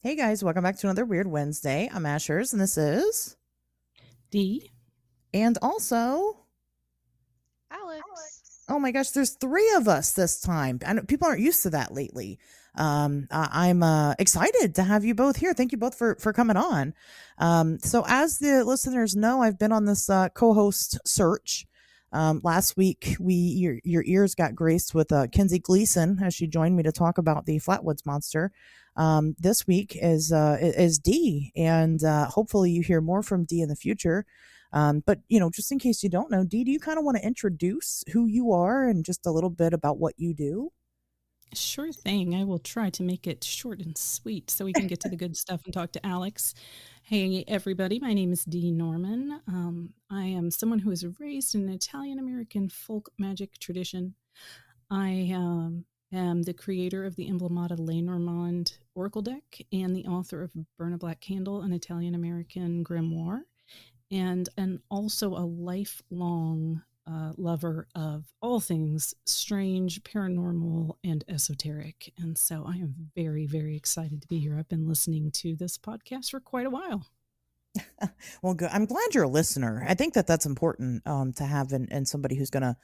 Hey guys, welcome back to another Weird Wednesday. I'm Ashers, and this is. D. And also, Alex. oh my gosh, there's three of us this time. I know people aren't used to that lately. I'm excited to have you both here. Thank you both for coming on. So, as the listeners know, I've been on this co-host search. Last week, your ears got graced with Kinsey Gleason as she joined me to talk about the Flatwoods Monster. This week is D, and hopefully you hear more from D in the future. But just in case you don't know, Dee, do you kind of want to introduce who you are and just a little bit about what you do? Sure thing. I will try to make it short and sweet so we can get to the good stuff and talk to Alex. Hey, everybody. My name is Dee Norman. I am someone who was raised in an Italian American folk magic tradition. I am the creator of the Emblemata Lenormand Oracle deck and the author of Burn a Black Candle, an Italian American grimoire, and also a lifelong lover of all things strange, paranormal, and esoteric. And so I am very, very excited to be here. I've been listening to this podcast for quite a while. Well, good. I'm glad you're a listener. I think that that's important to have in somebody who's going to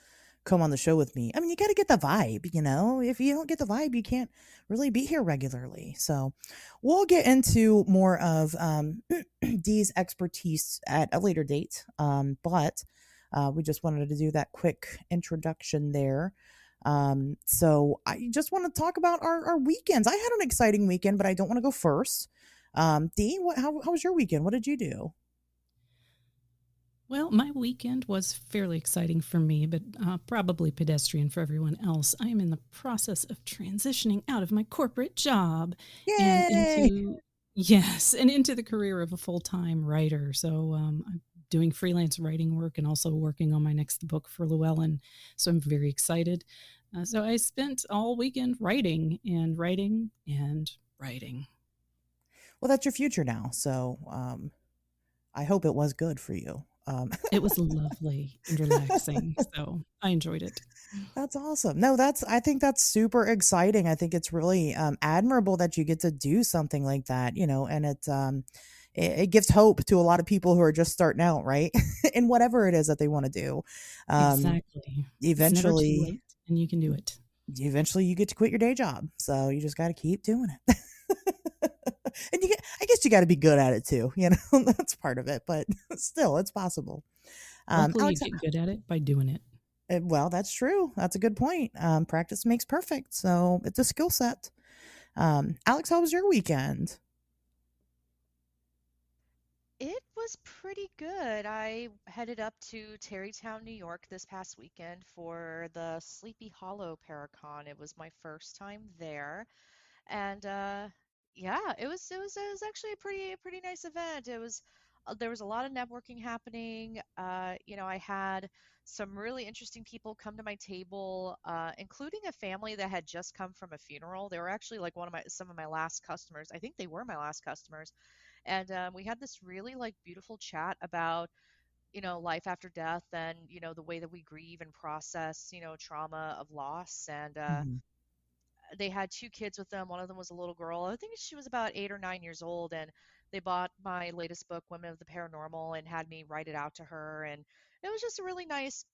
come on the show with me. I mean, you got to get the vibe, you know? If you don't get the vibe, you can't really be here regularly. So we'll get into more of Dee's expertise at a later date. But we just wanted to do that quick introduction there. So I just want to talk about our weekends. I had an exciting weekend, but I don't want to go first. Dee, how was your weekend? What did you do? Well, my weekend was fairly exciting for me, but probably pedestrian for everyone else. I am in the process of transitioning out of my corporate job and Yay! into the career of a full-time writer. So I'm doing freelance writing work and also working on my next book for Llewellyn. So I'm very excited. So I spent all weekend writing and writing and writing. Well, that's your future now. So I hope it was good for you. It was lovely and relaxing. So I enjoyed it. That's awesome. No, I think that's super exciting. I think it's really admirable that you get to do something like that, and it gives hope to a lot of people who are just starting out, right? In whatever it is that they want to do. Um, Exactly. It's never too eventually, late and you can do it. eventually you get to quit your day job. So you just got to keep doing it. And I guess you got to be good at it too. That's part of it, but still, it's possible. Luckily, you Alex, get good at it by doing it. well, that's true. That's a good point. Practice makes perfect. So it's a skill set. Alex, how was your weekend? It was pretty good. I headed up to Tarrytown, New York this past weekend for the Sleepy Hollow Paracon. It was my first time there. And yeah, it was actually a pretty nice event. There was a lot of networking happening. I had some really interesting people come to my table, including a family that had just come from a funeral. They were actually like some of my last customers. I think they were my last customers. And we had this really like beautiful chat about, life after death and, the way that we grieve and process, trauma of loss. And Mhm. they had two kids with them. One of them was a little girl. I think she was about 8 or 9 years old, and they bought my latest book, Women of the Paranormal, and had me write it out to her. And it was just a really nice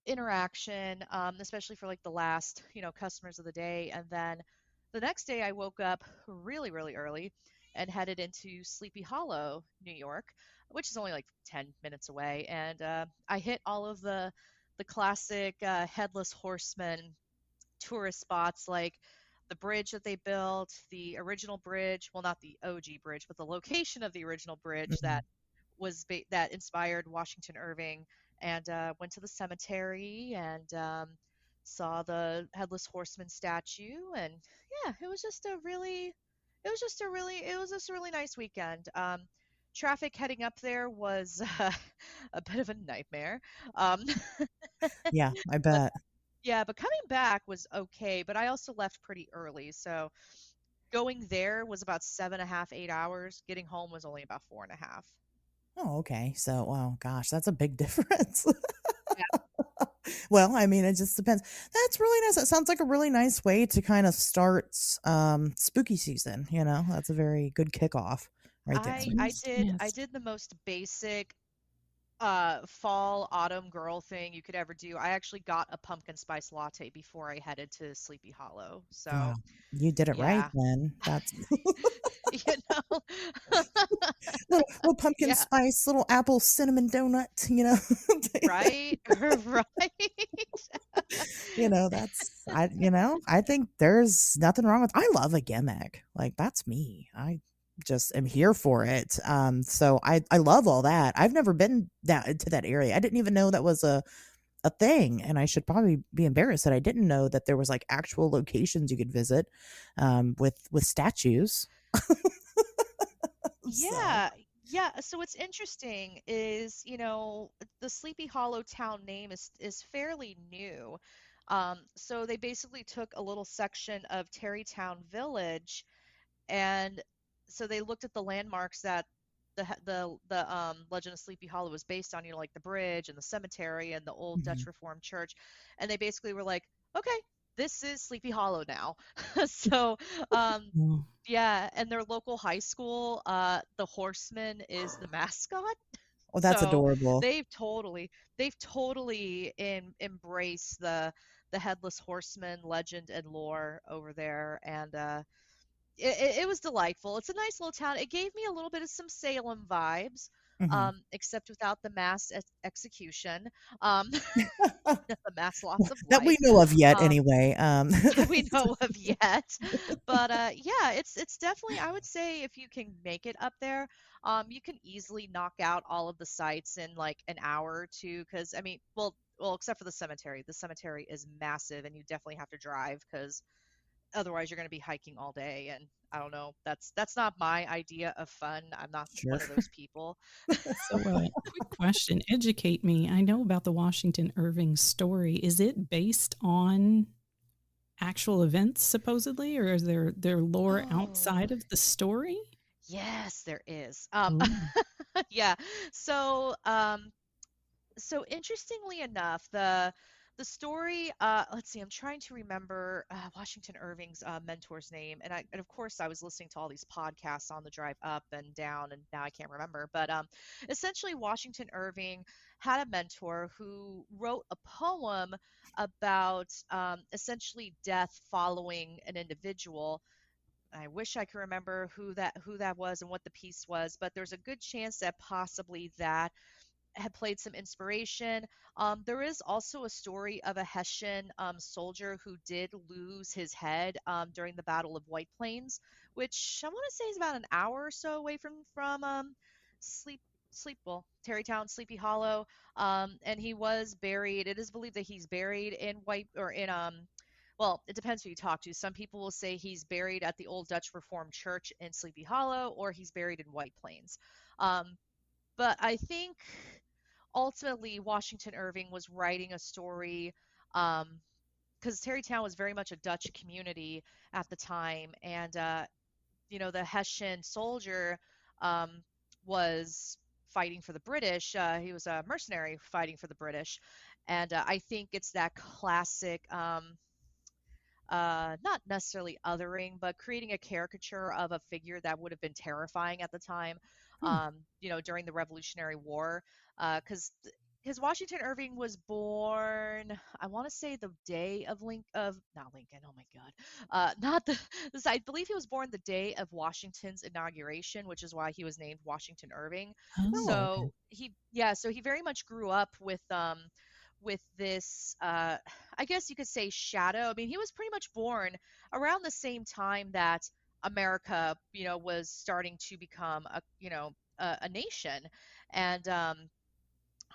interaction, especially for like the last, customers of the day. And then the next day, I woke up really, really early and headed into Sleepy Hollow, New York, which is only like 10 minutes away. And I hit all of the classic headless horseman tourist spots like the bridge that they built, the original bridge, well, not the OG bridge, but the location of the original bridge Mhm. that inspired Washington Irving, and went to the cemetery and saw the headless horseman statue. And yeah, it was just a really nice weekend. Traffic heading up there was a bit of a nightmare. Um, Yeah, I but bet. yeah, but coming back was okay, but I also left pretty early. So going there was about 7.5, 8 hours. Getting home was only about 4.5. Oh, okay. So, oh gosh, that's a big difference. Yeah. Well, I mean, it just depends. That's really nice. That sounds like a really nice way to kind of start spooky season, you know? That's a very good kickoff right It's there. I yes. did the most basic fall autumn girl thing you could ever do. I actually got a pumpkin spice latte before I headed to Sleepy Hollow. So, Wow. You did it right yeah. then. That's You know. little pumpkin Yeah, spice, little apple cinnamon donut, you know. right? Right. You know, I think there's nothing wrong with I love a gimmick. Like that's me. I just am here for it. So I love all that. I've never been down to that area. I didn't even know that was a thing, and I should probably be embarrassed that I didn't know that there was like actual locations you could visit with statues. So, Yeah, yeah. So what's interesting is, the Sleepy Hollow town name is fairly new. So they basically took a little section of Terrytown Village, and so they looked at the landmarks that the Legend of Sleepy Hollow was based on, like the bridge and the cemetery and the old Dutch mhm. Reformed church, and they basically were like, okay, this is Sleepy Hollow now. So, um, Oh, yeah, and their local high school, the Horseman is the mascot. Oh, that's So adorable. they've totally they've totally embraced the headless horseman legend and lore over there, and it was delightful. It's a nice little town. It gave me a little bit of some Salem vibes, Mhm. except without the mass execution, um, the mass loss of That we life. know of yet, Um, anyway. that we know of yet. But yeah, it's definitely, I would say, if you can make it up there, you can easily knock out all of the sites in like an hour or two. Because I mean, well, except for the cemetery. The cemetery is massive, and you definitely have to drive because otherwise you're going to be hiking all day. And I don't know. That's not my idea of fun. I'm not Sure. one of those people. so quick question. Educate me. I know about the Washington Irving story. Is it based on actual events supposedly, or is there lore Oh, outside of the story? yes, there is. Oh, Yeah. So, so interestingly enough, the story, let's see, I'm trying to remember Washington Irving's mentor's name, and of course I was listening to all these podcasts on the drive up and down, and now I can't remember. But essentially, Washington Irving had a mentor who wrote a poem about essentially death following an individual. I wish I could remember who that was and what the piece was, but there's a good chance that possibly that had played some inspiration. There is also a story of a Hessian soldier who did lose his head during the Battle of White Plains, which I want to say is about an hour or so away from Sleep well, Tarrytown, Sleepy Hollow. And he was buried. It is believed that he's buried in White or in well, it depends who you talk to. Some people will say he's buried at the old Dutch Reformed Church in Sleepy Hollow, or he's buried in White Plains. Um, but I think ultimately Washington Irving was writing a story um, because Tarrytown was very much a Dutch community at the time, and the Hessian soldier um, was fighting for the British. He was a mercenary fighting for the British, and I think it's that classic. Not necessarily othering, but creating a caricature of a figure that would have been terrifying at the time, hmm. during the Revolutionary War. Because Washington Irving was born, I want to say the day of not Lincoln, oh my God, not this, I believe he was born the day of Washington's inauguration, which is why he was named Washington Irving. Oh, Oh, okay. So he very much grew up with this I guess you could say shadow. I mean, he was pretty much born around the same time that America, was starting to become a nation. And I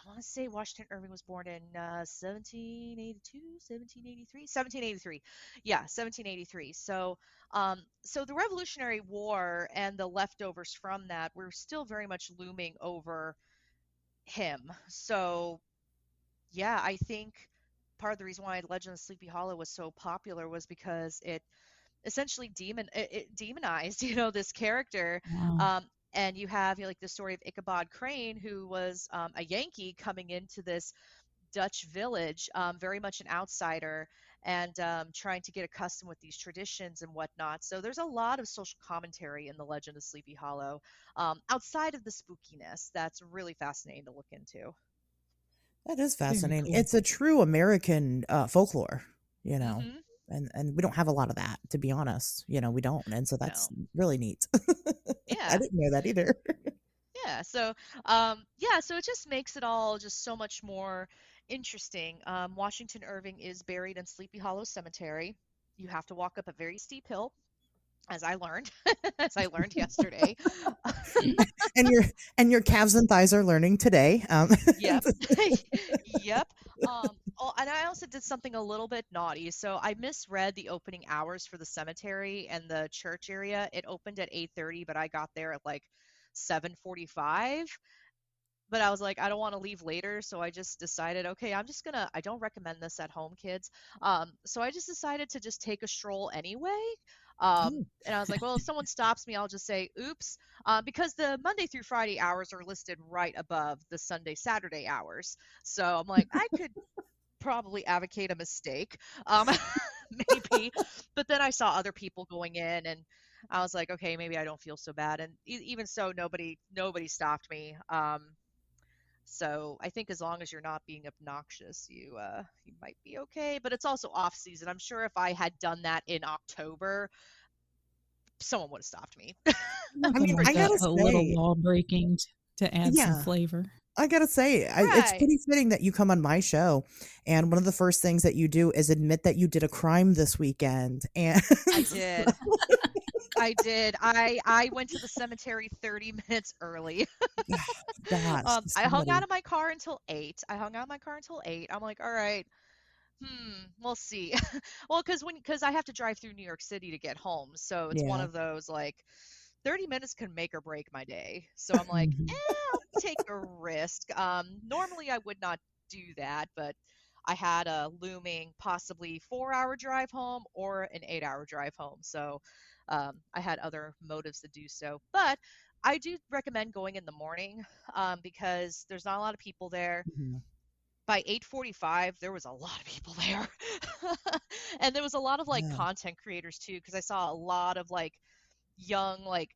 want to say Washington Irving was born in 1782, 1783, 1783. Yeah, 1783. So the Revolutionary War and the leftovers from that were still very much looming over him. So yeah, I think part of the reason why Legend of Sleepy Hollow was so popular was because it essentially it demonized, this character. wow. Um, and you have like the story of Ichabod Crane, who was a Yankee coming into this Dutch village, very much an outsider, and trying to get accustomed with these traditions and whatnot. So there's a lot of social commentary in the Legend of Sleepy Hollow, outside of the spookiness. That's really fascinating to look into. That is Very fascinating. cool. It's a true American folklore, you know, Hmm. and we don't have a lot of that, to be honest. We don't, and so that's No. really neat. I Yeah. didn't know that either. Yeah. So, so it just makes it all just so much more interesting. Washington Irving is buried in Sleepy Hollow Cemetery. You have to walk up a very steep hill, as I learned, as I learned yesterday. and your and your calves and thighs are learning today. Yep. Yep. Oh, and I also did something a little bit naughty. So I misread the opening hours for the cemetery and the church area. It opened at 8:30, but I got there at like 7:45. But I was like, I don't want to leave later, so I just decided, okay, I don't recommend this at home, kids. So I just decided to just take a stroll anyway. Oh, And I was like, well, if someone stops me, I'll just say, oops, because the Monday through Friday hours are listed right above the Sunday, Saturday hours. So I'm like, I could probably advocate a mistake, um, maybe. But then I saw other people going in, and I was like, okay, maybe I don't feel so bad. And even so, nobody stopped me. So I think as long as you're not being obnoxious, you might be okay. But it's also off season. I'm sure if I had done that in October, someone would have stopped me. I I'm mean, Nothing I pretty like gotta a sure. little say, law breaking to add some yeah, flavor. I gotta say, it's Right. pretty fitting that you come on my show, and one of the first things that you do is admit that you did a crime this weekend, and I did. I did. I went to the cemetery 30 minutes early. gosh, I hung out somebody, of my car until 8. I hung out in my car until 8. I'm like, all right, we'll see. Well, because I have to drive through New York City to get home, so it's one yeah, of those like 30 minutes can make or break my day. So I'm like, Mhm. I'll take a risk. Normally I would not do that, but I had a looming possibly 4-hour drive home or an 8-hour drive home. So I had other motives to do so. But I do recommend going in the morning, because there's not a lot of people there. mhm, By 8:45 there was a lot of people there. And there was a lot of like yeah, content creators too, because I saw a lot of like young, like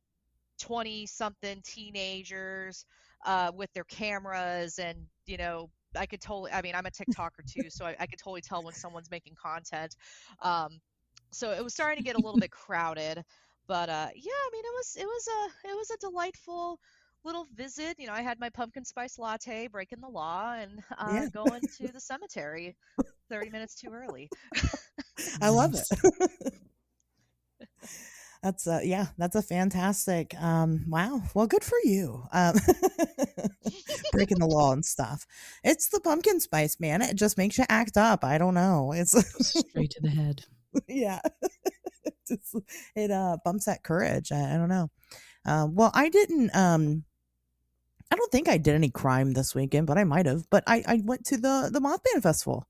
20 something teenagers, with their cameras. And I could totally, I mean, I'm a TikToker too, so I could totally tell when someone's making content. um, so it was starting to get a little bit crowded. But yeah, I mean, it was a delightful little visit. I had my pumpkin spice latte, breaking the law, and yeah, going to the cemetery 30 minutes too early. I love it. Nice. That's yeah, that's a fantastic. Wow, well, good for you. Breaking the law and stuff. It's the pumpkin spice, man. It just makes you act up. I don't know. It's Straight to the head. yeah, it's, it bumps that courage. I don't know. Well, I didn't. I don't think I did any crime this weekend, but I might have. But I went to the Mothman Festival.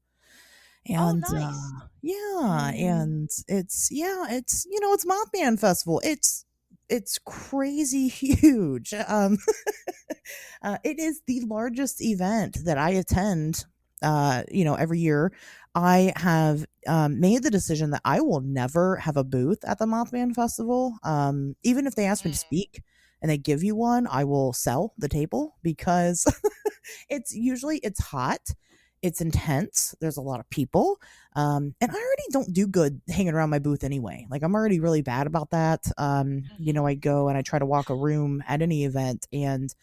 Oh, And nice. yeah, Yay. and it's it's Mothman Festival. It's crazy huge. It is the largest event that I attend. Every year. I have made the decision that I will never have a booth at the Mothman Festival. Even if they ask me to Mm, speak and they give you one, I will sell the table because it's hot, it's intense, there's a lot of people, and I already don't do good hanging around my booth anyway. Like, I'm already really bad about that. I mhm, go and I try to walk a room at any event, and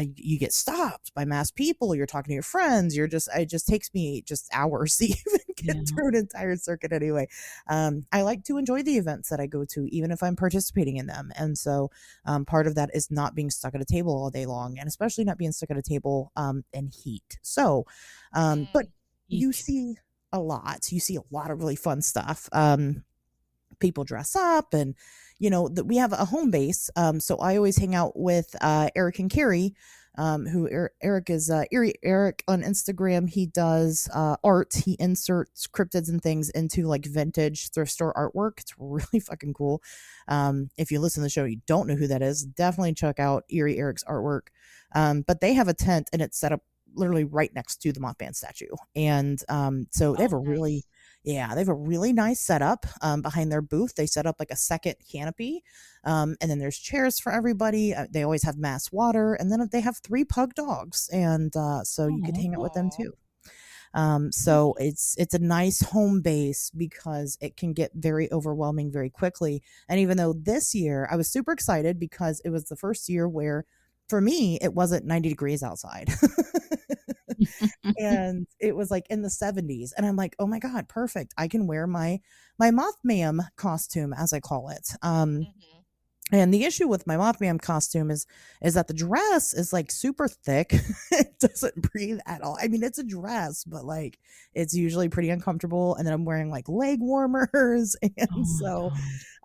you get stopped by mass people. You're talking to your friends. It just takes me just hours to even get Yeah. through an entire circuit anyway. I like to enjoy the events that I go to, even if I'm participating in them. And so part of that is not being stuck at a table all day long, and especially not being stuck at a table in heat. So, but mm, you Eek. see a lot. You see a lot of really fun stuff. People dress up, and that we have a home base, so I always hang out with Eric and Carrie, Eric is Eerie Eric on Instagram. He does art. He inserts cryptids and things into like vintage thrift store artwork. It's really fucking cool. If you listen to the show, you don't know who that is, definitely check out Eerie Eric's artwork. But they have a tent, and it's set up literally right next to the Mothman statue. And so they have Oh, a really, nice. yeah, they have a really nice setup behind their booth. They set up like a second canopy, and then there's chairs for everybody. They always have mass water, and then they have 3 pug dogs, and so you could Oh, hang out with them Aw. too. So it's a nice home base because it can get very overwhelming very quickly. And even though this year I was super excited because it was the first year where for me it wasn't 90 degrees outside. And it was like in the 70s and I'm like, "Oh my god, perfect. I can wear my Mothman costume as I call it." Mhm. And the issue with my Mothman costume is that the dress is like super thick. It doesn't breathe at all. I mean, it's a dress, but like it's usually pretty uncomfortable. And then I'm wearing like leg warmers, and oh my so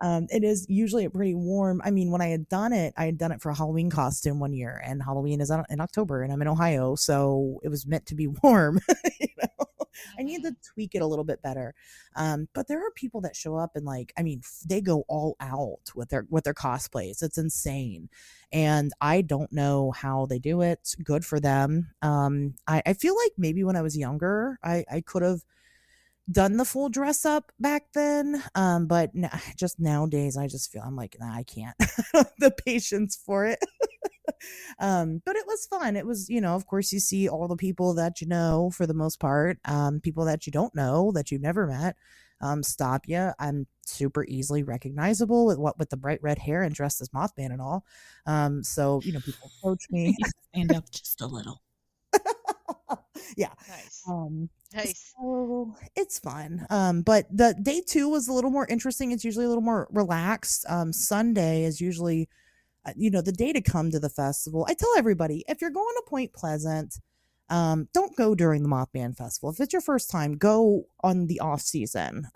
God. it is usually a pretty warm. I mean, when I had done it for a Halloween costume one year, and Halloween is in October, and I'm in Ohio, so it was meant to be warm. you know, I need to Mhm. tweak it a little bit better. But there are people that show up and like, I mean, they go all out with their cosplays. It's insane, and I don't know how they do it. Good for them. I feel like maybe when I was younger, I could have done the full dress up back then. But just nowadays, I just feel I'm like, nah, I can't. The patience for it. But it was fun. It was, of course, you see all the people that you know for the most part, people that you don't know that you've never met, stop you. I'm super easily recognizable with the bright red hair and dressed as Mothman and all. So people approach me. You stand up just a little. Yeah. Nice. Um, Nice. so it's fun. But the day two was a little more interesting. It's usually a little more relaxed. Sunday is usually the day to come to the festival. I tell everybody, if you're going to Point Pleasant, don't go during the Mothman Festival. If it's your first time, go on the off season.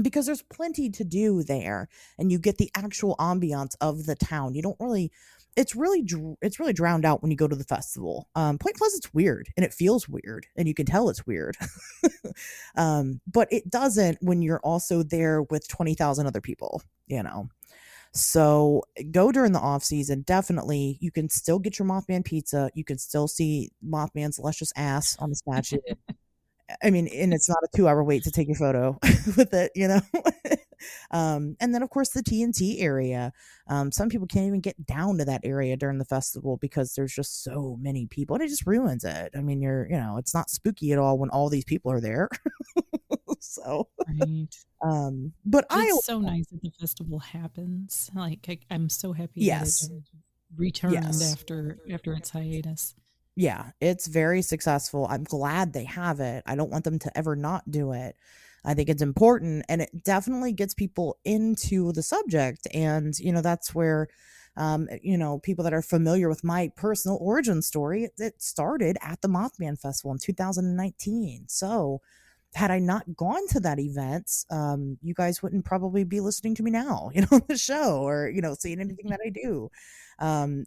Because there's plenty to do there, and you get the actual ambiance of the town. You don't really it's really drowned out when you go to the festival. Point Pleasant's weird, and it feels weird, and you can tell it's weird. But it doesn't when you're also there with 20,000 other people, you know. So go during the off season. Definitely, you can still get your Mothman pizza. You can still see Mothman's luscious ass on the statue. I mean, and it's not a 2-hour wait to take your photo with it. And then, of course, the TNT area. Some people can't even get down to that area during the festival because there's just so many people, and it just ruins it. I mean, it's not spooky at all when all these people are there. So, Right. but But I, it's so nice that the festival happens. Like I'm so happy that it yes, returned yes. after its hiatus. Yeah, it's very successful. I'm glad they have it. I don't want them to ever not do it. I think it's important, and it definitely gets people into the subject. And, that's where, people that are familiar with my personal origin story, it started at the Mothman Festival in 2019. So, had I not gone to that event, you guys wouldn't probably be listening to me now, on the show, or seeing anything that I do.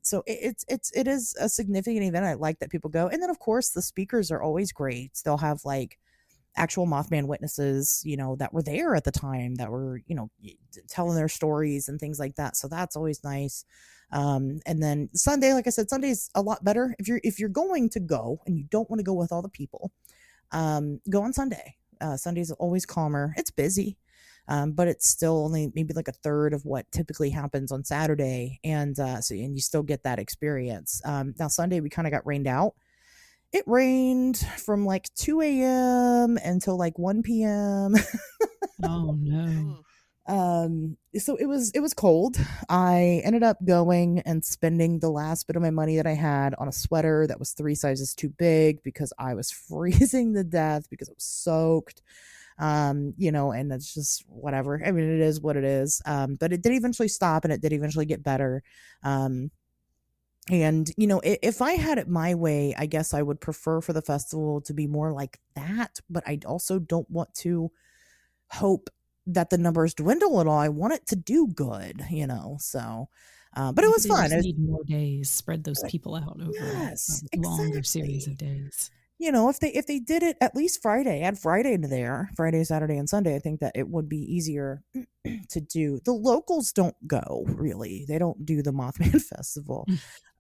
So it is a significant event. I like that people go, and then of course the speakers are always great. They'll have like actual Mothman witnesses, that were there at the time that were telling their stories and things like that. So that's always nice. And then Sunday, like I said, Sunday's a lot better if you're going to go and you don't want to go with all the people. Go on Sunday. Sunday's always calmer. It's busy, but it's still only maybe like a third of what typically happens on Saturday, and and you still get that experience. Now Sunday we kind of got rained out. It rained from like 2 a.m. until like 1 p.m. Oh no. Ooh. So it was cold. I ended up going and spending the last bit of my money that I had on a sweater that was 3 sizes too big because I was freezing to death because it was soaked. And it's just whatever. I mean, it is what it is. But it did eventually stop, and it did eventually get better. And if I had it my way, I guess I would prefer for the festival to be more like that, but I also don't want to hope that the numbers dwindle at all. I want it to do good. So, but it Maybe was they fun. just It was, need more days. Spread those people out over yes, a longer series exactly. of days. If they did it at least Friday, add Friday into there, Friday, Saturday, and Sunday, I think that it would be easier to do. The locals don't go really. They don't do the Mothman Festival.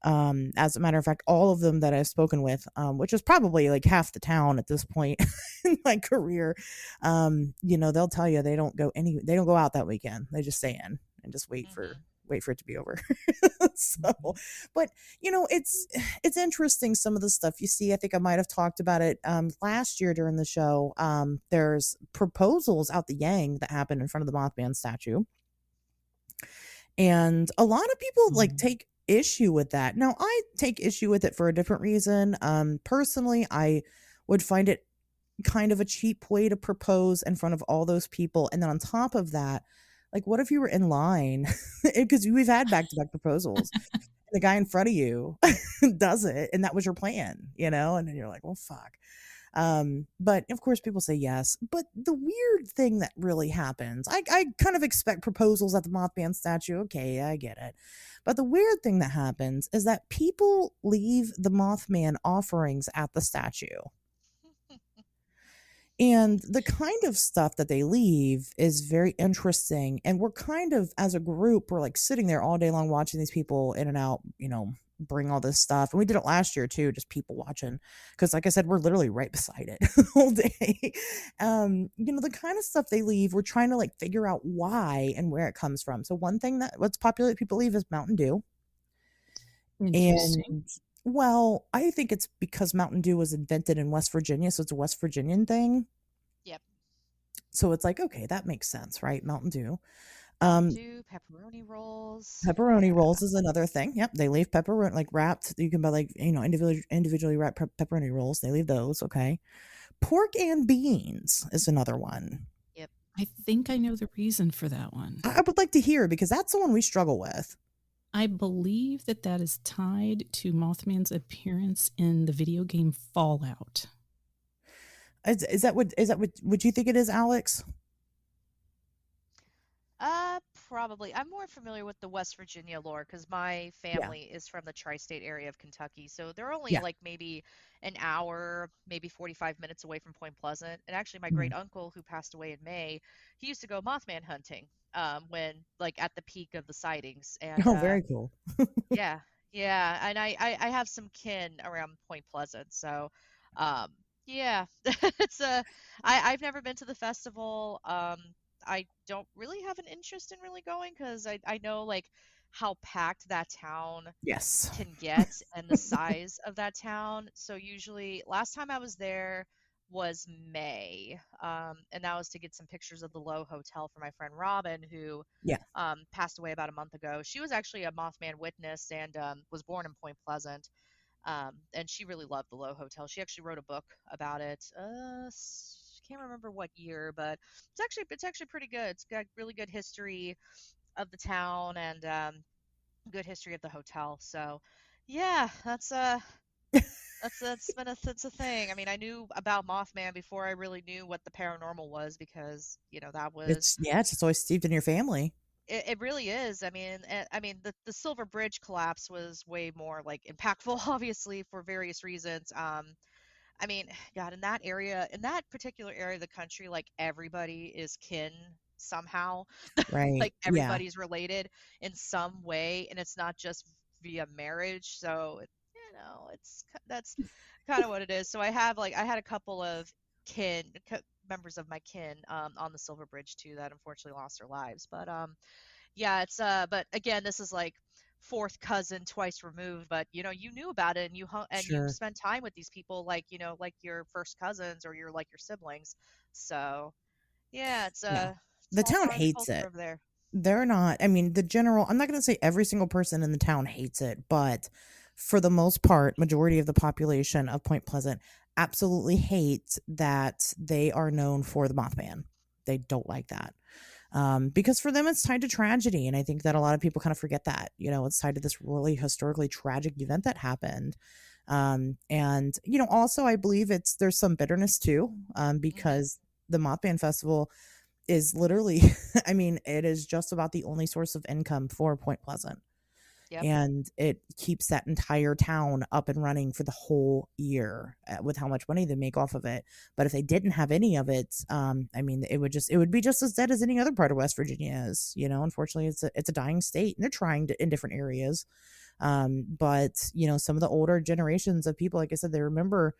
As a matter of fact, all of them that I've spoken with, which is probably like half the town at this point in my career, they'll tell you they don't go out that weekend. They just stay in and just Hmm. wait for it to be over. So, but it's interesting some of the stuff you see. I think I might have talked about it last year during the show. There's proposals out the Yang that happened in front of the Mothman statue, and a lot of people like take issue with that. Now, I take issue with it for a different reason. Personally, I would find it kind of a cheap way to propose in front of all those people. And then on top of that, like, what if you were in line? Because we've had back to back proposals. The guy in front of you does it, and that was your plan, and then you're like, well, fuck. But of course people say yes. But the weird thing that really happens, I kind of expect proposals at the Mothman statue. Okay, I get it. But the weird thing that happens is that people leave the Mothman offerings at the statue. And the kind of stuff that they leave is very interesting. And we're kind of, as a group, we're like sitting there all day long watching these people in and out, bring all this stuff. And we did it last year too, just people watching. Because like I said, we're literally right beside it the whole day. The kind of stuff they leave, we're trying to like figure out why and where it comes from. So one thing what's popular that people leave is Mountain Dew. Interesting. And well, I think it's because Mountain Dew was invented in West Virginia, so it's a West Virginian thing. Yep. So it's like, okay, that makes sense, right? Mountain Dew. Mountain Dew, pepperoni rolls. Pepperoni Yeah. rolls is another thing. Yep, they leave pepperoni like wrapped. You can buy like individually wrapped pepperoni rolls. They leave those. Okay, pork and beans is another one. Yep. I think I know the reason for that one. I would like to hear because that's the one we struggle with. I believe that is tied to Mothman's appearance in the video game Fallout. Is that what would you think it is, Alex? Probably. I'm more familiar with the West Virginia lore because my Yeah, family is from the tri-state area of Kentucky. So they're only yeah. like maybe an hour, maybe 45 minutes away from Point Pleasant. And actually, my Mhm. great uncle who passed away in May, he used to go Mothman hunting when like at the peak of the sightings. And Oh, very cool. yeah, yeah. And I have some kin around Point Pleasant. So um, yeah, it's I've never been to the festival. I don't really have an interest in really going because I know like how packed that town Yes. can get and the size of that town. So usually, last time I was there was May, and that was to get some pictures of the Low Hotel for my friend Robin, who Yeah. passed away about a month ago. She was actually a Mothman witness and was born in Point Pleasant. And she really loved the Low Hotel. She actually wrote a book about it. Can't remember what year, but it's actually pretty good. It's got really good history of the town and good history of the hotel. So, yeah, that's a thing. I mean, I knew about Mothman before I really knew what the paranormal was because that was It's just always steeped in your family. it really is. I mean, the Silver Bridge collapse was way more like impactful, obviously for various reasons. I mean, God, in that area, in that particular area of the country, like everybody is kin somehow. Right. Like Yeah. everybody's related in some way, and it's not just via marriage. So, that's kind of what it is. So I had a couple of members of my kin on the Silver Bridge too that unfortunately lost their lives. But yeah, but again, this is like fourth cousin twice removed, but you knew about it and you Sure. spent time with these people like like your first cousins or your siblings. So yeah, Yeah. it's The all town part of the hates culture it. over there. They're not, I mean, I'm not going to say every single person in the town hates it, but for the most part, majority of the population of Point Pleasant absolutely hate that they are known for the Mothman. They don't like that. Because for them, it's tied to tragedy. And I think that a lot of people kind of forget that, it's tied to this really historically tragic event that happened. And, also I believe there's some bitterness too, Hmm. because the Mothman Festival is literally, I mean, it is just about the only source of income for Point Pleasant. Yep. And it keeps that entire town up and running for the whole year with how much money they make off of it. But if they didn't have any of it, I mean, it would be just as dead as any other part of West Virginia is. Unfortunately, it's a dying state, and they're trying to in different areas. But some of the older generations of people, like I said, they remember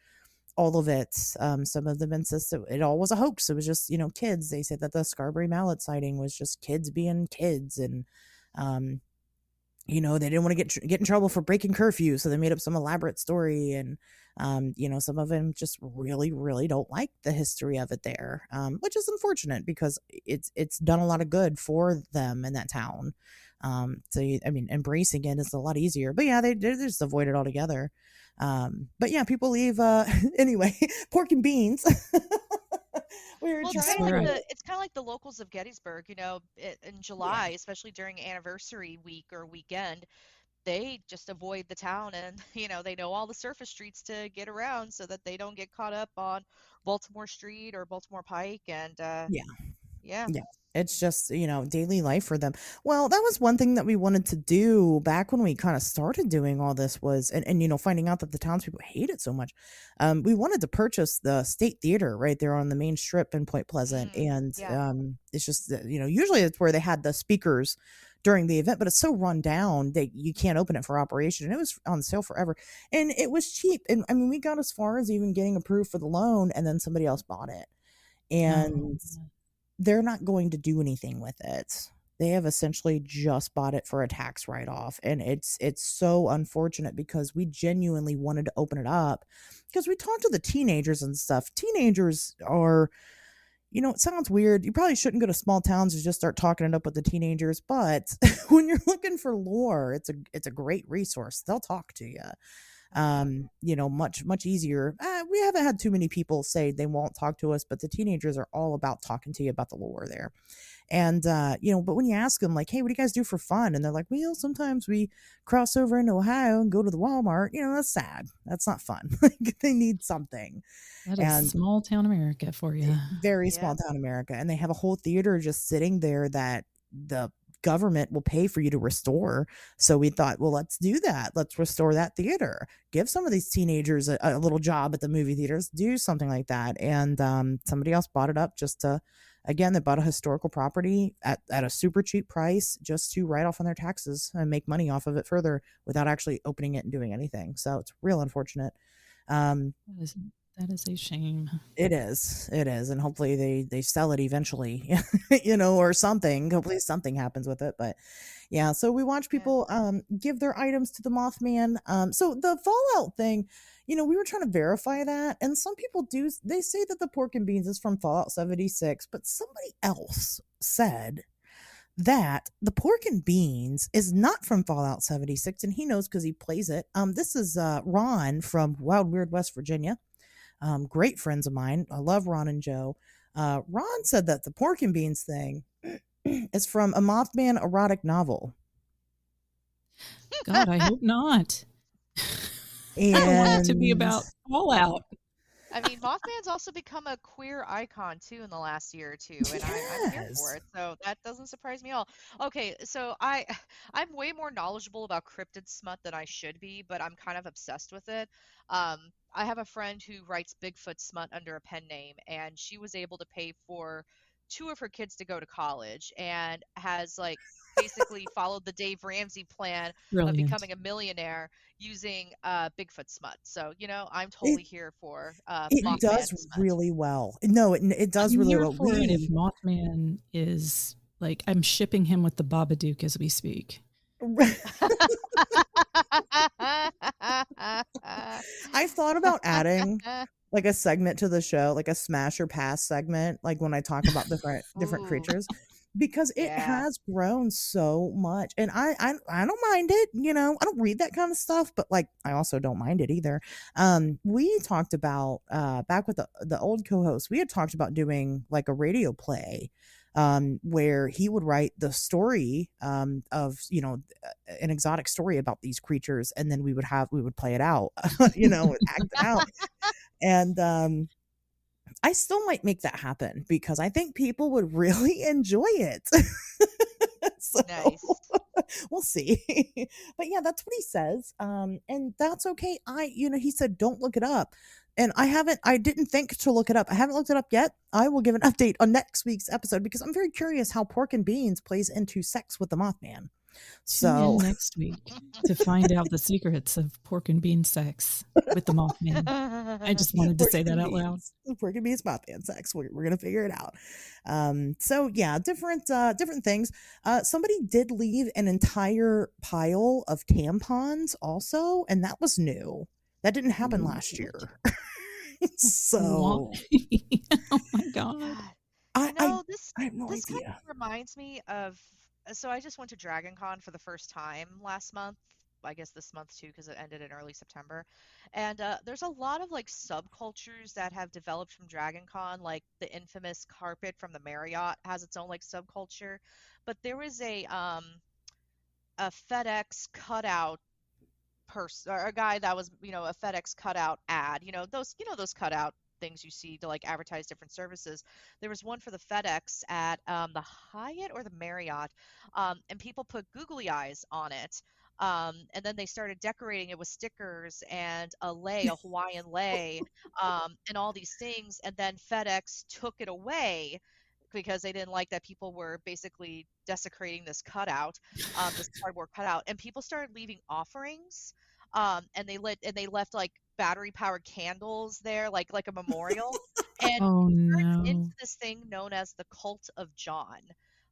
all of it. Some of them insist that it all was a hoax. It was just, kids. They said that the Scarberry Mallet sighting was just kids being kids. And, um, they didn't want to get in trouble for breaking curfew. So they made up some elaborate story. And, some of them just really, really don't like the history of it there, which is unfortunate because it's done a lot of good for them in that town. Embracing it is a lot easier. But yeah, they just avoid it altogether. But yeah, people leave anyway, pork and beans. We were Well, it's That's kind of like trying right. the it's kind of like the locals of Gettysburg, in yeah. July, especially during anniversary week or weekend, they just avoid the town and they know all the surface streets to get around so that they don't get caught up on Baltimore Street or Baltimore Pike and Yeah. yeah. Yeah. It's just, daily life for them. Well, that was one thing that we wanted to do back when we kind of started doing all this was, and finding out that the townspeople hate it so much. We wanted to purchase the State Theater right there on the main strip in Point Pleasant. Mm, And yeah. it's just, that, usually it's where they had the speakers during the event, but it's so run down that you can't open it for operation. And it was on sale forever. And it was cheap. And I mean, we got as far as even getting approved for the loan, and then somebody else bought it. Oh, And they're not going to do anything with it. They have essentially just bought it for a tax write-off, and it's so unfortunate because we genuinely wanted to open it up because we talked to the teenagers and stuff. Teenagers are, it sounds weird. You probably shouldn't go to small towns and just start talking it up with the teenagers, but when you're looking for lore, it's a great resource. They'll talk to you. Mm-hmm. Much easier. We haven't had too many people say they won't talk to us, but the teenagers are all about talking to you about the lore there. And but when you ask them like, hey, what do you guys do for fun? And they're like, well, sometimes we cross over into Ohio and go to the Walmart. That's sad. That's not fun. Like they need something. that is And small town America for you. very Yeah. small town America, and they have a whole theater just sitting there that the government will pay for you to restore. So we thought, well, let's do that. Let's restore that theater. Give some of these teenagers a little job at the movie theaters. Do something like that. And somebody else bought it up just to, again, they bought a historical property at a super cheap price just to write off on their taxes and make money off of it further without actually opening it and doing anything. So it's real unfortunate. Um, That is that is a shame. it is, and hopefully they sell it eventually, or something. Hopefully something happens with it, but yeah. So we watch Yeah. people give their items to the Mothman. So the Fallout thing, we were trying to verify that, and some people do. They say that the pork and beans is from Fallout 76, but somebody else said that the pork and beans is not from Fallout 76, and he knows because he plays it. This is Ron from Wild Weird West Virginia, great friends of mine. I love Ron and Joe. Ron said that the pork and beans thing is from a Mothman erotic novel. God, I hope not. I don't want it to be And about Fallout. I mean, Mothman's also become a queer icon too in the last year or two, and I'm here for yes. it. So that doesn't surprise me at all. Okay, so I I'm way more knowledgeable about cryptid smut than I should be, but I'm kind of obsessed with it. I have a friend who writes Bigfoot smut under a pen name, and she was able to pay for two of her kids to go to college, and has like basically followed the Dave Ramsey plan of Brilliant. becoming a millionaire using Bigfoot smut. So, I'm It totally here for it Mothman does smut. really well. No, it does I'm really here well. for it if We Mothman is like I'm shipping him with the Babadook as we speak. I've thought about adding like a segment to the show, like a smash or pass segment, like when I talk about different Ooh, creatures, because it yeah. has grown so much, and I don't mind it. I don't read that kind of stuff, but like I also don't mind it either. We talked about back with the old co-host, we had talked about doing like a radio play. Where he would write the story of an exotic story about these creatures, and then we would play it out, act it out. And I still might make that happen because I think people would really enjoy it. So Nice. we'll see. But yeah, that's what he says. And that's okay. He said don't look it up. And I didn't think to look it up. I haven't looked it up yet. I will give an update on next week's episode because I'm very curious how pork and beans plays into sex with the Mothman. Tune in So next week to find out the secrets of pork and bean sex with the Mothman. I just wanted to pork say that and out loud. beans, pork and beans, Mothman sex. We're gonna figure it out. So yeah, different things. Somebody did leave an entire pile of tampons also, and that was new. That didn't happen last year. What? So Oh my God. God. I, You I know, this I have no this kind idea. of reminds me of so I just went to Dragon Con for the first time last month. I guess this month too, because it ended in early September. And there's a lot of like subcultures that have developed from Dragon Con, like the infamous carpet from the Marriott has its own like subculture. But there was a FedEx cutout person or a guy that was, a FedEx cutout ad, those cutout things you see to like advertise different services. There was one for the FedEx at the Hyatt or the Marriott, and people put googly eyes on it. And then they started decorating it with stickers and a Hawaiian lei, and all these things. And then FedEx took it away because they didn't like that people were basically desecrating this cutout, this cardboard cutout, and people started leaving offerings, and they left like battery powered candles there, like a memorial, and Oh it turned into no. this thing known as the Cult of John.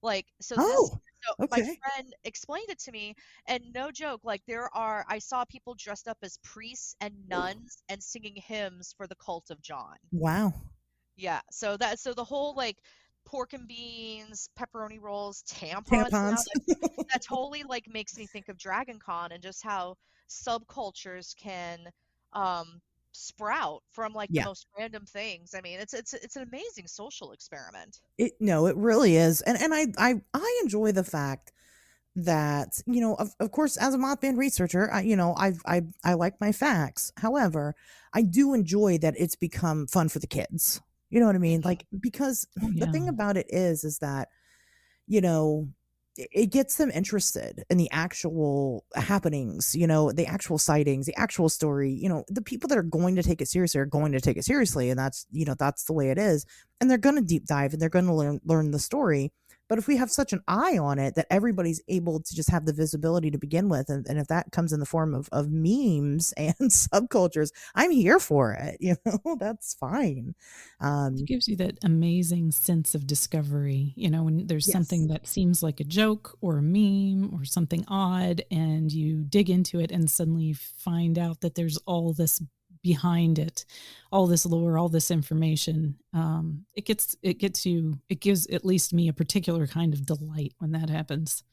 Like Oh, so my okay. friend explained it to me, and no joke, like I saw people dressed up as priests and nuns and singing hymns for the Cult of John. Wow. Yeah, so the whole like pork and beans, pepperoni rolls, tampons now, Tampons. that totally like makes me think of Dragon Con and just how subcultures can um sprout from like the Yeah. most random things. I mean, it's an amazing social experiment. No, it really is. And I enjoy the fact that, of course, as a Mothman researcher, I like my facts. However, I do enjoy that it's become fun for the kids. You know what I mean? Hmm. Like, because Oh the yeah. thing about it is that, you know, it gets them interested in the actual happenings, the actual sightings, the actual story. The people that are going to take it seriously are going to take it seriously, and that's the way it is. And they're going to deep dive and they're going to learn the story. But if we have such an eye on it that everybody's able to just have the visibility to begin with, and if that comes in the form of memes and subcultures, I'm here for it. That's fine. It Um, gives you that amazing sense of discovery, when there's yes, something that seems like a joke or a meme or something odd, and you dig into it and suddenly find out that there's all this behind it, all this lore, all this information. It gives at least me a particular kind of delight when that happens.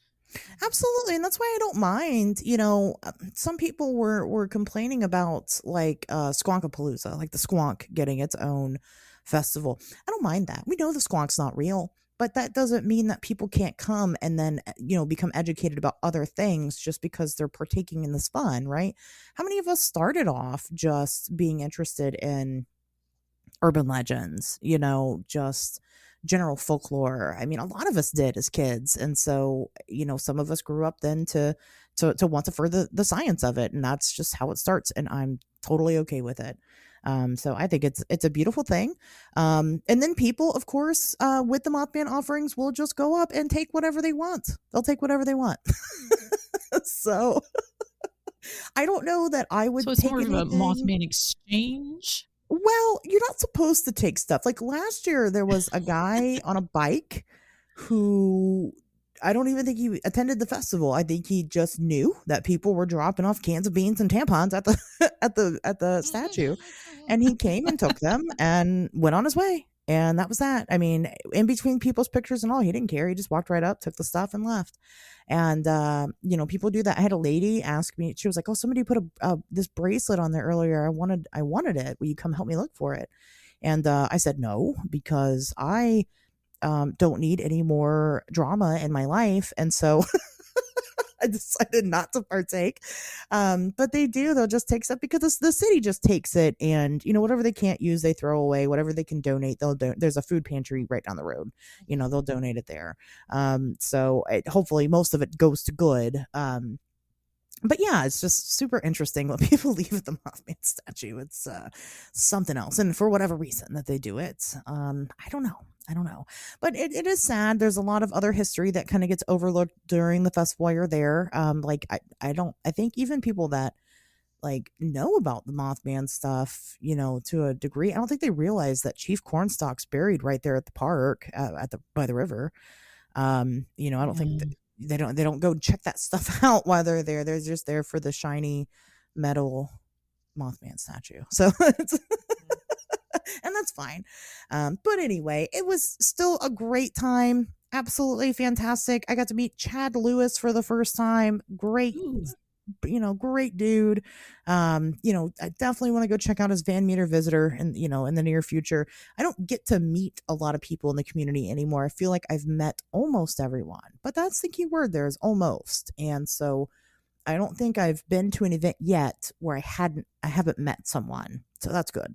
absolutely, and that's why I don't mind. Some people were complaining about like Squonkapalooza, like the Squonk getting its own festival. I don't mind that. We know the Squonk's not real, but that doesn't mean that people can't come and then become educated about other things just because they're partaking in this fun, right? How many of us started off just being interested in urban legends, just general folklore? I mean, a lot of us did as kids. And so, some of us grew up then to want to further the science of it. And that's just how it starts. And I'm totally okay with it. So I think it's a beautiful thing. And then people, of course, with the Mothman offerings will just go up and take whatever they want. They'll take whatever they want. So I don't know that I So would it's take more of a anything. Mothman exchange. Well, you're not supposed to take stuff. Like last year, there was a guy on a bike who I don't even think he attended the festival. I think he just knew that people were dropping off cans of beans and tampons at the at the statue, and he came and took them and went on his way. And that was that. I mean, in between people's pictures and all, he didn't care. He just walked right up, took the stuff, and left. And people do that. I had a lady ask me. She was like, "Oh, somebody put a this bracelet on there earlier. I wanted it. Will you come help me look for it?" And I said no, because I don't need any more drama in my life. And so I decided not to partake. But they do, they'll just take stuff because the city just takes it, and whatever they can't use, they throw away. Whatever they can donate, there's a food pantry right down the road. They'll donate it there. So hopefully most of it goes to good. But yeah, it's just super interesting what people leave at the Mothman statue. It's something else, and for whatever reason that they do it, I don't know. I don't know. But it is sad. There's a lot of other history that kind of gets overlooked during the festival while you're there. Like I don't I think even people that like know about the Mothman stuff, to a degree, I don't think they realize that Chief Cornstalk's buried right there at the park at the by the river. I don't think Yeah. they don't go check that stuff out while they're there. They're just there for the shiny metal Mothman statue. So Mm. and that's fine. But anyway, it was still a great time. Absolutely fantastic. I got to meet Chad Lewis for the first time. Great, Ooh. great dude. I definitely want to go check out his Van Meter visitor in the near future. I don't get to meet a lot of people in the community anymore. I feel like I've met almost everyone, but that's the key word there is almost. And so I don't think I've been to an event yet where I haven't met someone. So that's good.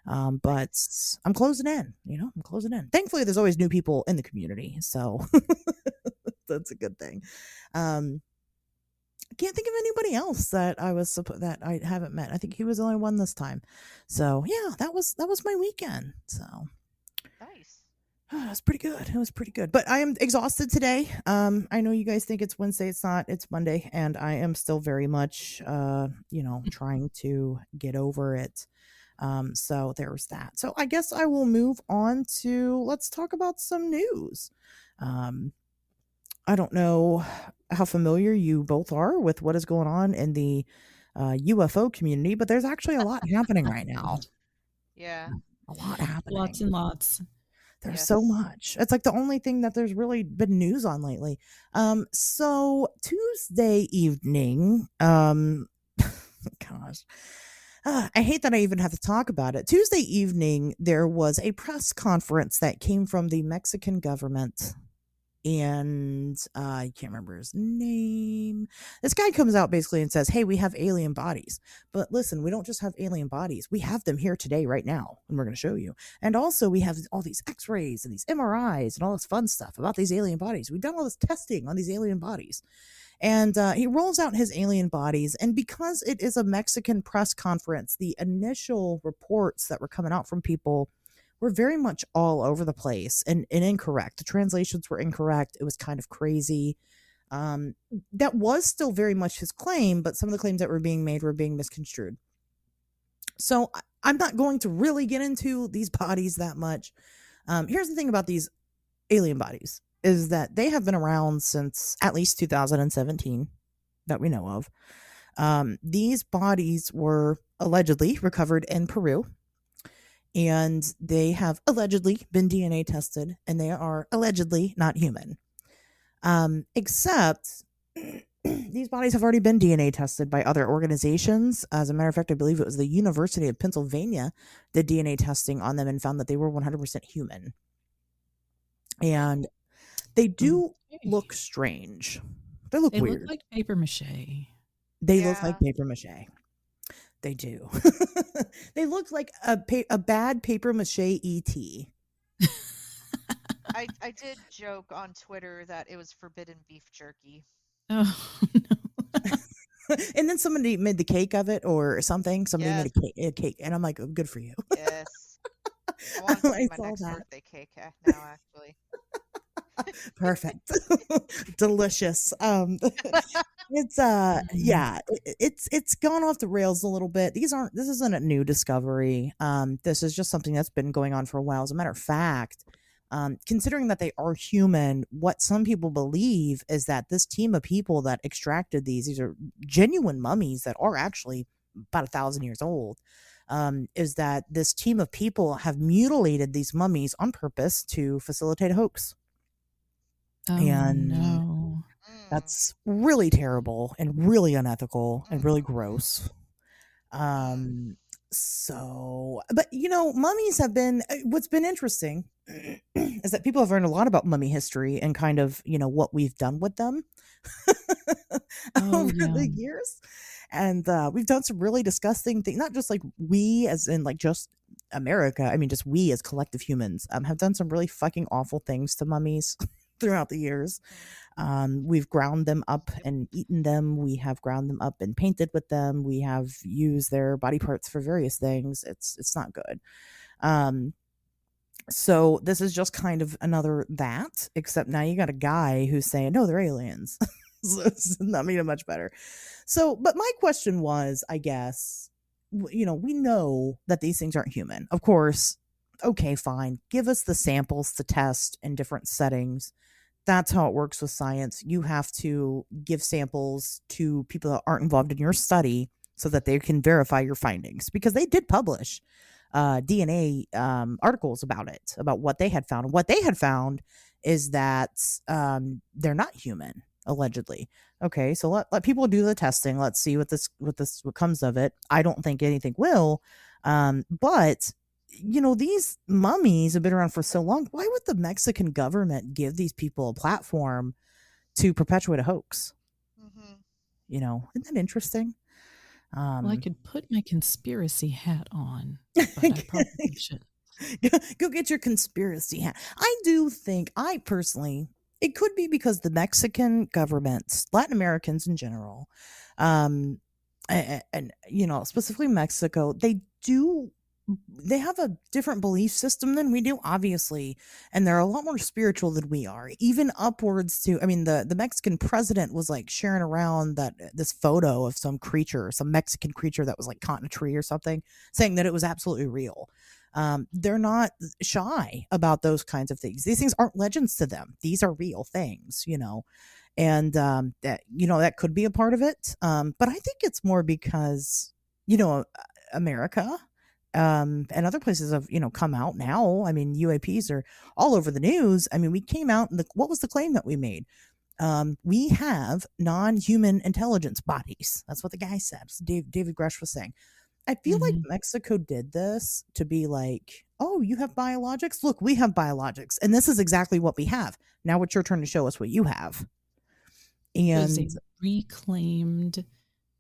But Nice. I'm closing in, I'm closing in. Thankfully, there's always new people in the community. So that's a good thing. I can't think of anybody else that that I haven't met. I think he was the only one this time. So yeah, that was my weekend. So Nice. it was pretty good. It was pretty good. But I am exhausted today. I know you guys think it's Wednesday. It's not. It's Monday, and I am still very much, trying to get over it. So there's that. So I guess I will move on to let's talk about some news. Um, I don't know how familiar you both are with what is going on in the UFO community, but there's actually a lot happening right now. God. Yeah. A lot Lots happening. and lots. There's so Yes. much. It's like the only thing that there's really been news on lately. So Tuesday evening, gosh, I hate that I even have to talk about it. Tuesday evening, there was a press conference that came from the Mexican government, and I can't remember his name. This guy comes out basically and says, "Hey, we have alien bodies, but listen, we don't just have alien bodies. We have them here today, right now, and we're going to show you. And also, we have all these X-rays and these MRIs and all this fun stuff about these alien bodies. We've done all this testing on these alien bodies." And he rolls out his alien bodies. And because it is a Mexican press conference, the initial reports that were coming out from people were very much all over the place and incorrect. The translations were incorrect. It was kind of crazy. Um, that was still very much his claim, but some of the claims that were being made were being misconstrued. So I'm not going to really get into these bodies that much. Here's the thing about these alien bodies is that they have been around since at least 2017 that we know of. These bodies were allegedly recovered in Peru, and they have allegedly been DNA tested, and they are allegedly not human. Except these bodies have already been DNA tested by other organizations. As a matter of fact, I believe it was the University of Pennsylvania did DNA testing on them and found that they were 100% human. And they do look Okay. strange. They look They look weird. like paper mache. They look like Yeah. paper mache. They do. They look like a bad paper mache ET. I did joke on Twitter that it was forbidden beef jerky. Oh no. And then somebody made the cake of it or something. Somebody made Yes. a cake, and I'm like, oh, good for you. Yes. I want it to be I my saw next that. birthday cake now, actually. Perfect. Delicious. It's Mhm. yeah, it's gone off the rails a little bit. This isn't a new discovery. This is just something that's been going on for a while. As a matter of fact, considering that they are human, what some people believe is that this team of people that extracted these are genuine mummies that are actually about 1,000 years old. Is that this team of people have mutilated these mummies on purpose to facilitate a hoax. Oh And no. Mm, that's really terrible and really unethical and really mm, gross. mm, Um, but mummies have been what's been interesting is that people have learned a lot about mummy history and kind of, what we've done with them Oh over yeah. the years. And we've done some really disgusting things, not just like we as in like just America. I mean, just we as collective humans have done some really fucking awful things to mummies throughout the years. mm. We've ground them up Yep. and eaten them. We have ground them up and painted with them. We have used their body parts for various things. It's not good. Um, So this is just kind of another that, except now you got a guy who's saying, no, they're aliens. So it's not made it much better. So, but my question was, I guess, we know that these things aren't human. Of course, okay, fine. Give us the samples to test in different settings. That's how it works with science. You have to give samples to people that aren't involved in your study so that they can verify your findings, because they did publish DNA articles about it, about what they had found. And what they had found is that they're not human, allegedly. Okay, so let people do the testing. Let's see what comes of it. I don't think anything will. But these mummies have been around for so long. Why would the Mexican government give these people a platform to perpetuate a hoax? Hmm. Isn't that interesting? Well, I Um, could put my conspiracy hat on, but I probably should. Go get your conspiracy hat. I do think, I personally, it could be because the Mexican governments, Latin Americans in general, um, and specifically Mexico, they have a different belief system than we do, obviously, and they're a lot more spiritual than we are, even upwards to. I mean, the Mexican president was like sharing around that this photo of some Mexican creature that was like caught in a tree or something, saying that it was absolutely real. They're not shy about those kinds of things. These things aren't legends to them. These are real things, and that could be a part of it. But I think it's more because America and other places have come out now. I mean, UAPs are all over the news. I mean, we came out and what was the claim that we made? We have non-human intelligence bodies. That's what the guy said. So David Grush was saying. I feel like Hmm. Mexico did this to be like, oh, you have biologics? Look, we have biologics. And this is exactly what we have. Now it's your turn to show us what you have. So it's And a reclaimed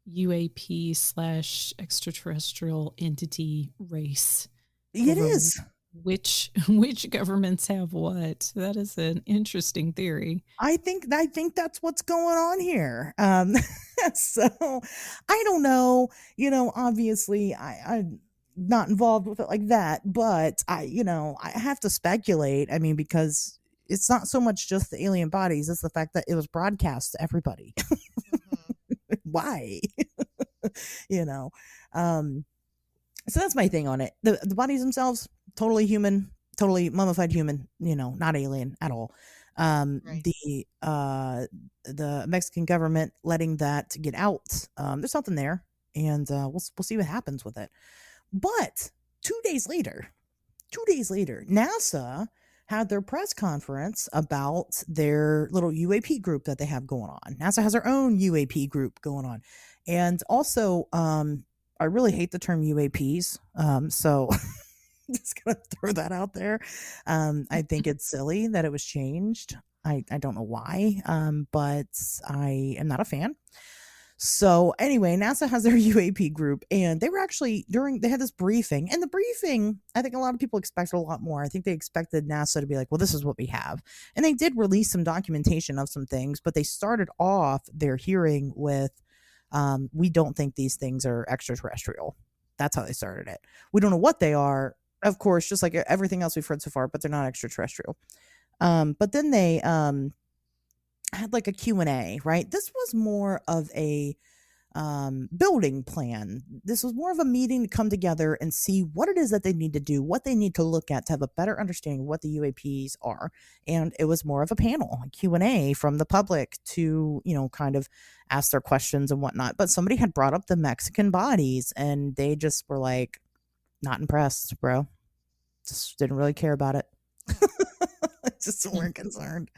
UAP slash extraterrestrial entity race. it Although is. which governments have what? That is an interesting theory. I think that's what's going on here. So I don't know. Obviously, I'm not involved with it like that, but I have to speculate. I mean, because it's not so much just the alien bodies; it's the fact that it was broadcast to everybody. Hmm. Why? you know. Um, so that's my thing on it. The bodies themselves, totally human, totally mummified human, not alien at all. Um, Right. the uh the Mexican government letting that get out, there's something there, and we'll see what happens with it. But 2 days later, NASA had their press conference about their little UAP group that they have going on. NASA has their own UAP group going on. And also, I really hate the term UAPs. So just gonna throw that out there. I think it's silly that it was changed. I don't know why, but I am not a fan. So anyway, NASA has their UAP group, and they were actually they had this briefing, and the briefing, I think a lot of people expected a lot more. I think they expected NASA to be like, well, this is what we have. And they did release some documentation of some things, but they started off their hearing with, we don't think these things are extraterrestrial. That's how they started it. We don't know what they are, of course, just like everything else we've heard so far, but they're not extraterrestrial. But then they had like a Q&A, right? This was more of a building plan. This was more of a meeting to come together and see what it is that they need to do, what they need to look at to have a better understanding of what the UAPs are. And it was more of a panel, a Q&A from the public to, kind of ask their questions and whatnot. But somebody had brought up the Mexican bodies, and they just were like, not impressed, bro. Just didn't really care about it. Hmm. Just weren't concerned.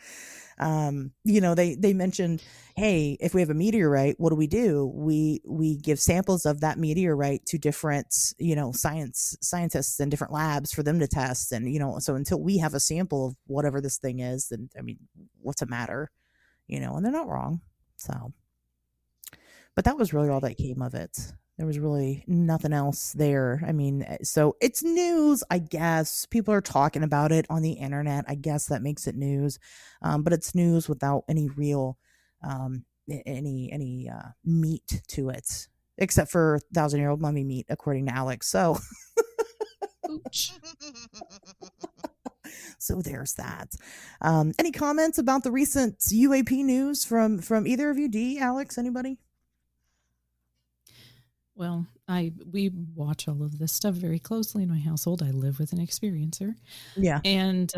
They mentioned, hey, if we have a meteorite, what do? We give samples of that meteorite to different, scientists in different labs for them to test. And, so until we have a sample of whatever this thing is, then I mean, what's it matter? And they're not wrong. So, but that was really all Right. that came of it. There was really nothing else there. I mean, so it's news, I guess. People are talking about it on the internet. I guess that makes it news. But it's news without any real, any meat to it, except for 1,000-year-old mummy meat, according to Alex. So Ouch. So there's that. Any comments about the recent UAP news from either of you? D, Alex, anybody? Well, we watch all of this stuff very closely in my household. I live with an experiencer, Yeah. and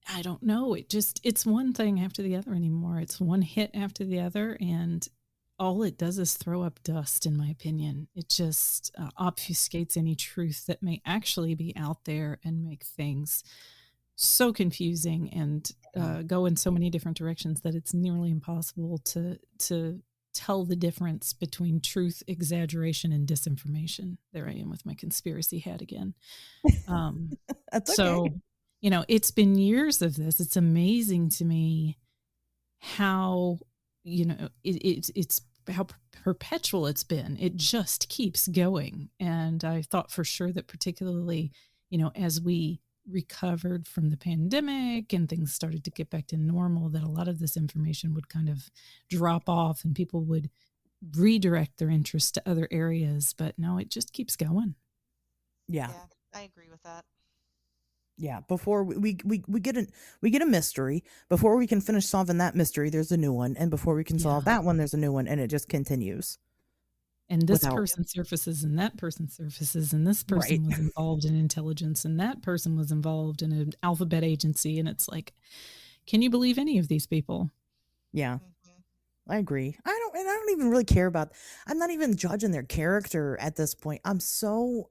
I don't know. It's one thing after the other anymore. It's one hit after the other, and all it does is throw up dust, in my opinion. It just obfuscates any truth that may actually be out there and make things so confusing and go in so many different directions that it's nearly impossible to tell the difference between truth, exaggeration, and disinformation. There I am with my conspiracy hat again. That's okay. So, it's been years of this. It's amazing to me how, it's how perpetual it's been. It just keeps going. And I thought for sure that particularly, as we recovered from the pandemic and things started to get back to normal, that a lot of this information would kind of drop off and people would redirect their interest to other areas. But no, it just keeps going. Yeah. Yeah, I agree with that. Yeah, before we get a mystery, before we can finish solving that mystery, there's a new one, and before we can solve Yeah. that one, there's a new one, and it just continues And this without person surfaces and that person surfaces and this right. person was involved in intelligence and that person was involved in an alphabet agency. And it's like, can you believe any of these people? Yeah, Hmm. I agree. I don't even really care about. I'm not even judging their character at this point. I'm so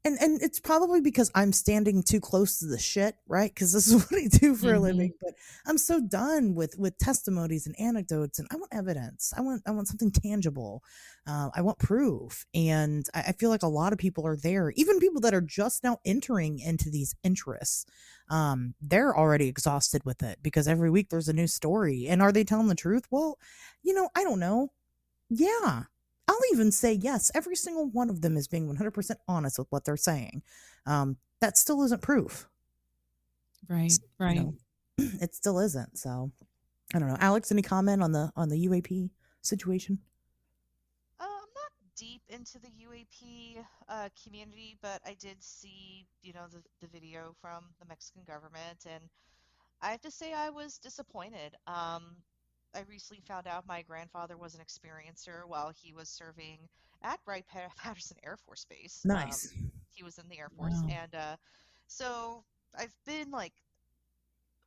and it's probably because I'm standing too close to the shit, right? Because this is what I do for a Mm-hmm. living. But I'm so done with testimonies and anecdotes, and I want evidence. I want something tangible. I want proof, and I feel like a lot of people are there. Even people that are just now entering into these interests, they're already exhausted with it because every week there's a new story. And are they telling the truth? Well, I don't know. Yeah. I'll even say yes. Every single one of them is being 100% honest with what they're saying. That still isn't proof. Right, You right. know, it still isn't. So I don't know. Alex, any comment on the UAP situation? I'm not deep into the UAP community, but I did see, the video from the Mexican government, and I have to say I was disappointed. I recently found out my grandfather was an experiencer while he was serving at Wright-Patterson Air Force Base. Nice. He was in the Air Force, Wow. and so I've been like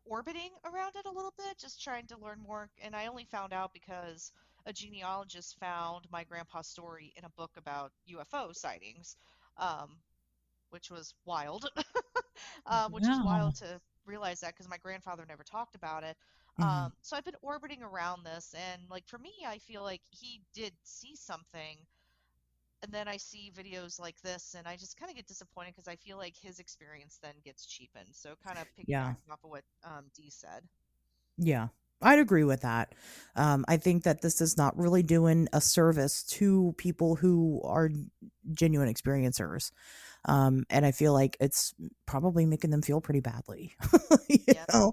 orbiting around it a little bit, just trying to learn more. And I only found out because a genealogist found my grandpa's story in a book about UFO sightings, um, which was wild. Which was Wow. wild to realize that because my grandfather never talked about it. Hmm. So I've been orbiting around this, and like for me, I feel like he did see something, and then I see videos like this, and I just kind of get disappointed because I feel like his experience then gets cheapened. So kind of Yeah. piggybacking off of what Dee said. Yeah. I'd agree with that. I think that this is not really doing a service to people who are genuine experiencers. And I feel like it's probably making them feel pretty badly. you Yep. know,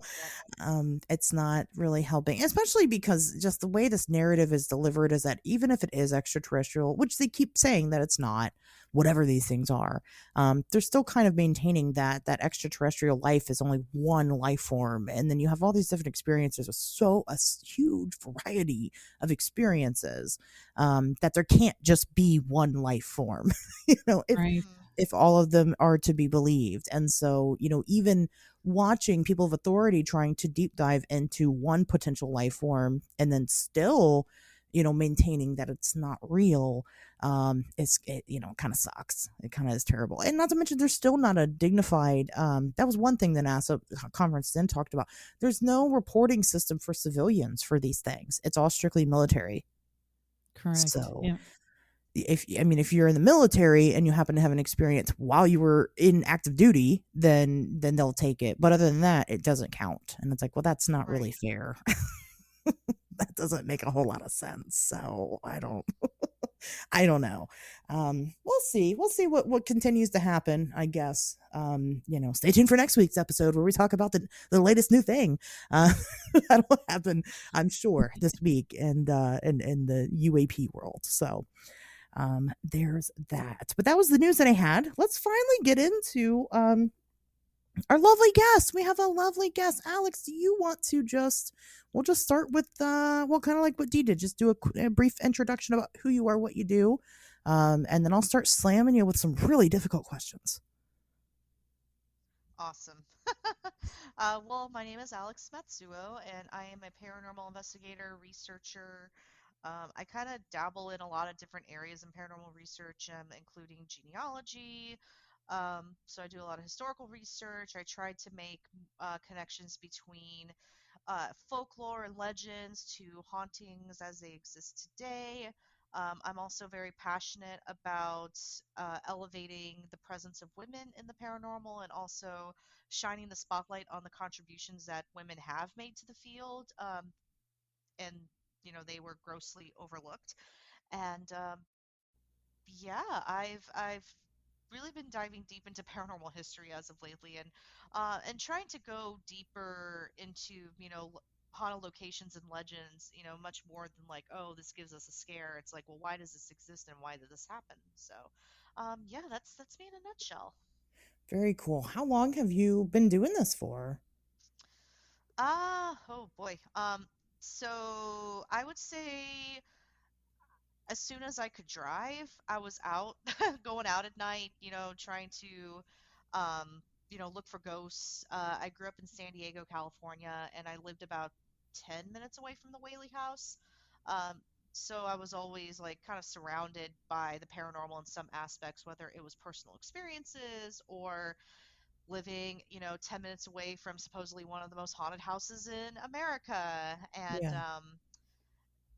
Yep. it's not really helping, especially because just the way this narrative is delivered is that even if it is extraterrestrial, which they keep saying that it's not, whatever these things are, they're still kind of maintaining that extraterrestrial life is only one life form, and then you have all these different experiences with huge variety of experiences, that there can't just be one life form. If Right. Hmm. all of them are to be believed. And so, even watching people of authority trying to deep dive into one potential life form and then still, maintaining that it's not real, kind of sucks. It kind of is terrible. And not to mention, there's still not a dignified, that was one thing the NASA conference then talked about. There's no reporting system for civilians for these things. It's all strictly military. Correct. So, Yeah. if you're in the military and you happen to have an experience while you were in active duty, then they'll take it. But other than that, it doesn't count. And it's like, well, that's not really Right. fair. That doesn't make a whole lot of sense. So I don't know. We'll see what continues to happen, I guess. Stay tuned for next week's episode where we talk about the latest new thing. Uh, that'll happen, I'm sure, this week and in the UAP world. So there's that. But that was the news that I had. Let's finally get into Our lovely guest. We have a lovely guest. Alex, do you want to we'll just start with, well, kind of like what Dee did, just do a brief introduction about who you are, what you do. And then I'll start slamming you with some really difficult questions. Awesome. Well, my name is Alex Matsuo, and I am a paranormal investigator, researcher. I kind of dabble in a lot of different areas in paranormal research, including genealogy. So I do a lot of historical research. I try to make connections between folklore and legends to hauntings as they exist today. I'm also very passionate about elevating the presence of women in the paranormal and also shining the spotlight on the contributions that women have made to the field. And, they were grossly overlooked. And yeah, I've really been diving deep into paranormal history as of lately, and trying to go deeper into haunted locations and legends. Much more than like, oh, this gives us a scare. It's like, well, why does this exist and why did this happen? So, yeah, that's me in a nutshell. Very cool. How long have you been doing this for? Oh boy. So I would say as soon as I could drive, I was out, going out at night, trying to, look for ghosts. I grew up in San Diego, California, and I lived about 10 minutes away from the Whaley House. Um, so I was always like kind of surrounded by the paranormal in some aspects, whether it was personal experiences or living, 10 minutes away from supposedly one of the most haunted houses in America. And, Yeah.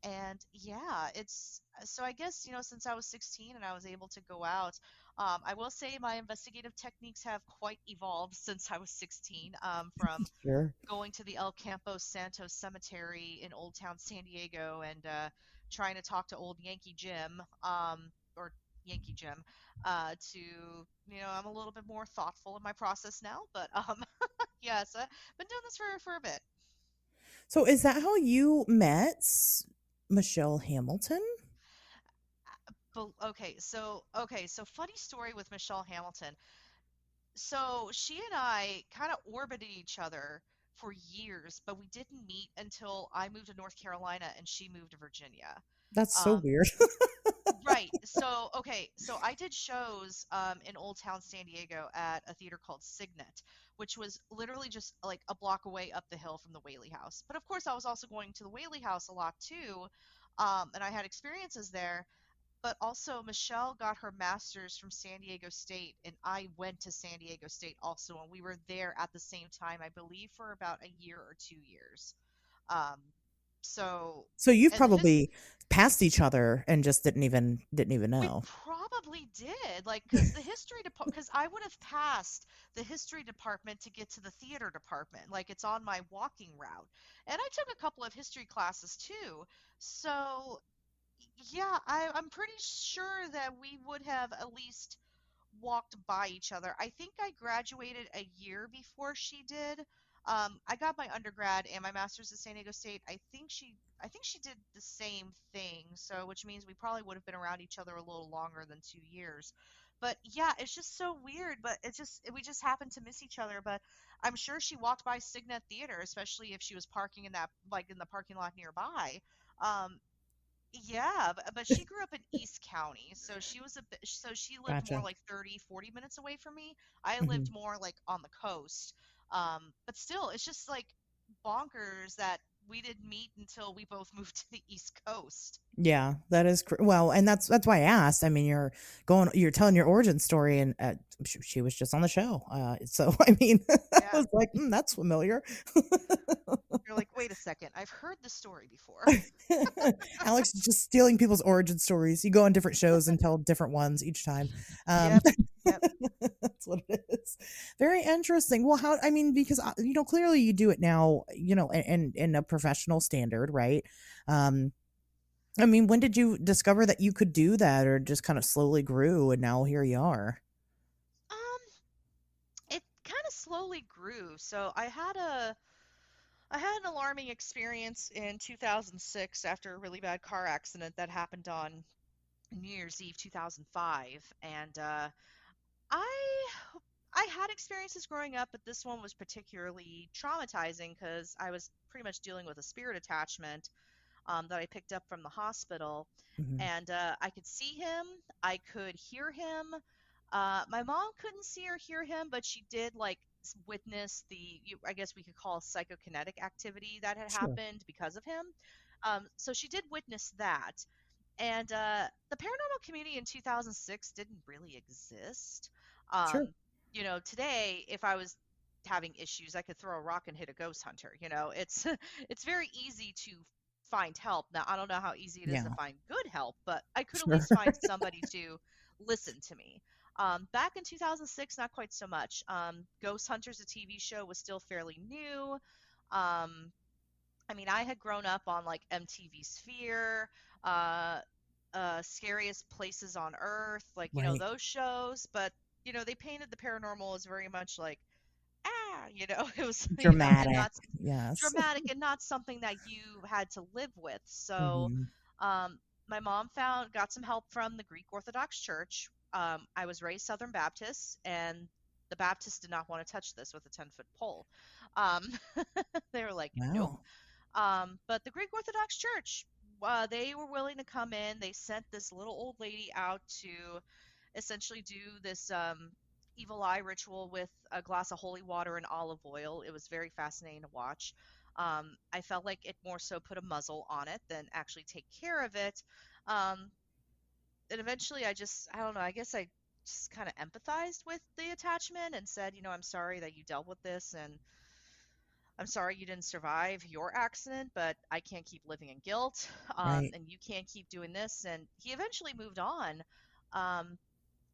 and yeah, it's so I guess, since I was 16 and I was able to go out, I will say my investigative techniques have quite evolved since I was 16, from Sure. going to the El Campo Santo Cemetery in Old Town San Diego and trying to talk to old Yankee Jim, or Yankee Jim, to, I'm a little bit more thoughtful in my process now, but yeah, so I've been doing this for a bit. So is that how you met Michelle Hamilton? But okay, so funny story with Michelle Hamilton. So she and I kind of orbited each other for years, but we didn't meet until I moved to North Carolina and she moved to Virginia. That's so Um, weird. right. So okay, so I did shows in Old Town San Diego at a theater called Signet, which was literally just like a block away up the hill from the Whaley House. But of course, I was also going to the Whaley House a lot too, and I had experiences there. But also, Michelle got her master's from San Diego State, and I went to San Diego State also, and we were there at the same time, I believe, for about a year or 2 years. Um, so, So you've and his, probably passed each other and just didn't even we know. probably did, like, because the history department, because I would have passed the history department to get to the theater department, like it's on my walking route, and I took a couple of history classes too. So, yeah, I'm pretty sure that we would have at least walked by each other. I think I graduated a year before she did. I got my undergrad and my master's at San Diego State. I think she did the same thing, so which means we probably would have been around each other a little longer than 2 years. But yeah, it's just so weird. But we just happened to miss each other. But I'm sure she walked by Signet Theater, especially if she was parking in that like in the parking lot nearby. Um, yeah, but she grew up in East County, so she lived more Gotcha. like 30, 40 minutes away from me. I lived Mhm. more like on the coast. But still, it's just like bonkers that we didn't meet until we both moved to the East Coast. Yeah, that is well, and that's why I asked. I mean, you're telling your origin story, and she was just on the show. So I mean, I Yeah. was like, that's familiar. You're like, wait a second, I've heard the story before. Alex is just stealing people's origin stories. You go on different shows and tell different ones each time. Um, Yep. Yep. that's what it is. Very interesting. Well, how? I mean, because clearly you do it now. In a professional standard, right? Um, I mean, when did you discover that you could do that, or just kind of slowly grew, and now here you are? Um, it kind of slowly grew. So I had an alarming experience in 2006 after a really bad car accident that happened on New Year's Eve 2005, and I I had experiences growing up, but this one was particularly traumatizing because I was pretty much dealing with a spirit attachment that I picked up from the hospital. Hmm. And I could see him, I could hear him. My mom couldn't see or hear him, but she did like witness I guess we could call psychokinetic activity that had Sure. happened because of him. So she did witness that. And the paranormal community in 2006 didn't really exist. Sure. Um, today, if I was having issues, I could throw a rock and hit a ghost hunter. It's it's very easy to find help. Now, I don't know how easy it is to Yeah. find good help, but I could at Sure. least find somebody to listen to me. Back in 2006, not quite so much. Ghost Hunters, a TV show, was still fairly new. Um, I mean, I had grown up on like MTV Sphere, uh, Scariest Places on Earth, like, Right. those shows, but, they painted the paranormal as very much like, it was, and Dramatic. not Yes. dramatic and not something that you had to live with. So, Hmm. um, my mom got some help from the Greek Orthodox Church. I was raised Southern Baptist, and the Baptists did not want to touch this with a 10-foot pole. Um, they were like, nope. Wow. But the Greek Orthodox Church, they were willing to come in. They sent this little old lady out to essentially do this evil eye ritual with a glass of holy water and olive oil. It was very fascinating to watch. I felt like it more so put a muzzle on it than actually take care of it. Um, and eventually I don't know, I guess I just kind of empathized with the attachment and said, I'm sorry that you dealt with this, and I'm sorry you didn't survive your accident, but I can't keep living in guilt. Right. And you can't keep doing this. And he eventually moved on. Um,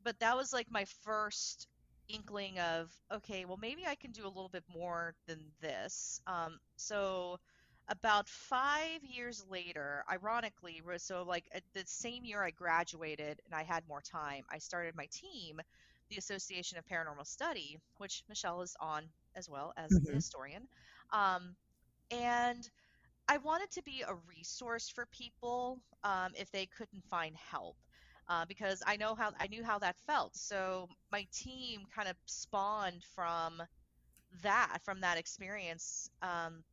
but that was like my first inkling of, okay, well, maybe I can do a little bit more than this. So about 5 years later, ironically, so like the same year I graduated and I had more time, I started my team, the Association of Paranormal Study, which Michelle is on as well as the Hmm. historian. Um, and I wanted to be a resource for people if they couldn't find help. Because I knew how that felt. So my team kind of spawned from that experience. And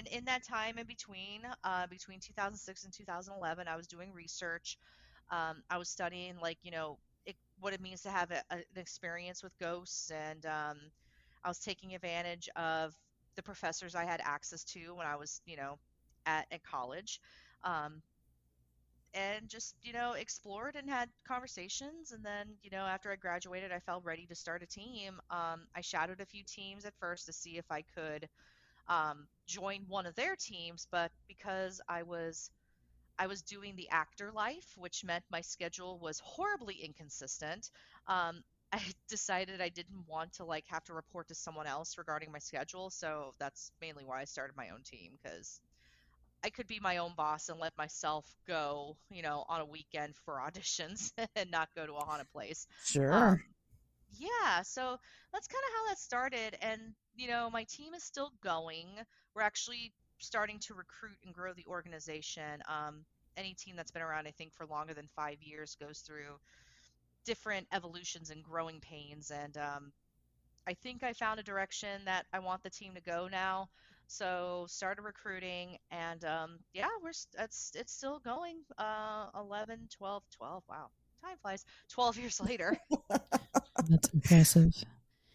in that time in between 2006 and 2011, I was doing research. I was studying, like, what it means to have an experience with ghosts, and I was taking advantage of the professors I had access to when I was, at college. Um, and just, explored and had conversations. And then, after I graduated, I felt ready to start a team. I shadowed a few teams at first to see if I could join one of their teams, but because I was doing the actor life, which meant my schedule was horribly inconsistent. I decided I didn't want to like have to report to someone else regarding my schedule, so that's mainly why I started my own team, because I could be my own boss and let myself go, on a weekend for auditions and not go to a haunted place. Sure. Um, yeah, so that's kind of how that started. And, my team is still going. We're actually starting to recruit and grow the organization. Any team that's been around, I think, for longer than 5 years goes through different evolutions and growing pains. And I think I found a direction that I want the team to go now. So started recruiting, and yeah, it's still going. 11, 12, 12. Wow, time flies. 12 years later. That's impressive.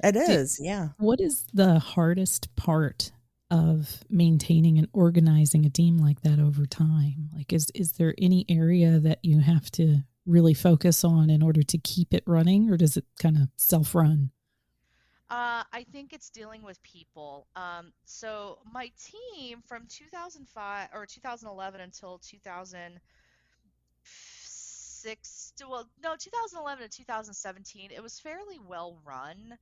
It Do, is. Yeah. what is the hardest part of maintaining and organizing a team like that over time? Like, is there any area that you have to really focus on in order to keep it running, or does it kind of self-run? I think it's dealing with people. So my team from 2005 or 2011 until 2006, well, no, 2011 to 2017, it was fairly well run.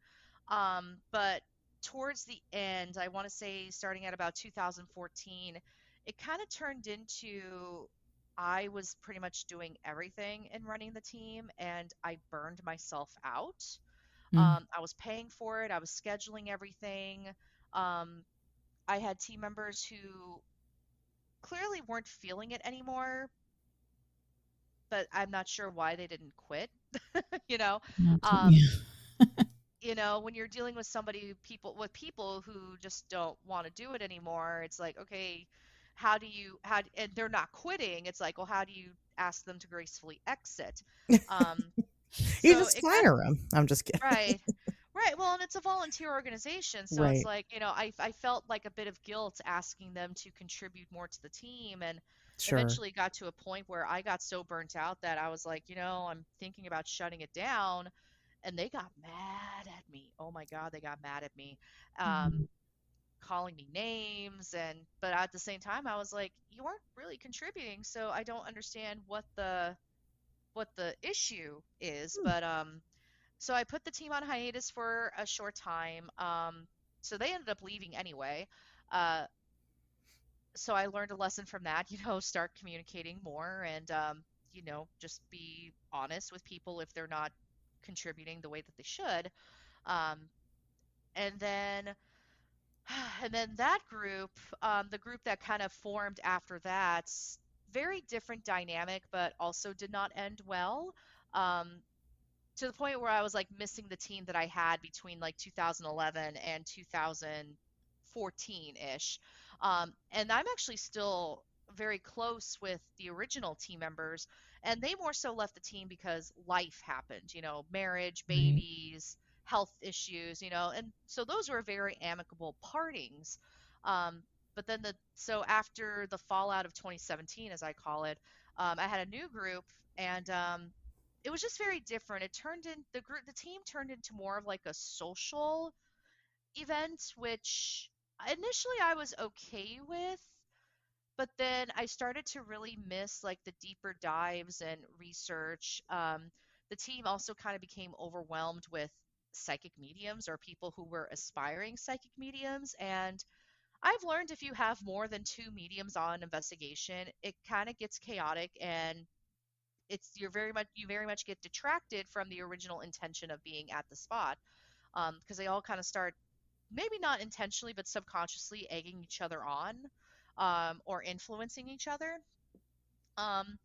But towards the end, I want to say starting at about 2014, it kind of turned into I was pretty much doing everything in running the team, and I burned myself out. Mm. I was paying for it. I was scheduling everything. Um, I had team members who clearly weren't feeling it anymore, but I'm not sure why they didn't quit. you know, Not to- um, yeah. when you're dealing with people who just don't want to do it anymore, it's like, okay, and they're not quitting. It's like, well, how do you ask them to gracefully exit? Um, You so just it kind of fire them. I'm just kidding. Right. Right. Well, and it's a volunteer organization, so it's Right. like, I felt like a bit of guilt asking them to contribute more to the team, and Sure. eventually got to a point where I got so burnt out that I was like, I'm thinking about shutting it down, and they got mad at me. Oh my God, they got mad at me. Um, Mhm. calling me names, but at the same time I was like, you aren't really contributing, so I don't understand what the issue is, Hmm. but so I put the team on hiatus for a short time. So they ended up leaving anyway. Uh, so I learned a lesson from that, start communicating more and just be honest with people if they're not contributing the way that they should. Um, and then and then that group, the group that kind of formed after that, very different dynamic, but also did not end well. Um, to the point where I was like missing the team that I had between like 2011 and 2014-ish. And I'm actually still very close with the original team members, and they more so left the team because life happened, marriage, Right. babies, health issues, and so those were very amicable partings. Um, but then so after the fallout of 2017, as I call it, I had a new group, and it was just very different. The team turned into more of like a social event, which initially I was okay with, but then I started to really miss like the deeper dives and research. The team also kind of became overwhelmed with psychic mediums or people who were aspiring psychic mediums, and I've learned if you have more than two mediums on investigation, it kind of gets chaotic, and you very much get detracted from the original intention of being at the spot, because they all kind of start, maybe not intentionally but subconsciously, egging each other on, or influencing each other. um,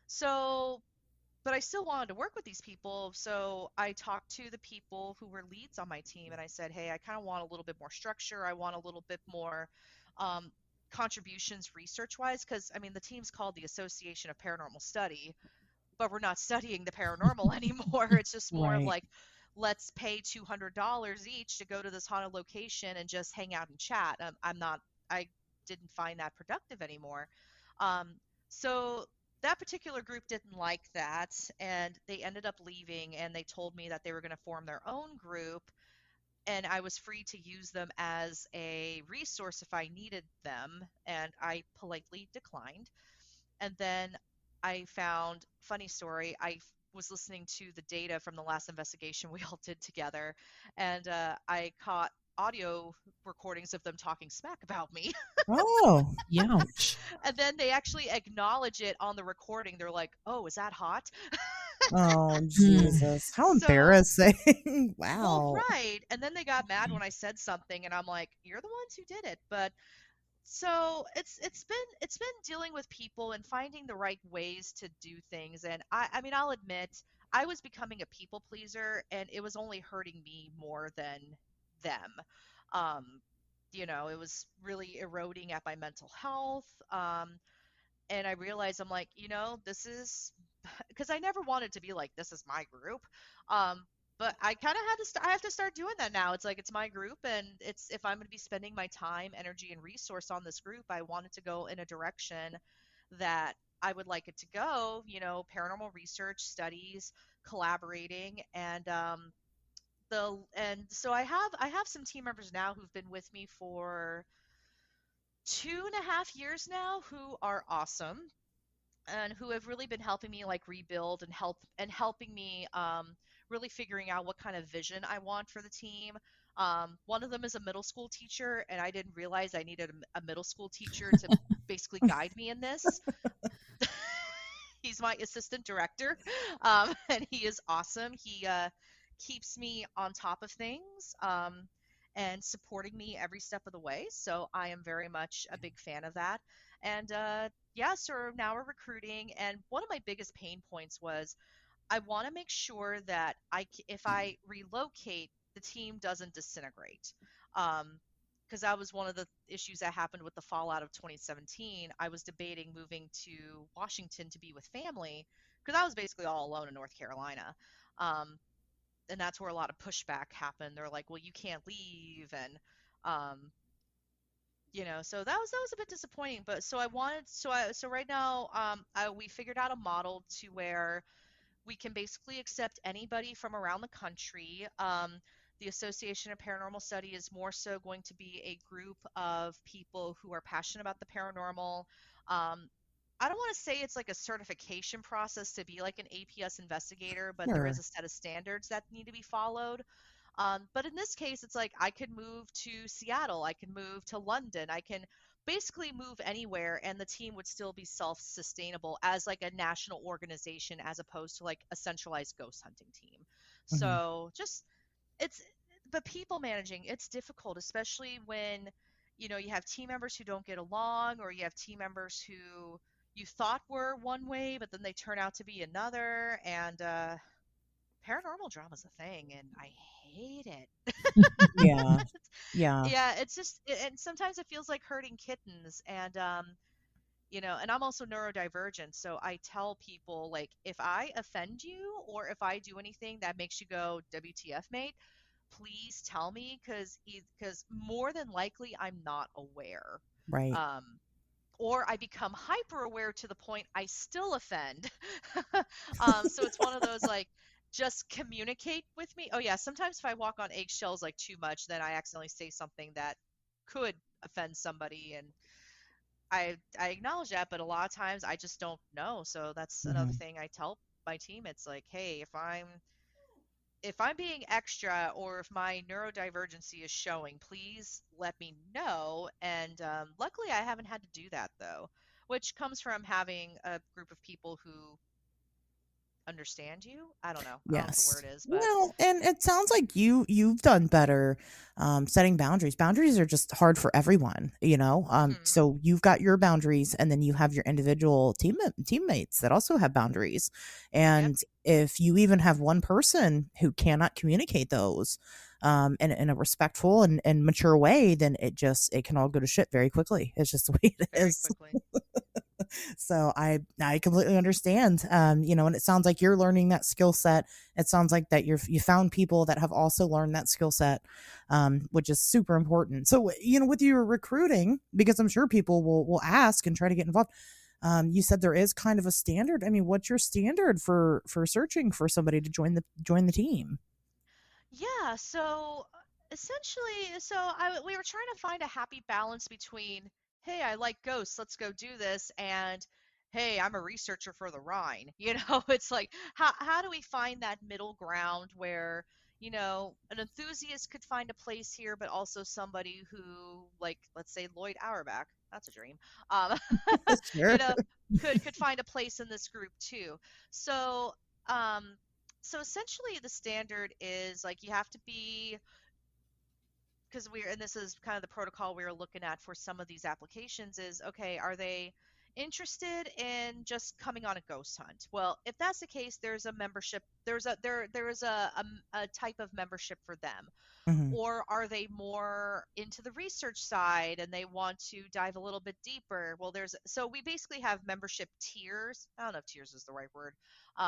so but I still wanted to work with these people, so I talked to the people who were leads on my team and I said, hey, I kind of want a little bit more structure. I want a little bit more um, contributions research wise, because I mean the team's called the Association of Paranormal Study, but we're not studying the paranormal anymore. It's just more of Right. like, let's pay $200 each to go to this haunted location and just hang out and chat. I didn't find that productive anymore. Um, so that particular group didn't like that, and they ended up leaving, and they told me that they were going to form their own group, and I was free to use them as a resource if I needed them, and I politely declined. And then I found, funny story, was listening to the data from the last investigation we all did together, and I caught audio recordings of them talking smack about me. Oh. Youch. And then they actually acknowledge it on the recording. They're like, oh, is that hot? Oh, Mm. Jesus. How So, embarrassing. well, Wow. right. And then they got mad when I said something, and I'm like, you're the ones who did it. But so it's been dealing with people and finding the right ways to do things. And I mean, I'll admit, I was becoming a people pleaser, and it was only hurting me more than them. um it was really eroding at my mental health. And I realized, I'm like, this is, because I never wanted to be like, this is my group. Um, but I kind of I have to start doing that now. It's like, it's my group, and if I'm going to be spending my time, energy, and resource on this group, I want it to go in a direction that I would like it to go, paranormal research, studies, collaborating, and so I have some team members now who've been with me for 2.5 years now, who are awesome and who have really been helping me like rebuild and helping me, really figuring out what kind of vision I want for the team. One of them is a middle school teacher, and I didn't realize I needed a middle school teacher to basically guide me in this. He's my assistant director, and he is awesome. He keeps me on top of things, and supporting me every step of the way. So I am very much a big fan of that. And yeah, so now we're recruiting, and one of my biggest pain points was I want to make sure that if I relocate, the team doesn't disintegrate. Um, because that was one of the issues that happened with the fallout of 2017. I was debating moving to Washington to be with family because I was basically all alone in North Carolina. Um, and that's where a lot of pushback happened. They're like, "Well, you can't leave," and um, so that was a bit disappointing. But so I wanted, so right now, we figured out a model to where we can basically accept anybody from around the country. The Association of Paranormal Study is more so going to be a group of people who are passionate about the paranormal. Um, I don't want to say it's like a certification process to be like an APS investigator, but there is Sure. a set of standards that need to be followed. But in this case, it's like I could move to Seattle, I can move to London, I can basically move anywhere, and the team would still be self-sustainable as like a national organization as opposed to like a centralized ghost hunting team. Hmm. So just it's but people managing, it's difficult, especially when you have team members who don't get along, or you have team members who you thought were one way, but then they turn out to be another, and paranormal drama's a thing, and I hate it. Yeah. Yeah. Yeah, it's just, and sometimes it feels like herding kittens, and and I'm also neurodivergent, so I tell people like if I offend you or if I do anything that makes you go WTF, mate, please tell me, because more than likely I'm not aware. Right. Um, or I become hyper aware to the point I still offend. So it's one of those like, just communicate with me. Oh yeah, sometimes if I walk on eggshells like too much, then I accidentally say something that could offend somebody, and I acknowledge that, but a lot of times I just don't know. So that's another Hmm. thing I tell my team. It's like, hey, if I'm being extra, or if my neurodivergency is showing, please let me know. And luckily, I haven't had to do that though, which comes from having a group of people who understand you. I don't know. I don't know what the Yes. word is, but Well, and it sounds like you've done better setting boundaries. Boundaries are just hard for everyone, you know. mhm, So you've got your boundaries, and then you have your individual teammates that also have boundaries. yep, And if you even have one person who cannot communicate those in a respectful and mature way, then it can all go to shit very quickly. It's just the way it very is. quickly. So I completely understand. And it sounds like you're learning that skill set. It sounds like that you found people that have also learned that skill set, which is super important. So with your recruiting, because I'm sure people will ask and try to get involved. You said there is kind of a standard. I mean, what's your standard for searching for somebody to join the team? Yeah, so essentially, we were trying to find a happy balance between, hey, I like ghosts, let's go do this, and hey, I'm a researcher for the Rhine. It's like, how do we find that middle ground where, an enthusiast could find a place here, but also somebody who, like, let's say Lloyd Auerbach, that's a dream, um, you Sure. know, could find a place in this group too. So, um, so essentially the standard is like you have to be, because and this is kind of the protocol we were looking at for some of these applications, is okay, are they interested in just coming on a ghost hunt? Well, if that's the case, there's a membership, there is a type of membership for them. Hmm. Or are they more into the research side and they want to dive a little bit deeper? Well, so we basically have membership tiers. I don't know if tiers is the right word,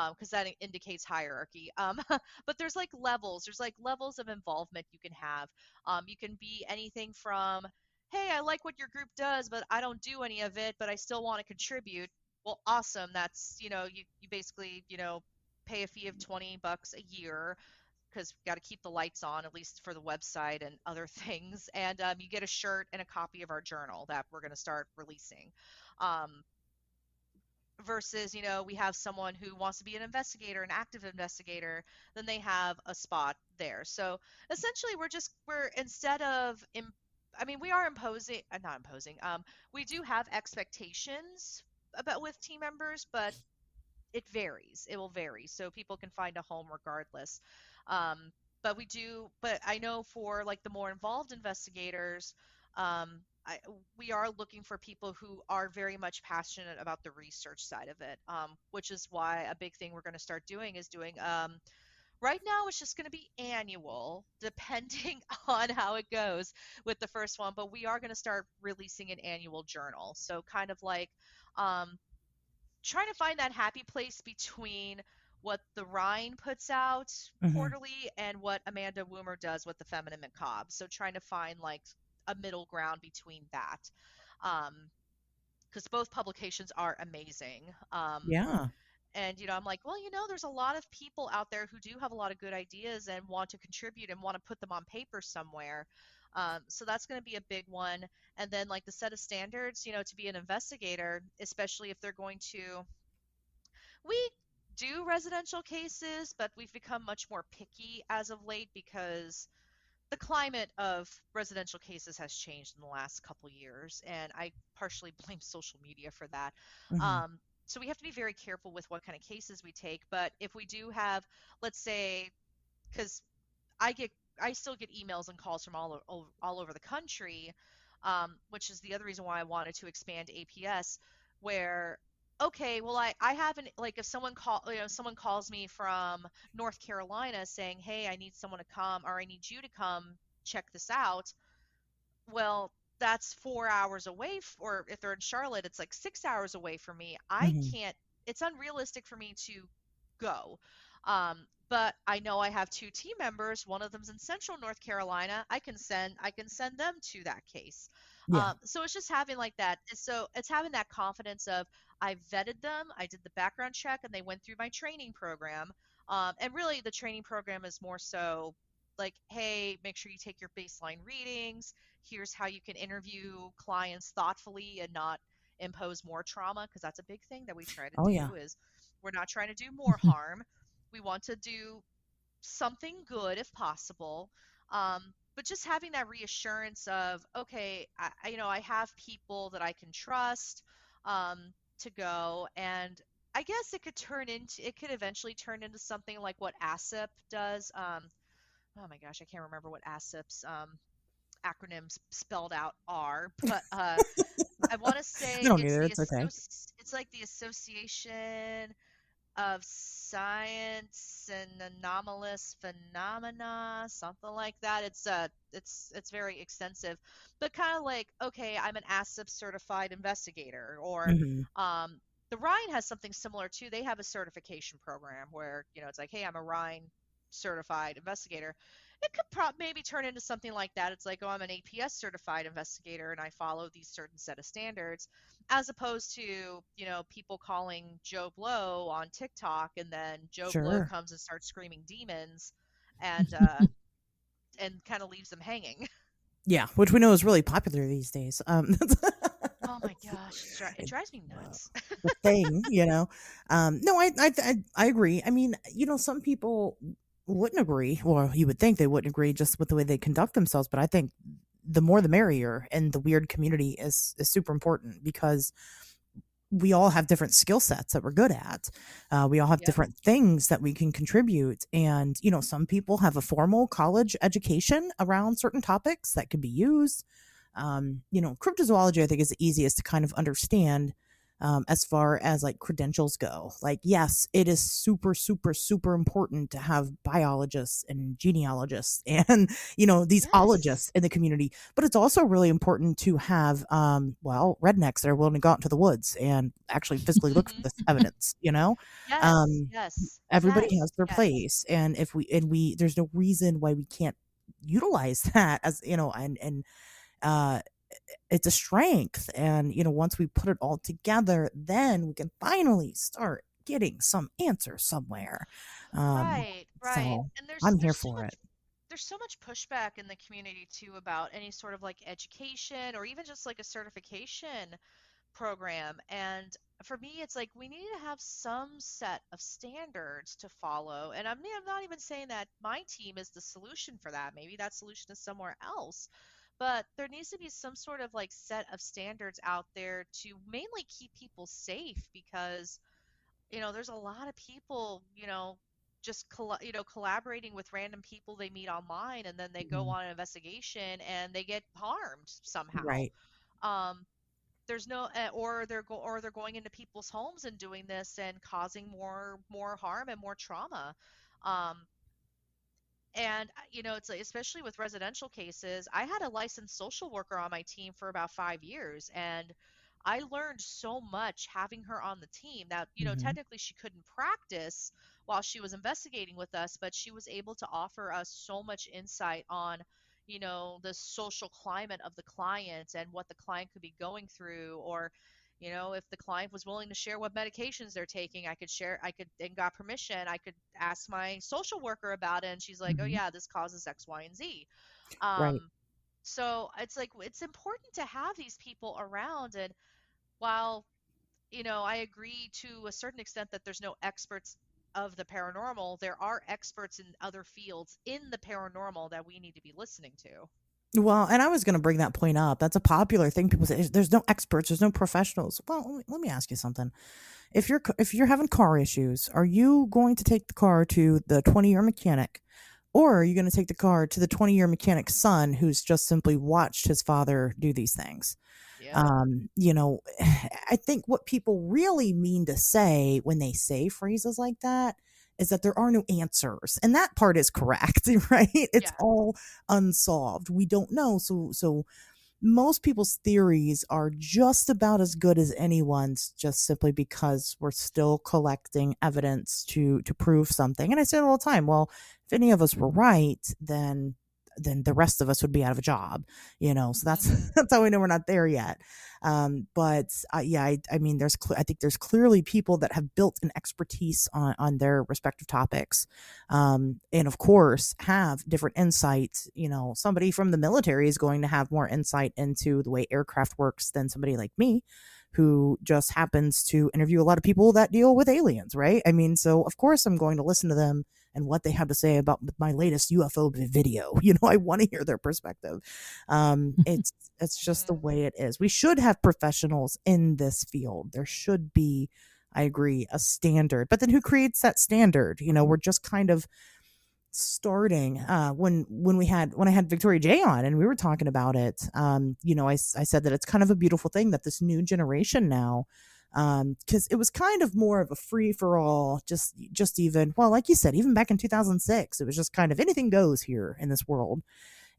because that indicates hierarchy. But there's like levels of involvement you can have. You can be anything from, hey, I like what your group does, but I don't do any of it, but I still want to contribute. Well, awesome. That's, you basically, pay a fee of $20 a year, because we've got to keep the lights on, at least for the website and other things. And you get a shirt and a copy of our journal that we're going to start releasing. Um, Versus, we have someone who wants to be an investigator, an active investigator, then they have a spot there. So essentially, we're instead of, I mean, we are imposing, not imposing, we do have expectations about with team members, but it varies. It will vary. So people can find a home regardless. Um, but I know for like the more involved investigators, um, we are looking for people who are very much passionate about the research side of it, which is why a big thing we're going to start doing is doing Right now, it's just going to be annual, depending on how it goes with the first one. But we are going to start releasing an annual journal. So, kind of like um, trying to find that happy place between what the Rhine puts out Hmm. quarterly and what Amanda Woomer does with the Feminine Macabre. So, trying to find like a middle ground between that. Because both publications are amazing. Yeah. And I'm like, well, there's a lot of people out there who do have a lot of good ideas and want to contribute and want to put them on paper somewhere. So that's going to be a big one. And then like the set of standards, to be an investigator, especially if they're going to, we do residential cases, but we've become much more picky as of late because the climate of residential cases has changed in the last couple years, and I partially blame social media for that. Hmm. So we have to be very careful with what kind of cases we take. But if we do have, let's say, because I get I still get emails and calls from all over the country, which is the other reason why I wanted to expand APS. Where okay, well I haven't like if someone calls me from North Carolina saying, hey, I need someone to come or I need you to come check this out. Well, that's 4 hours away, or if they're in Charlotte, it's like 6 hours away from me. I Hmm. can't, it's unrealistic for me to go. But I know I have two team members. One of them's in Central North Carolina. I can send them to that case. Yeah. So it's just having like that. So it's having that confidence of I vetted them, I did the background check, and they went through my training program. And really, the training program is more so like, hey, make sure you take your baseline readings. Here's how you can interview clients thoughtfully and not impose more trauma, because that's a big thing that we try to Oh yeah. do is we're not trying to do more harm. We want to do something good if possible. But just having that reassurance of, okay, I have people that I can trust to go. And I guess it could eventually turn into something like what ASIP does. Oh my gosh, I can't remember what ASIP's acronyms spelled out are, but I want to I say don't either. It's okay. it's like the Association of Science and Anomalous Phenomena, something like that. It's very extensive, but kind of like, okay, I'm an ASIP certified investigator, or Hmm. um, the Rhine has something similar too. They have a certification program where it's like, hey, I'm a Rhine certified investigator. It could maybe turn into something like that. It's like, oh, I'm an APS certified investigator and I follow these certain set of standards, as opposed to people calling Joe Blow on TikTok, and then Joe Blow Sure. comes and starts screaming demons, and kind of leaves them hanging. Yeah, which we know is really popular these days. Oh my gosh, it drives me nuts. The thing. No, I agree. I mean, some people wouldn't agree. Well, you would think they wouldn't agree just with the way they conduct themselves, but I think the more the merrier, and the weird community is super important because we all have different skill sets that we're good at. We all have Yep. different things that we can contribute. And, some people have a formal college education around certain topics that could be used. Cryptozoology, I think, is the easiest to kind of understand as far as like credentials go. Like, yes, it is super, super, super important to have biologists and genealogists and, these ologists Yes. in the community. But it's also really important to have, rednecks that are willing to go out into the woods and actually physically look for this evidence. Yes. Um, Yes. Everybody Yes. has their Yes. place. And there's no reason why we can't utilize that as, uh, it's a strength. And once we put it all together, then we can finally start getting some answer somewhere. um Right, right. so And I'm here for it. there's so much pushback in the community too about any sort of like education or even just like a certification program. And for me, it's like we need to have some set of standards to follow. And I'm not even saying that my team is the solution for that. Maybe that solution is somewhere else. But there needs to be some sort of like set of standards out there to mainly keep people safe, because there's a lot of people, just collaborating with random people they meet online, and then they go Mhm. on an investigation and they get harmed somehow. Right. Um, there's no, or they're going into people's homes and doing this and causing more harm and more trauma. Um, And it's like, especially with residential cases, I had a licensed social worker on my team for about 5 years, and I learned so much having her on the team. That, Hmm. technically she couldn't practice while she was investigating with us, but she was able to offer us so much insight on, the social climate of the client and what the client could be going through. Or if the client was willing to share what medications they're taking, I could, and got permission, I could ask my social worker about it. And she's like, oh, Hmm. yeah, this causes X, Y, and Z. Right. So it's like, it's important to have these people around. And while, I agree to a certain extent that there's no experts of the paranormal, there are experts in other fields in the paranormal that we need to be listening to. Well, and I was going to bring that point up. That's a popular thing. People say there's no experts, there's no professionals. Well, let me ask you something. If you're having car issues, are you going to take the car to the 20-year mechanic, or are you going to take the car to the 20-year mechanic's son who's just simply watched his father do these things? Yep. You know, I think what people really mean to say when they say phrases like that is that there are no answers. And that part is correct, right? It's Yeah. all unsolved. We don't know. So most people's theories are just about as good as anyone's, just simply because we're still collecting evidence to prove something. And I say it all the time, well, if any of us were right, then the rest of us would be out of a job, so that's Hmm. that's how we know we're not there yet. But yeah, I mean, I think there's clearly people that have built an expertise on their respective topics, and of course have different insights. Somebody from the military is going to have more insight into the way aircraft works than somebody like me, who just happens to interview a lot of people that deal with aliens, right? I mean, so of course I'm going to listen to them and what they have to say about my latest UFO video. I want to hear their perspective. It's just the Hmm. way it is. We should have professionals in this field. There should be, I agree, a standard. But then who creates that standard? We're just kind of starting. When I had Victoria J on and we were talking about it, I said that it's kind of a beautiful thing that this new generation now, because it was kind of more of a free for all, just even, well, like you said, even back in 2006, it was just kind of anything goes here in this world.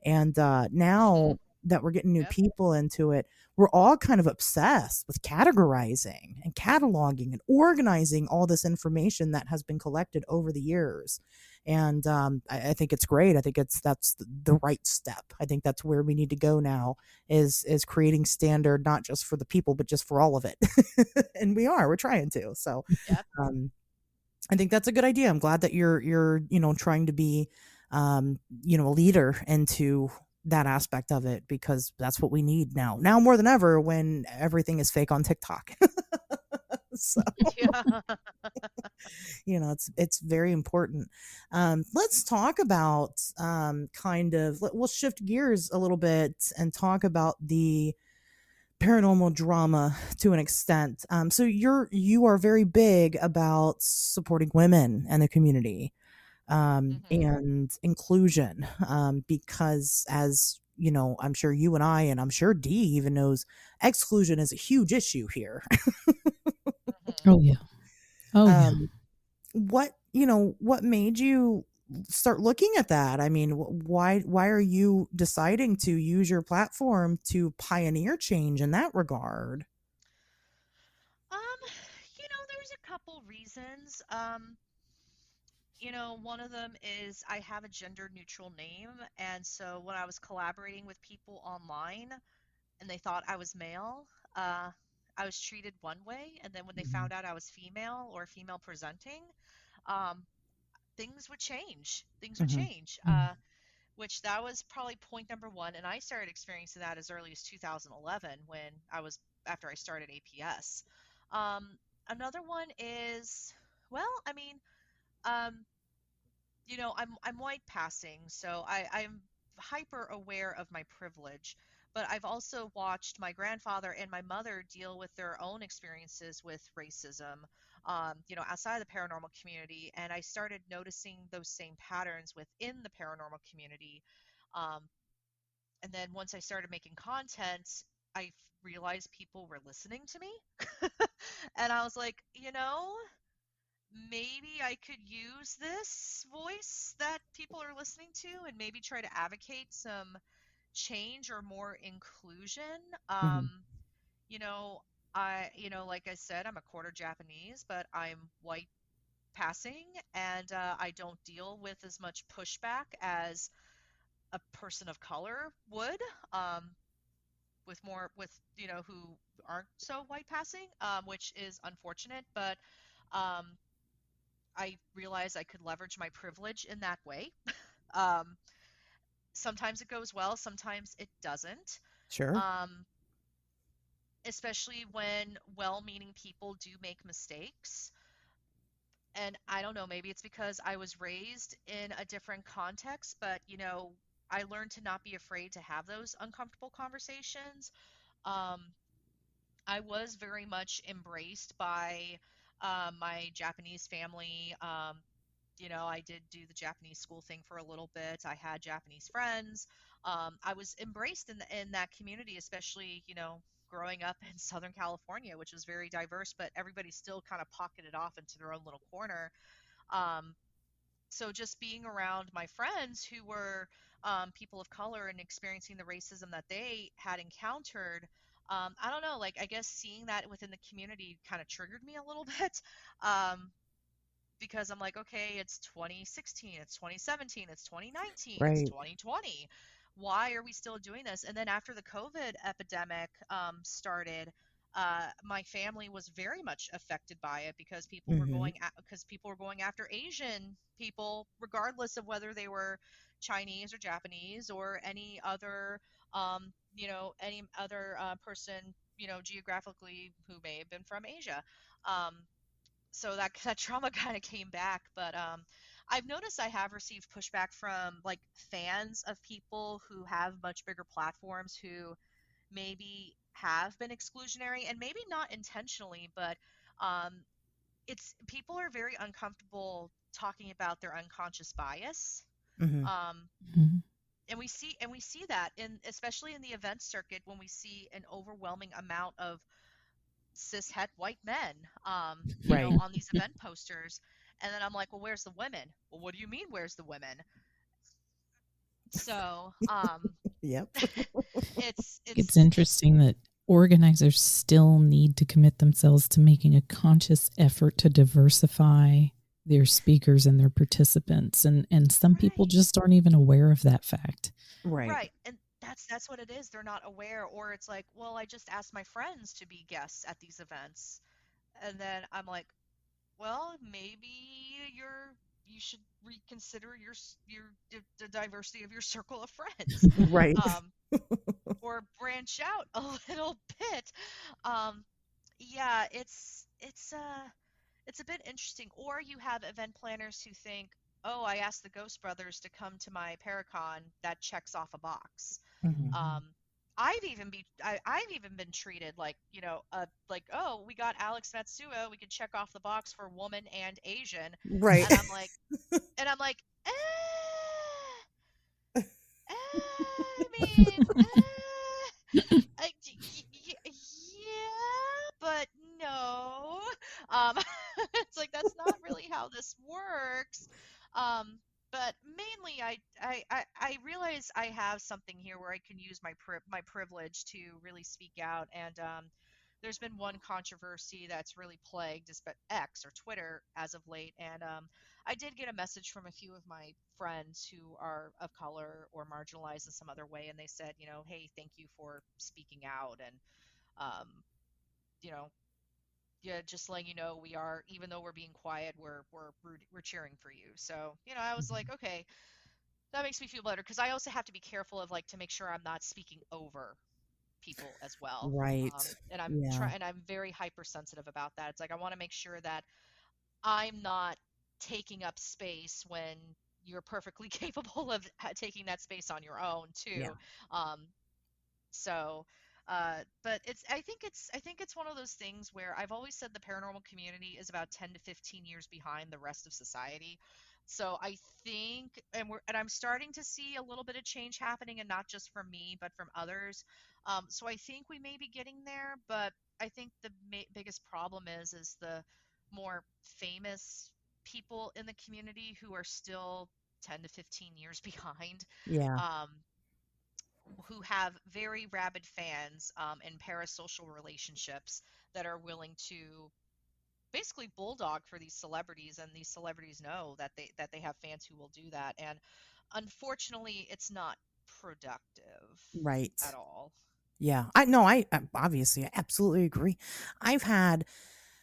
And Hmm. now that we're getting new Yep. people into it, we're all kind of obsessed with categorizing and cataloging and organizing all this information that has been collected over the years. And I think it's great. I think that's the right step. I think that's where we need to go now, is creating standard, not just for the people, but just for all of it. And we're trying to. So Yep. um, I think that's a good idea. I'm glad that you're trying to be a leader into that aspect of it, because that's what we need now more than ever, when everything is fake on TikTok. So Yeah. it's very important. Let's talk about we'll shift gears a little bit and talk about the paranormal drama to an extent. So you are very big about supporting women and the community, Hmm. and inclusion, because, as I'm sure you and I, and I'm sure Dee even knows, exclusion is a huge issue here. Hmm. Oh, yeah. Oh, yeah. um, what made you start looking at that? I mean, why are you deciding to use your platform to pioneer change in that regard? Um, there's a couple reasons. One of them is I have a gender neutral name, and so when I was collaborating with people online and they thought I was male, uh, I was treated one way, and then when they Mhm. found out I was female or female presenting, um, things would change. Things would Mhm. change. Mm. Which that was probably point number one, and I started experiencing that as early as 2011 when I was after I started APS. Um, Another one is, well, I mean, um, I'm white passing, so I'm hyper aware of my privilege. But I've also watched my grandfather and my mother deal with their own experiences with racism, outside of the paranormal community. And I started noticing those same patterns within the paranormal community. Um, and then once I started making content, I realized people were listening to me. And I was like, maybe I could use this voice that people are listening to and maybe try to advocate some change or more inclusion. Hmm. You know, like I said, I'm a quarter Japanese, but I'm white passing, and I don't deal with as much pushback as a person of color would, um, with more, with, who aren't so white passing, which is unfortunate, but um, I realized I could leverage my privilege in that way. Um, Sometimes it goes well, sometimes it doesn't. Sure. Um, Especially when well-meaning people do make mistakes. And I don't know, maybe it's because I was raised in a different context, but I learned to not be afraid to have those uncomfortable conversations. Um, I was very much embraced by my Japanese family. I did do the Japanese school thing for a little bit. I had Japanese friends. I was embraced in that community, especially, growing up in Southern California, which was very diverse, but everybody still kind of pocketed off into their own little corner. Um, so just being around my friends who were people of color and experiencing the racism that they had encountered, I don't know, like I guess seeing that within the community kind of triggered me a little bit. Um, because I'm like, okay, it's 2016, it's 2017, it's 2019, it's Right. 2020. Why are we still doing this? And then after the COVID epidemic started, my family was very much affected by it because Hmm. people were going after Asian people, regardless of whether they were Chinese or Japanese or any other person, geographically who may have been from Asia. Um, so that trauma kind of came back, but I've noticed I have received pushback from like fans of people who have much bigger platforms who maybe have been exclusionary and maybe not intentionally, but um, it's people are very uncomfortable talking about their unconscious bias. Hmm. um, Mhm. and we see that in, especially in the event circuit, when we see an overwhelming amount of cis het white men, Right. on these event posters. And then I'm like, well, where's the women? Well, what do you mean, where's the women? So, Yep. It's it's interesting that organizers still need to commit themselves to making a conscious effort to diversify their speakers and their participants. And some people right, just aren't even aware of that fact. Right. right. And that's what it is. They're not aware, or it's like, well, I just asked my friends to be guests at these events. And then I'm like, well, maybe you should reconsider the diversity of your circle of friends. Right. Um, or branch out a little bit. Um, yeah, it's a bit interesting. Or you have event planners who think, oh, I asked the Ghost Brothers to come to my Paracon, that checks off a box. Hmm. Um, I've even been treated like, like, oh, we got Alex Matsuo, we can check off the box for woman and Asian, Right. and I'm like, I mean, yeah, but no. Um, it's like that's not really how this works. Um, but mainly, I realize I have something here where I can use my privilege to really speak out. And there's been one controversy that's really plagued X or Twitter as of late, and I did get a message from a few of my friends who are of color or marginalized in some other way, and they said, hey, thank you for speaking out, and um, you know, yeah, just letting you know we are, even though we're being quiet, we're cheering for you. So, I was like, okay, that makes me feel better because I also have to be careful of like to make sure I'm not speaking over people as well. Right. And I'm Yeah. trying, and I'm very hypersensitive about that. It's like I want to make sure that I'm not taking up space when you're perfectly capable of taking that space on your own Yeah. too. Um, so, but I think it's one of those things where I've always said the paranormal community is about 10 to 15 years behind the rest of society. So I think, and I'm starting to see a little bit of change happening, and not just from me, but from others. So I think we may be getting there, but I think the biggest problem is the more famous people in the community who are still 10 to 15 years behind, Yeah. um, who have very rabid fans, and parasocial relationships that are willing to basically bulldog for these celebrities, and these celebrities know that they have fans who will do that, and unfortunately it's not productive Right. at all. Yeah. I know. I obviously, I absolutely agree. I've had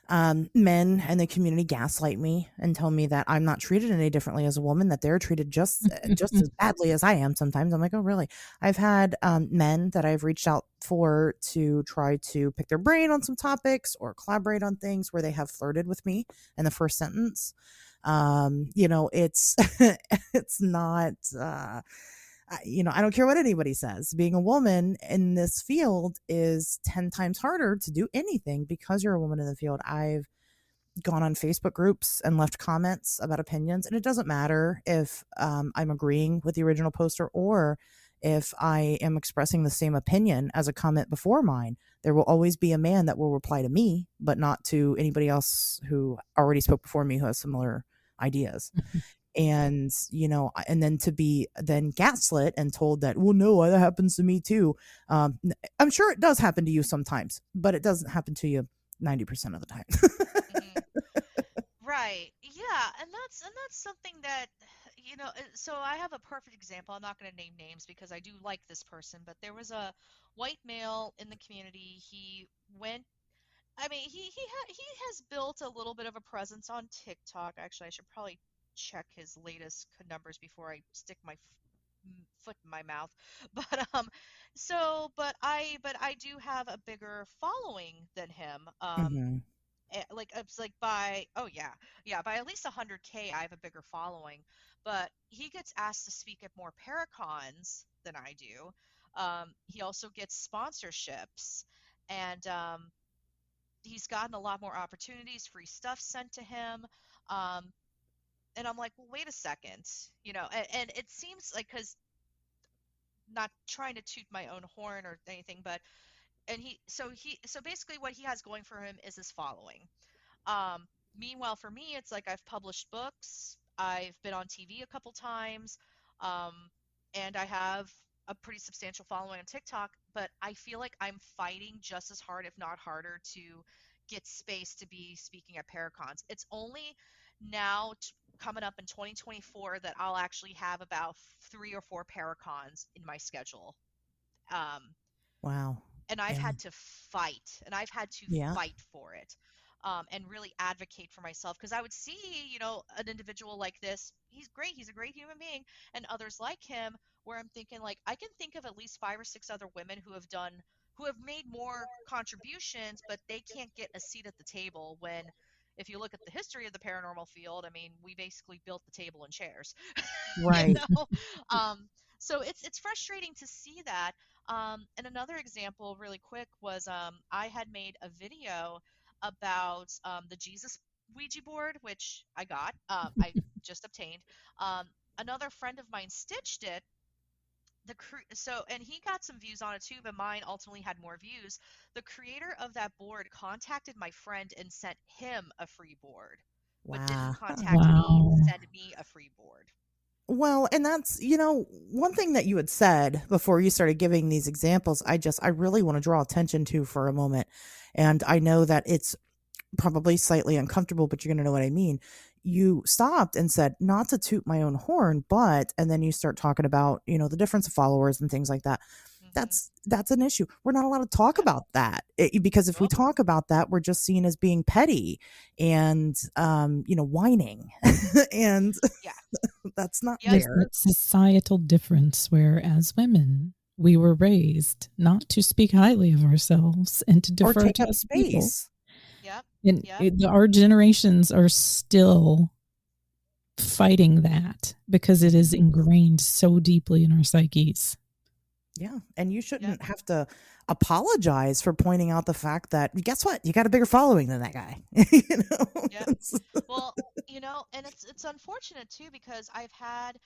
men in the community gaslight me and tell me that I'm not treated any differently as a woman, that they're treated just as badly as I am sometimes. I'm like, oh, really? I've had men that I've reached out for to try to pick their brain on some topics or collaborate on things where they have flirted with me in the first sentence. It's it's not. I don't care what anybody says. Being a woman in this field is 10 times harder to do anything because you're a woman in the field. I've gone on Facebook groups and left comments about opinions, and it doesn't matter if I'm agreeing with the original poster or if I am expressing the same opinion as a comment before mine. There will always be a man that will reply to me, but not to anybody else who already spoke before me who has similar ideas. And and then to be then gaslit and told that, well, no, that happens to me too. I'm sure it does happen to you sometimes, but it doesn't happen to you 90% of the time. Hmm. Right. Yeah, and that's something that so I have a perfect example. I'm not going to name names because I do like this person, but there was a white male in the community. He went I mean, he has built a little bit of a presence on TikTok. Actually, I should probably check his latest numbers before I stick my foot in my mouth. But I do have a bigger following than him. Hmm. Like it's like by oh yeah, by at least 100K I have a bigger following, but he gets asked to speak at more paracons than I do. He also gets sponsorships, and he's gotten a lot more opportunities, free stuff sent to him. um and I'm like, well, wait a second, and it seems like, because not trying to toot my own horn or anything, but and so basically what he has going for him is his following. Um, Meanwhile, for me, it's like I've published books, I've been on TV a couple times, um, and I have a pretty substantial following on TikTok, but I feel like I'm fighting just as hard, if not harder, to get space to be speaking at Paracons. It's only now coming up in 2024 that I'll actually have about 3 or 4 Paracons in my schedule. Um, Wow. and I've Yeah. had to fight, and I've had to Yeah. fight for it, and really advocate for myself, because I would see, an individual like this. He's great. He's a great human being, and others like him. Where I'm thinking, like, I can think of at least 5 or 6 other women who have made more contributions, but they can't get a seat at the table. When, if you look at the history of the paranormal field, I mean, we basically built the table and chairs, you Right. know. Um, so it's frustrating to see that. And another example, really quick, was I had made a video about the Jesus Ouija board, which I just obtained. Um, Another friend of mine stitched it. And he got some views on it too, but mine ultimately had more views. The creator of that board contacted my friend and sent him a free board, but didn't Wow. contact me to Wow. send me a free board. Well, and that's, one thing that you had said before you started giving these examples, I really want to draw attention to for a moment. And I know that it's probably slightly uncomfortable, but you're going to know what I mean. You stopped and said, not to toot my own horn, but, and then you start talking about, the difference of followers and things like that. Hmm. That's an issue. We're not allowed to talk Yep. about that because if we Nope. talk about that, we're just seen as being petty and, whining. And Yeah. that's not Yep. There's fair. that societal difference where, as women, we were raised not to speak highly of ourselves and to Or defer take to up other people. space. Yep. And Yep. our generations are still fighting that because it is Mhm. ingrained so deeply in our psyches. Yeah, and you Yep. shouldn't have to apologize for pointing out the fact that guess what? You got a bigger following than that guy. You know? Yep. Well, and it's unfortunate too, because I've had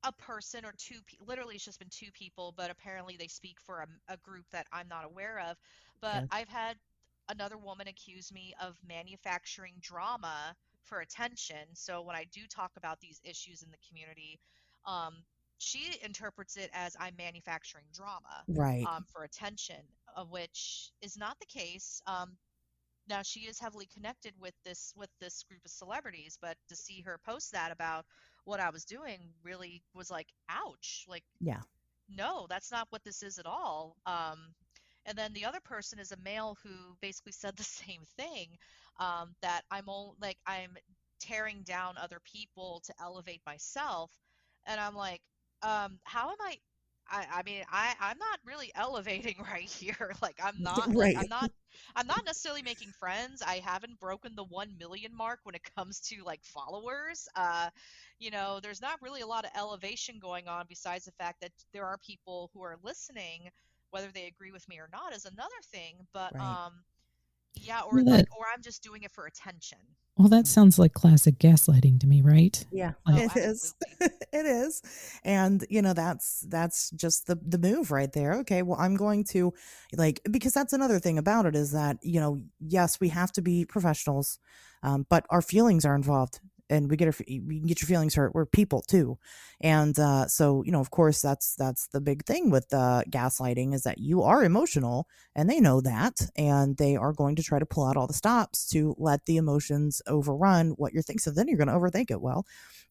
a person or two, literally it's just been two people, but apparently they speak for a group that I'm not aware of. But Okay. I've had another woman accused me of manufacturing drama for attention. So when I do talk about these issues in the community, um, she interprets it as I'm manufacturing drama Right. for attention, which is not the case. Now she is heavily connected with this group of celebrities, but to see her post that about what I was doing really was like, ouch. Like, Yeah. no, that's not what this is at all. And then the other person is a male who basically said the same thing, that I'm tearing down other people to elevate myself, and I'm like, how am I? I mean, I'm not really elevating right here. Like, Right. I'm not necessarily making friends. I haven't broken the 1 million mark when it comes to like followers. There's not really a lot of elevation going on besides the fact that there are people who are listening, whether they agree with me or not is another thing. But Right. yeah, Well, that or I'm just doing it for attention. well, that sounds like classic gaslighting to me, right? Yeah, Oh, Like, it is. absolutely. It is. And that's just the move right there. Okay, well, I'm going to, like, because that's another thing about it is that, yes, we have to be professionals, but our feelings are involved, and we can get your feelings hurt. We're people too. And so, of course, that's the big thing with gaslighting is that you are emotional, and they know that, and they are going to try to pull out all the stops to let the emotions overrun what you're thinking. So then you're going to overthink it. Well,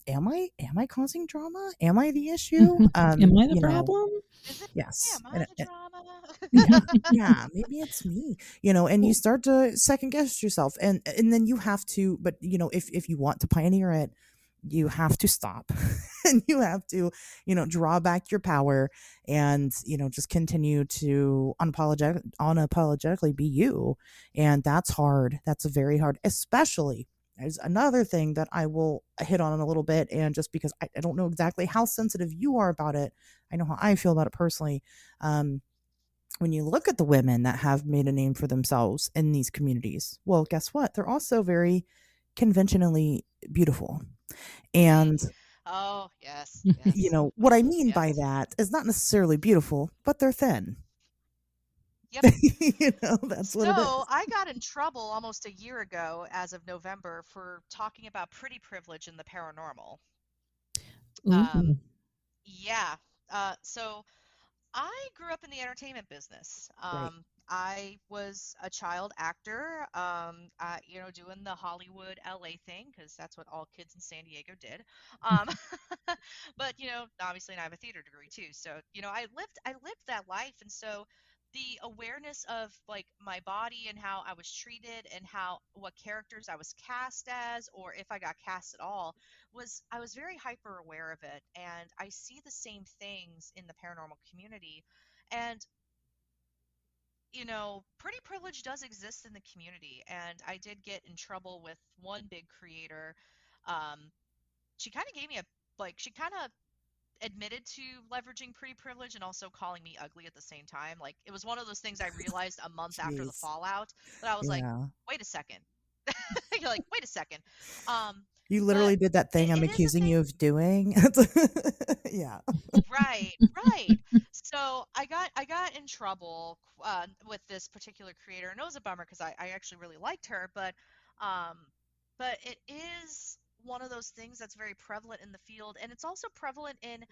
am I causing drama? Am I the issue? am I the problem? Is it me? Yes. Am I the drama? Yeah, yeah, maybe it's me, and you Well, start to second guess yourself, and then you have to, but if you want to pioneer it, you have to stop, and you have to, draw back your power, and just continue to unapologetically be you, and that's hard. That's very hard, especially. There's another thing that I will hit on in a little bit, and just because I don't know exactly how sensitive you are about it, I know how I feel about it personally. Um, when you look at the women that have made a name for themselves in these communities, well, guess what? They're also very conventionally beautiful. Mm. And, Oh, yes, yes. what I mean by Yes. that is not necessarily beautiful, but they're thin. Yep. That's what it So is. I got in trouble almost a year ago, as of November, for talking about pretty privilege in the paranormal. Um, ooh. yeah. So I grew up in the entertainment business. Right. I was a child actor, doing the Hollywood LA thing because that's what all kids in San Diego did. Um, but obviously, and I have a theater degree too. So I lived that life, and so the awareness of like my body and how I was treated and how what characters I was cast as, or if I got cast at all, I was very hyper aware of it, and I see the same things in the paranormal community. And pretty privilege does exist in the community, and I did get in trouble with one big creator. um, she kind of gave me a she kind of admitted to leveraging pretty privilege and also calling me ugly at the same time. Like, it was one of those things I realized a month after the Jeez. fallout, that I was like, Yeah. wait a second. You're like, wait a second. um, You but literally did that thing I'm it is a accusing thing. you of doing. Yeah. Right, right. So I got in trouble with this particular creator, and it was a bummer because I actually really liked her, um, but it is one of those things that's very prevalent in the field, and it's also prevalent in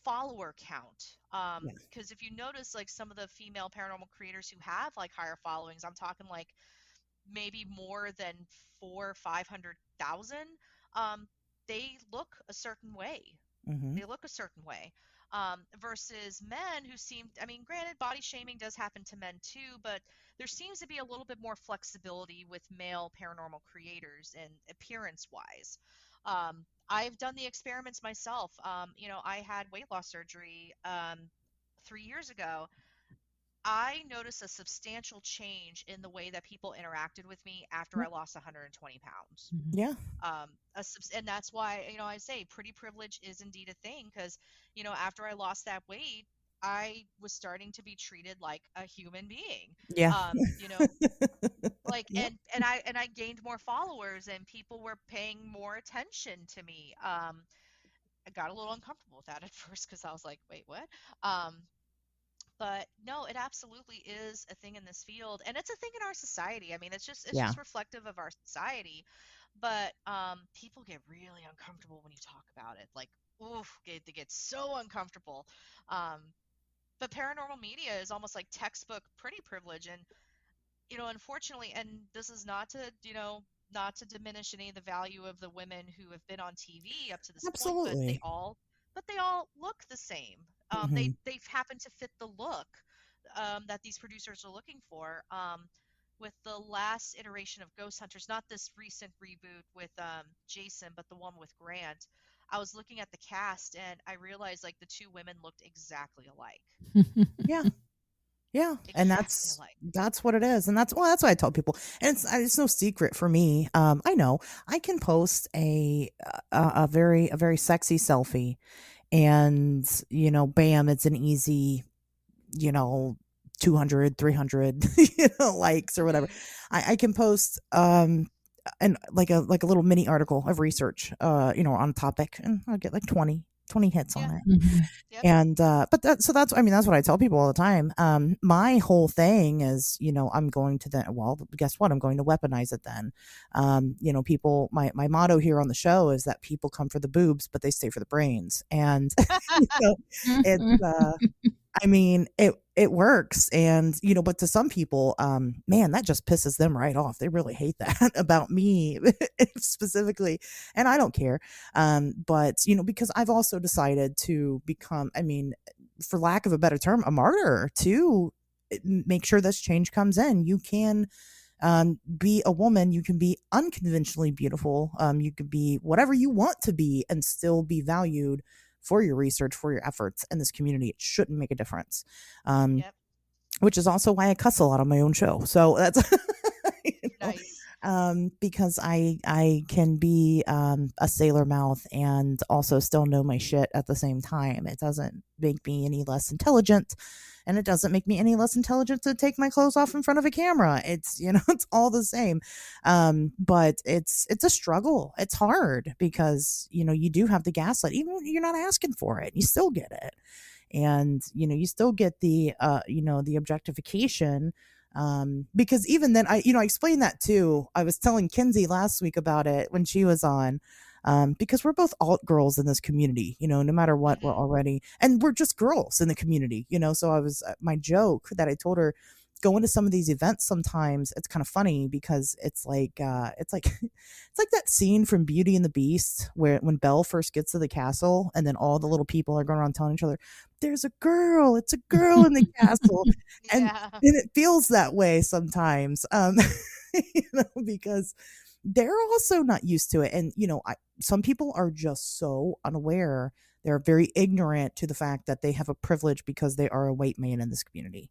follower count. Yeah. Because if you notice, like some of the female paranormal creators who have like higher followings, I'm talking like maybe more than 500,000. Um, they look a certain way. Hmm. They look a certain way. Versus men who seem, I mean, granted, body shaming does happen to men too, but there seems to be a little bit more flexibility with male paranormal creators and appearance wise. I've done the experiments myself. I had weight loss surgery 3 years ago. I noticed a substantial change in the way that people interacted with me after I Yep. lost 120 pounds. Mhm. Yeah. And that's why, I say pretty privilege is indeed a thing because, after I lost that weight, I was starting to be treated like a human being. Yeah. Um, you know, like, Yep. and I gained more followers and people were paying more attention to me. I got a little uncomfortable with that at first because I was like, wait, what? Um, But no, it absolutely is a thing in this field, and it's a thing in our society. I mean, it's Yeah. just reflective of our society. But people get really uncomfortable when you talk about it. Like, oof, they get so uncomfortable. Um, but paranormal media is almost like textbook pretty privilege, and unfortunately, and this is not to, not to diminish any of the value of the women who have been on TV up to this point, but they Absolutely. all, look the same. Hmm. They happen to fit the look that these producers are looking for. With the last iteration of Ghost Hunters, not this recent reboot with Jason, but the one with Grant, I was looking at the cast and I realized like the two women looked exactly alike. Yeah. Yeah, and Exactly alike. that's what it is, and that's what I tell people, and it's no secret for me. I know I can post a very sexy selfie, and bam, it's an easy, you know 200, 300, likes or whatever. Hmm. I can post and like a little mini article of research, on a topic, and I'll get like 20 hits Yeah. on it. Mhm. Yep. And but that's, I mean, that's what I tell people all the time. My whole thing is, I'm going to then, well, guess what, I'm going to weaponize it then. People, my motto here on the show is that people come for the boobs but they stay for the brains. And know, it's I mean, it works, and but to some people, man, that just pisses them right off. They really hate that about me specifically, and I don't care. But because I've also decided to become, I mean, for lack of a better term, a martyr to make sure this change comes in. You can be a woman, you can be unconventionally beautiful, you could be whatever you want to be and still be valued for your research, for your efforts in this community. It shouldn't make a difference. um, Yep. which is also why I cuss a lot on my own show. So that's you know, Nice. because I can be a sailor mouth and also still know my shit at the same time. It doesn't make me any less intelligent, and it doesn't make me any less intelligent to take my clothes off in front of a camera. It's it's all the same. But it's a struggle. It's hard because you do have the gaslight, even when you're not asking for it. You still get it, and you still get the the objectification, because even then I explained that too. I was telling Kinsey last week about it when she was on, because we're both alt girls in this community, no matter what, we're Hmm. already, and we're just girls in the community, so I was, my joke that I told her, going to some of these events sometimes, it's kind of funny because it's like it's like that scene from Beauty and the Beast where when Belle first gets to the castle and then all the little people are going around telling each other, there's a girl, it's a girl in the castle. and Yeah. and it feels that way sometimes, because they're also not used to it. And some people are just so unaware, they're very ignorant to the fact that they have a privilege because they are a white man in this community,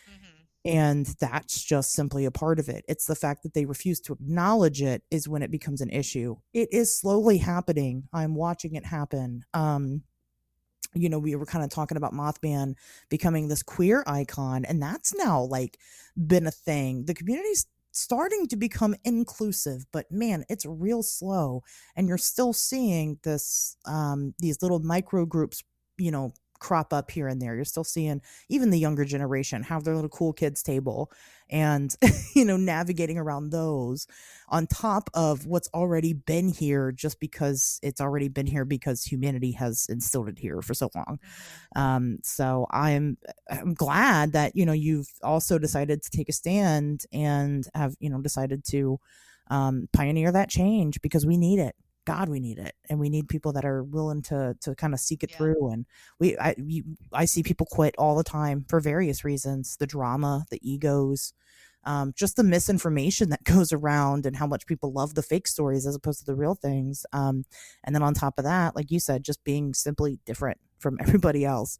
Hmm. and that's just simply a part of it. It's the fact that they refuse to acknowledge it is when it becomes an issue. It is slowly happening. I'm watching it happen. We were kind of talking about Mothman becoming this queer icon, and that's now like been a thing. The community's starting to become inclusive, but man, it's real slow, and you're still seeing these little micro groups, crop up here and there. You're still seeing even the younger generation have their little cool kids table, and navigating around those on top of what's already been here, just because it's already been here because humanity has instilled it here for so long. Hmm. So I'm glad that you've also decided to take a stand and have decided to pioneer that change, because we need it. God, we need it, and we need people that are willing to kind of seek it Yeah. through. And I see people quit all the time for various reasons: the drama, the egos, just the misinformation that goes around, and how much people love the fake stories as opposed to the real things. And then on top of that, like you said, just being simply different from everybody else,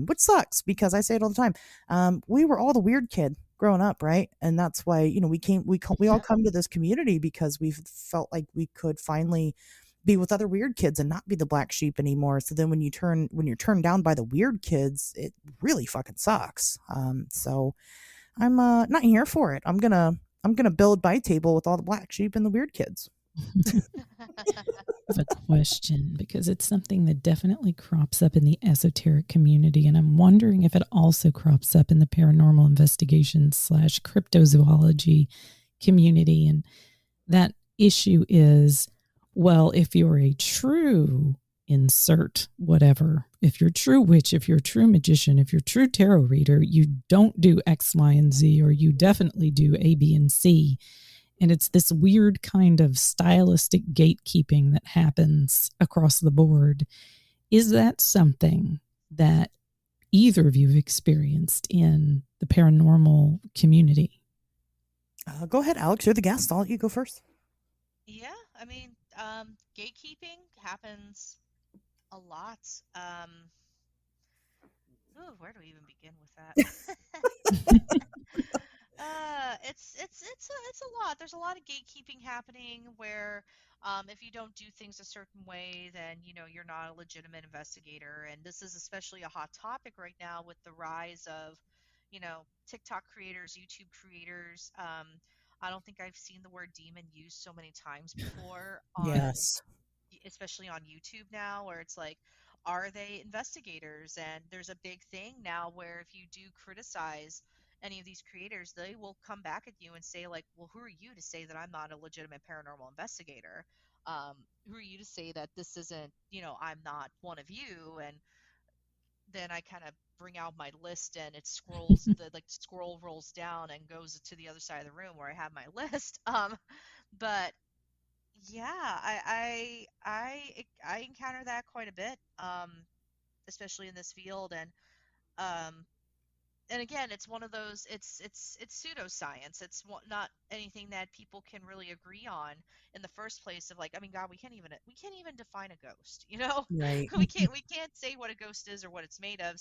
which sucks because I say it all the time. We were all the weird kid growing up, right? And that's why we all Yep. come to this community because we felt like we could finally be with other weird kids and not be the black sheep anymore. So then when you're turned down by the weird kids, it really fucking sucks. So I'm not here for it. I'm gonna build my table with all the black sheep and the weird kids. Perfect. question because it's something that definitely crops up in the esoteric community. And I'm wondering if it also crops up in the paranormal investigation slash cryptozoology community. And that issue is, well, if you're a true insert whatever, if you're a true witch, if you're a true magician, if you're a true tarot reader, you don't do X, Y, and Z, or you definitely do A, B, and C. And it's this weird kind of stylistic gatekeeping that happens across the board. Is that something that either of you have experienced in the paranormal community? Go ahead, Alex. You're the guest. I'll let you go first. Yeah, I mean, gatekeeping happens a lot. Ooh, where do we even begin with that? It's a lot. There's a lot of gatekeeping happening where if you don't do things a certain way, then you're not a legitimate investigator. And this is especially a hot topic right now with the rise of TikTok creators, YouTube creators. I don't think I've seen the word demon used so many times before on Yes. especially on YouTube now, where it's like, are they investigators? And there's a big thing now where if you do criticize any of these creators, they will come back at you and say, like, well, who are you to say that I'm not a legitimate paranormal investigator? Who are you to say that this isn't, I'm not one of you? And then I kind of bring out my list and it scrolls, the like scroll rolls down and goes to the other side of the room where I have my list. But yeah, I encounter that quite a bit, especially in this field, um, and again, it's one of those. It's pseudoscience. It's not anything that people can really agree on in the first place. Of like, I mean, God, we can't even define a ghost. Right. we can't say what a ghost is or what it's made of.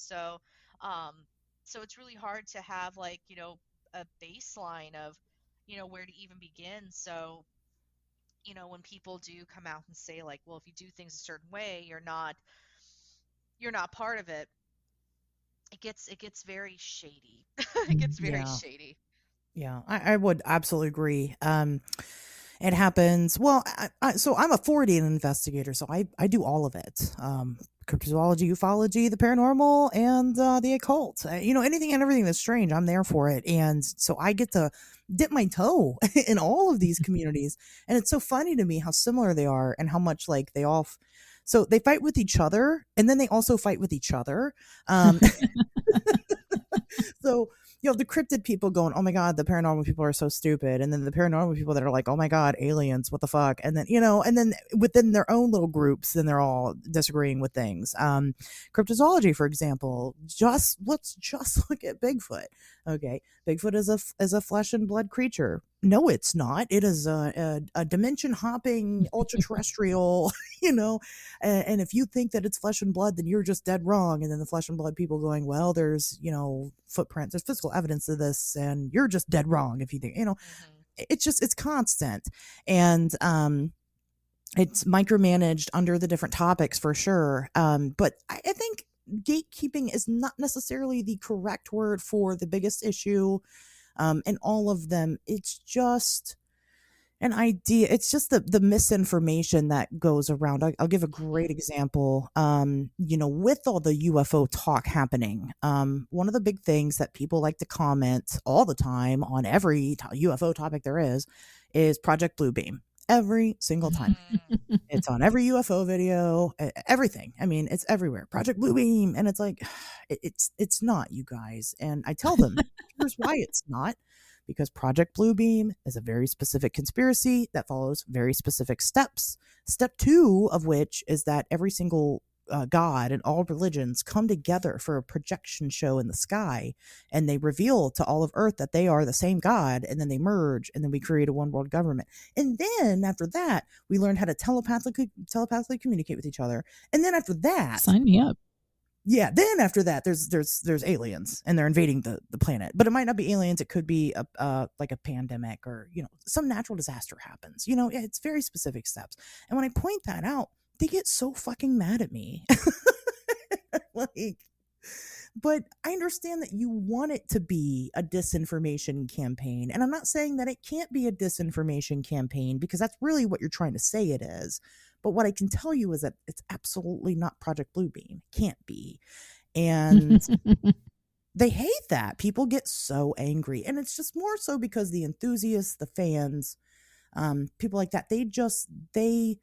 Um, so it's really hard to have like a baseline of where to even begin. So when people do come out and say like, well, if you do things a certain way, you're not part of it. It gets very shady. It gets very Yeah. shady. Yeah, I would absolutely agree. It happens. Well, so I'm a Fortean investigator, so I do all of it. Cryptozoology, ufology, the paranormal, and the occult. Anything and everything that's strange, I'm there for it. And so I get to dip my toe in all of these communities. And it's so funny to me how similar they are and how much like they all. So they fight with each other, and then they also fight with each other. Um, so the cryptid people going, oh my god, the paranormal people are so stupid, and then the paranormal people that are like, oh my god, aliens, what the fuck, and then and then within their own little groups, then they're all disagreeing with things. Cryptozoology, for example, let's just look at Bigfoot. Okay, Bigfoot is a flesh and blood creature. No, it's not. It is a dimension hopping ultra terrestrial. And if you think that it's flesh and blood, then you're just dead wrong. And then the flesh and blood people going, well, there's footprints, there's physical evidence of this, and you're just dead wrong if you think Hmm. it's constant. And it's micromanaged under the different topics for sure. But I think gatekeeping is not necessarily the correct word for the biggest issue in all of them. It's just an idea. It's just the misinformation that goes around. I'll give a great Hmm. example. With all the UFO talk happening, one of the big things that people like to comment all the time on every UFO topic there is Project Bluebeam. Every single time. Hmm. It's on every UFO video, everything. I mean, it's everywhere. Project Bluebeam, and it's like, it's not, you guys. And I tell them, here's why it's not, because Project Bluebeam is a very specific conspiracy that follows very specific steps. Step two of which is that every single God and all religions come together for a projection show in the sky, and they reveal to all of Earth that they are the same God, and then they merge, and then we create a one world government. And then after that, we learned how to telepathically communicate with each other. And then after that, Sign me up. yeah, then after that, there's aliens and they're invading the planet. But it might not be aliens. It could be a like a pandemic, or some natural disaster happens. It's very specific steps. And when I point that out, they get so fucking mad at me. Like, but I understand that you want it to be a disinformation campaign. And I'm not saying that it can't be a disinformation campaign because that's really what you're trying to say it is. But what I can tell you is that it's absolutely not Project Bluebeam. It can't be. And they hate that. People get so angry. And it's just more so because the enthusiasts, the fans, people like that, they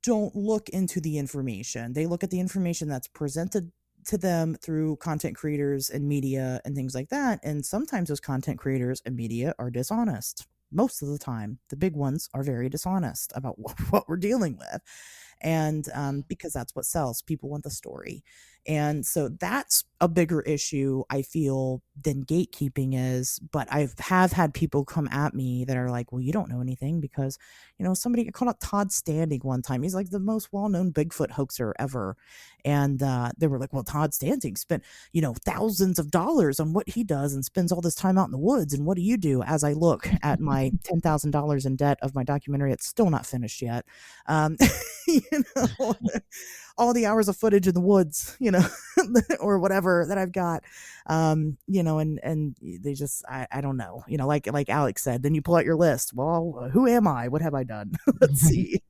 don't look into the information. They look at the information that's presented to them through content creators and media and things like that. And sometimes those content creators and media are dishonest. Most of the time, the big ones are very dishonest about what we're dealing with. And because that's what sells. People want the story. And so that's a bigger issue, I feel, than gatekeeping is. But have had people come at me that are like, well, you don't know anything because, somebody called out Todd Standing one time. He's like the most well-known Bigfoot hoaxer ever. And they were like, well, Todd Standing spent, thousands of dollars on what he does and spends all this time out in the woods. And what do you do? As I look at my $10,000 in debt of my documentary, it's still not finished yet. All the hours of footage in the woods, or whatever that I've got, and they just, I don't know, like Alex said, then you pull out your list. Well, who am I? What have I done? Let's see.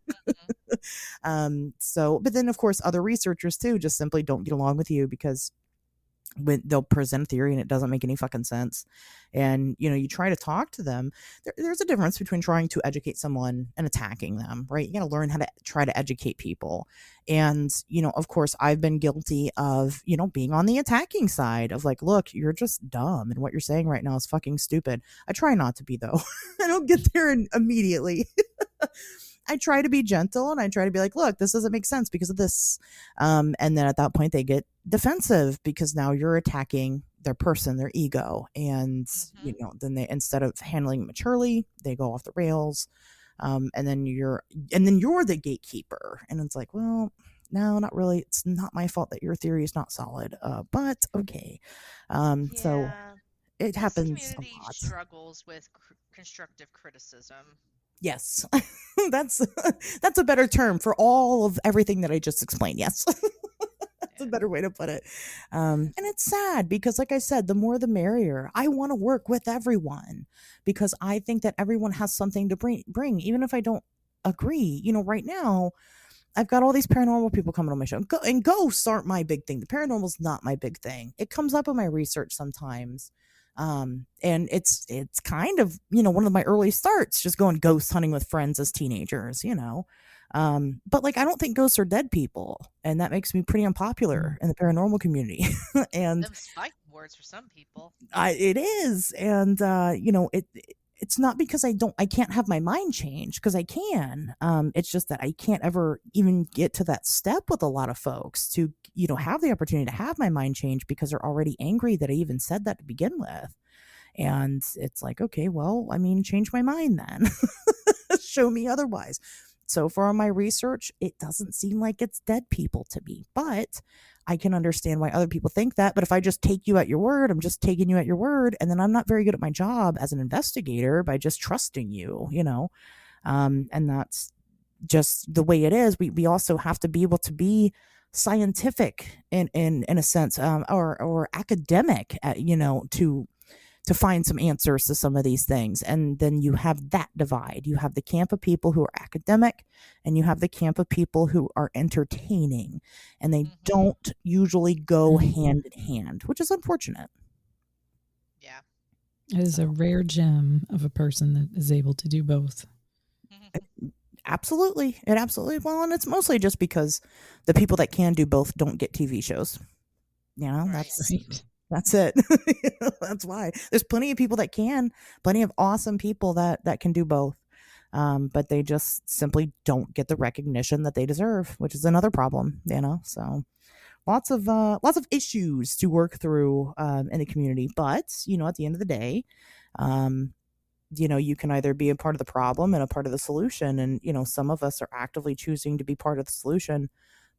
But then of course, other researchers too, just simply don't get along with you because when they'll present a theory and it doesn't make any fucking sense. And, you try to talk to them. There's a difference between trying to educate someone and attacking them, right? You got to learn how to try to educate people. And, of course, I've been guilty of, being on the attacking side of like, look, you're just dumb. And what you're saying right now is fucking stupid. I try not to be, though. I don't get there immediately. I try to be gentle and I try to be like, look, this doesn't make sense because of this. And then at that point they get defensive because now you're attacking their person, their ego. And, then they, instead of handling it maturely, they go off the rails. And then you're the gatekeeper. And it's like, well, no, not really. It's not my fault that your theory is not solid. But okay. So it happens a community lot. struggles with constructive criticism. Yes, that's a better term for all of everything that I just explained. Yes, that's a better way to put it. And it's sad because, like I said, the more the merrier. I want to work with everyone because I think that everyone has something to bring, even if I don't agree. Right now, I've got all these paranormal people coming on my show. And ghosts aren't my big thing. The paranormal's not my big thing. It comes up in my research sometimes. And it's kind of, one of my early starts, just going ghost hunting with friends as teenagers, but like, I don't think ghosts are dead people. And that makes me pretty unpopular in the paranormal community. And them spike boards for some people. It is. And, it's not because I can't have my mind change because I can. It's just that I can't ever even get to that step with a lot of folks to, have the opportunity to have my mind change because they're already angry that I even said that to begin with. And it's like, okay, well, change my mind then. Show me otherwise. So far in my research, it doesn't seem like it's dead people to me, but I can understand why other people think that. But if I just take you at your word, I'm just taking you at your word. And then I'm not very good at my job as an investigator by just trusting you, and that's just the way it is. We also have to be able to be scientific in a sense, or academic, to find some answers to some of these things. And then you have that divide. You have the camp of people who are academic and you have the camp of people who are entertaining, and they don't usually go hand in hand, which is unfortunate. Yeah. It is a rare gem of a person that is able to do both. Absolutely. It absolutely. Well, and it's mostly just because the people that can do both don't get TV shows. Right. That's it. That's why. There's plenty of people that can, plenty of awesome people that can do both. But they just simply don't get the recognition that they deserve, which is another problem, so lots of issues to work through, in the community. But, at the end of the day, you can either be a part of the problem and a part of the solution. And, some of us are actively choosing to be part of the solution,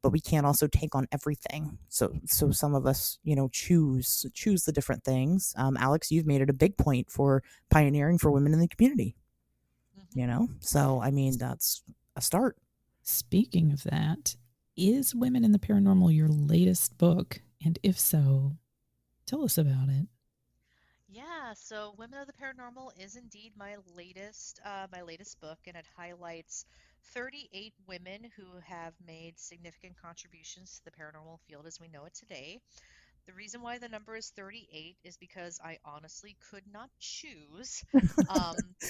but we can't also take on everything. So some of us, choose the different things. Alex, you've made it a big point for pioneering for women in the community, so, that's a start. Speaking of that, is Women in the Paranormal your latest book? And if so, Tell us about it. Yeah, so Women of the Paranormal is indeed my latest book, and it highlights 38 women who have made significant contributions to the paranormal field as we know it today. The reason why the number is 38 is because I honestly could not choose.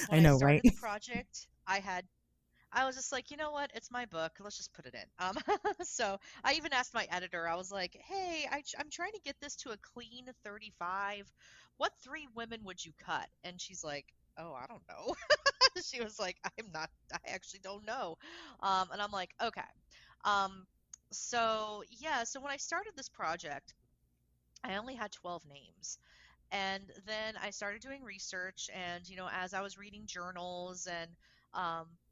When I I know, right? started the project, I was just like, you know what? It's my book. Let's just put it in. So I even asked my editor. I was like, hey, I'm trying to get this to a clean 35. What three women would you cut? And she's like, oh, I don't know. She was like, I actually don't know. And I'm like, okay. Um, so yeah, so when I started this project, I only had 12 names. And then I started doing research, and as I was reading journals and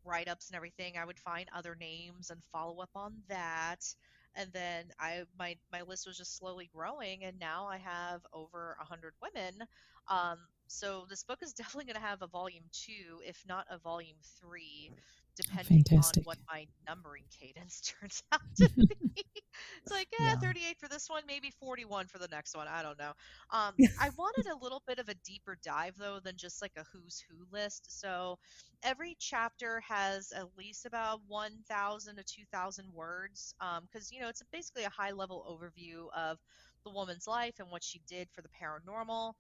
write-ups and everything, I would find other names and follow up on that. And then my list was just slowly growing, and now I have over 100 women. So this book is definitely going to have a volume two, if not a volume three, Oh, depending on fantastic. what my numbering cadence turns out to be. It's like, yeah, Yeah. 38 for this one, maybe 41 for the next one. I don't know. I wanted a little bit of a deeper dive though than just like a who's who list. So every chapter has at least about 1,000 to 2,000 words, because it's basically a high level overview of the woman's life and what she did for the paranormal.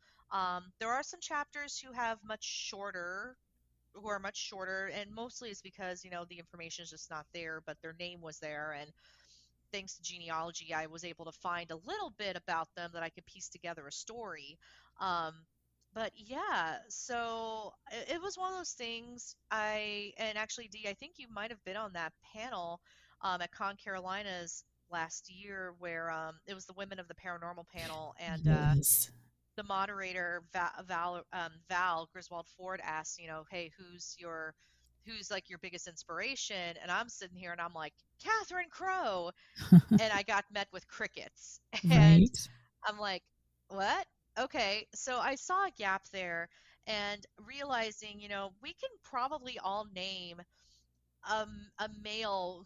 There are some chapters who are much shorter, and mostly it's because the information is just not there, but their name was there, and thanks to genealogy, I was able to find a little bit about them that I could piece together a story. Um, but yeah, so it was one of those things. And actually, Dee, I think you might have been on that panel at Con Carolinas last year where it was the Women of the Paranormal panel, and Yes. the moderator Val Griswold Ford asked, hey, who's like your biggest inspiration? And I'm sitting here and I'm like, Catherine Crowe, and I got met with crickets. And Right. I'm like, what? Okay. So I saw a gap there and realizing, we can probably all name a male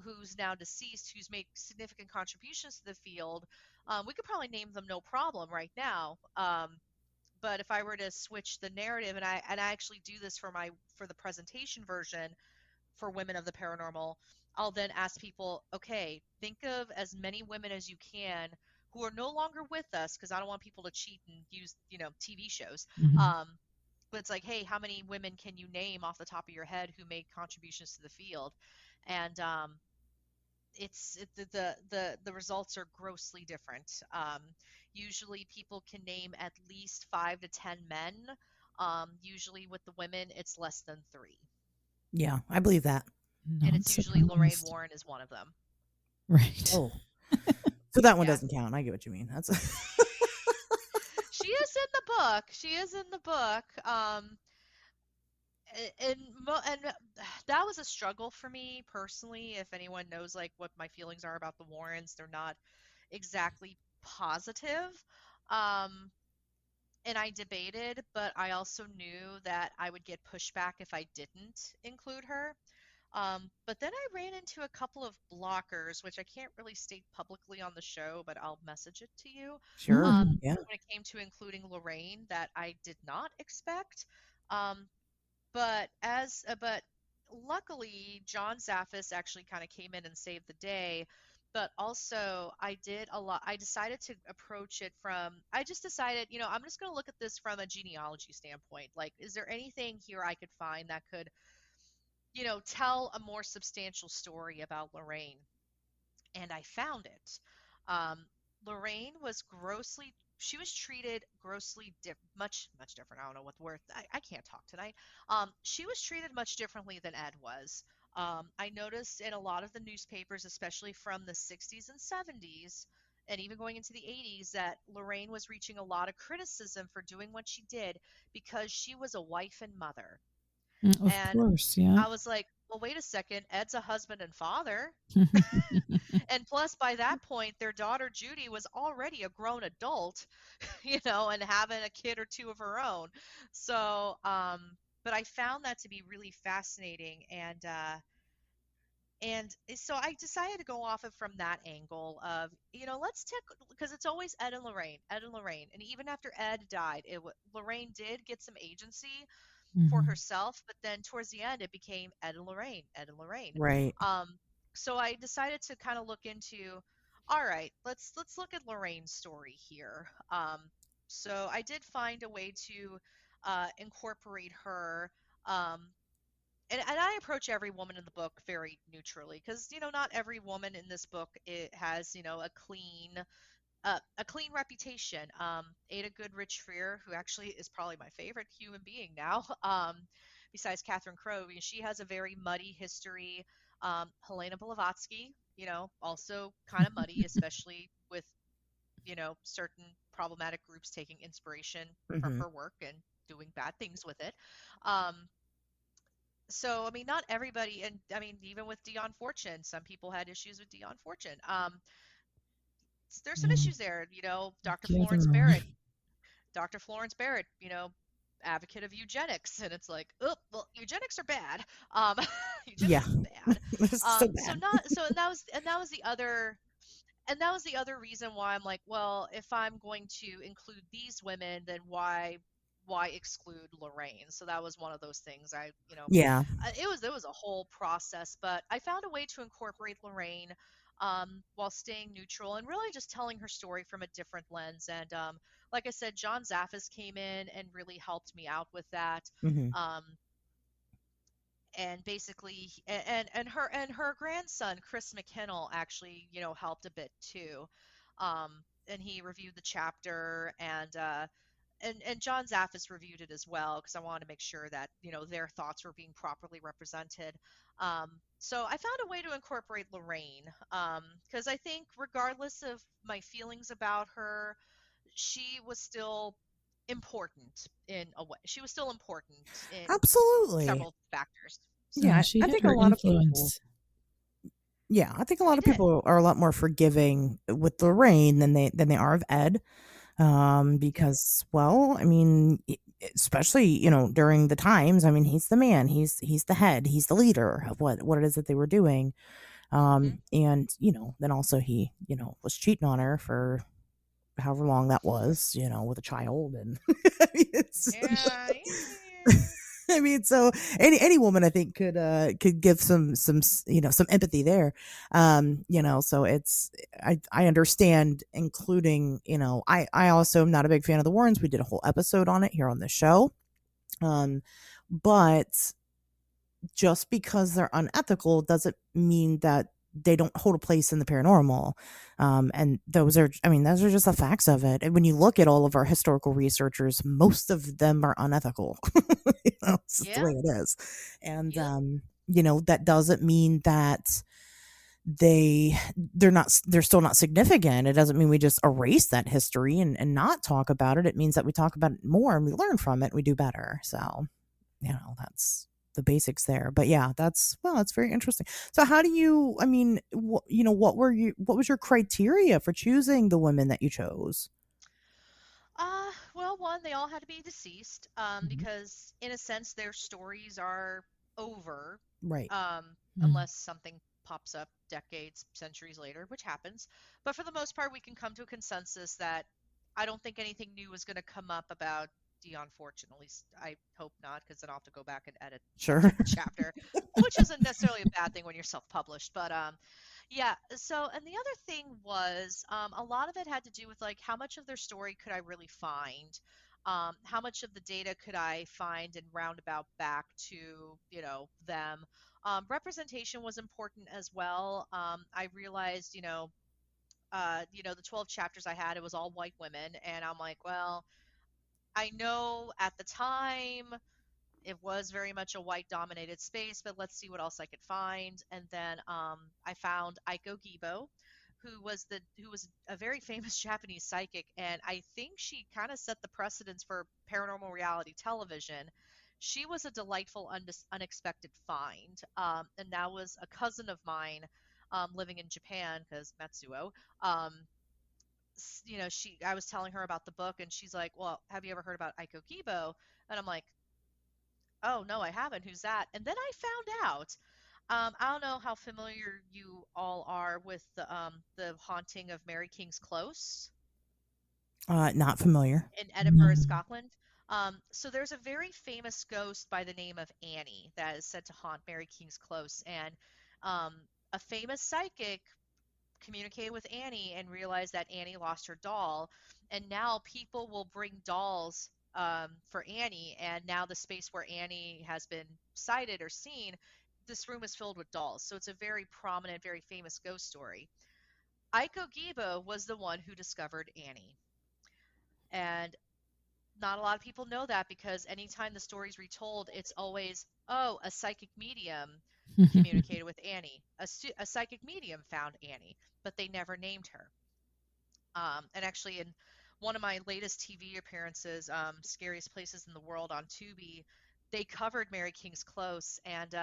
who's now deceased, who's made significant contributions to the field. We could probably name them no problem right now. But if I were to switch the narrative, and I actually do this for the presentation version, for Women of the Paranormal, I'll then ask people, okay, think of as many women as you can who are no longer with us, because I don't want people to cheat and use, TV shows. Hmm. Um, but it's like, hey, how many women can you name off the top of your head who made contributions to the field? And the results are grossly different. Usually, people can name at least 5 to 10 men. Usually, with the women, it's less than three, Yeah, I believe that. and Not it's usually Lorraine surprised. Warren is one of them. Right. Oh, so that one Yeah, doesn't count. I get what you mean. That's she is in the book. She is in the book. And that was a struggle for me personally. If anyone knows like what my feelings are about the Warrens, they're not exactly positive. Um, and I debated, but I also knew that I would get pushback if I didn't include her. But then I ran into a couple of blockers, which I can't really state publicly on the show, but I'll message it to you. sure. Mhm. Yeah, When it came to including Lorraine, that I did not expect. Um, but luckily, John Zaffis actually kind of came in and saved the day. But also, I decided to approach it from. I just decided, I'm just going to look at this from a genealogy standpoint. Like, is there anything here I could find that could tell a more substantial story about Lorraine? And I found it. Um, Lorraine she was treated much different. I don't know what the word, I can't talk tonight. She was treated much differently than Ed was. I noticed in a lot of the newspapers, especially from the 60s and 70s, and even going into the 80s, that Lorraine was reaching a lot of criticism for doing what she did because she was a wife and mother. Mm, of And course. Yeah. I was like, well, wait a second. Ed's a husband and father. And plus, by that point, their daughter Judy was already a grown adult, and having a kid or two of her own. So, but I found that to be really fascinating, So I decided to go off it from that angle of, let's take, because it's always Ed and Lorraine, Ed and Lorraine. And even after Ed died, Lorraine did get some agency for Hmm. herself, but then towards the end, it became Ed and Lorraine, Ed and Lorraine. Right. Um, so I decided to kind of look into, all right, let's look at Lorraine's story here. So I did find a way to incorporate her. Um, and I approach every woman in the book very neutrally because not every woman in this book it has a clean reputation. Ada Goodrich Freer, who actually is probably my favorite human being now, besides Catherine Crowe, she has a very muddy history. Helena Blavatsky, also kind of muddy, especially with certain problematic groups taking inspiration from Hmm. her work and doing bad things with it. Um, so I mean, not everybody, and I mean, even with Dion Fortune, some people had issues with Dion Fortune. There's some Yeah. issues there. Dr. Yeah, Florence there are. Barrett, Dr. Florence Barrett, advocate of eugenics, and it's like, oh, well, eugenics are bad. Um, Yeah. eugenics is bad. It's so So bad. not so, and that was the other reason why I'm like, well, if I'm going to include these women, then why exclude Lorraine? So that was one of those things. Yeah. It was a whole process, but I found a way to incorporate Lorraine while staying neutral and really just telling her story from a different lens. And like I said, John Zaffis came in and really helped me out with that. Hmm. Um, and basically and her grandson Chris McKinnell actually helped a bit too, and he reviewed the chapter, and John Zaffis reviewed it as well because I wanted to make sure that their thoughts were being properly represented. So I found a way to incorporate Lorraine because I think regardless of my feelings about her, she was still important in a way. She was still important in Absolutely. several factors. So, Yeah, Yeah, I, she I had think a her lot of people. influence. Yeah, I think a lot she of did. people are a lot more forgiving with Lorraine than they are of Ed. Yep. Because, well, I mean, especially during the times, I mean, he's the man, he's the head, he's the leader of what it is that they were doing. Hmm. And then also he was cheating on her for however long that was, with a child, and I mean, Yeah. I mean, so any woman I think could give some empathy there. So I understand including, I also am not a big fan of the Warrens. We did a whole episode on it here on the show. Um but just because they're unethical doesn't mean that they don't hold a place in the paranormal. And those are just the facts of it. And when you look at all of our historical researchers, most of them are unethical. It's just the Yeah. way it is. And, Yep. that doesn't mean that they're still not significant. It doesn't mean we just erase that history and not talk about it. It means that we talk about it more and we learn from it and we do better. So that's the basics there. But yeah, that's very interesting. So how do you, I mean, what was your criteria for choosing the women that you chose? Well, one, they all had to be deceased, Mhm. because in a sense their stories are over, Right. Mm. unless something pops up decades, centuries later, which happens. But for the most part, we can come to a consensus that I don't think anything new is going to come up about Dion Fortune. At least I hope not, because then I'll have to go back and edit Sure. the chapter, which isn't necessarily a bad thing when you're self-published. But yeah. So, and the other thing was, a lot of it had to do with like how much of their story could I really find? How much of the data could I find and roundabout back to, them? Representation was important as well. I realized, the 12 chapters I had, it was all white women, and I'm like, well, I know at the time it was very much a white dominated space, but let's see what else I could find. And then I found Aiko Gibo, who was a very famous Japanese psychic, and I think she kind of set the precedence for paranormal reality television. She was a delightful, unexpected find, and that was a cousin of mine living in Japan because Matsuo. Um, I was telling her about the book, and she's like, "Well, have you ever heard about Aiko Gibo?" And I'm like, "Oh, no, I haven't. Who's that?" And then I found out. I don't know how familiar you all are with the haunting of Mary King's Close Not familiar. in No. Edinburgh, Scotland. So there's a very famous ghost by the name of Annie that is said to haunt Mary King's Close, and um, a famous psychic communicated with Annie and realized that Annie lost her doll, and now people will bring dolls for Annie, and now the space where Annie has been sighted or seen, this room is filled with dolls. So it's a very prominent, very famous ghost story. Aiko Giba was the one who discovered Annie. And not a lot of people know that because anytime the story's retold, it's always, oh, a psychic medium communicated with Annie. A psychic medium found Annie, but they never named her. And actually, in one of my latest TV appearances, Scariest Places in the World on Tubi, they covered Mary King's Close, and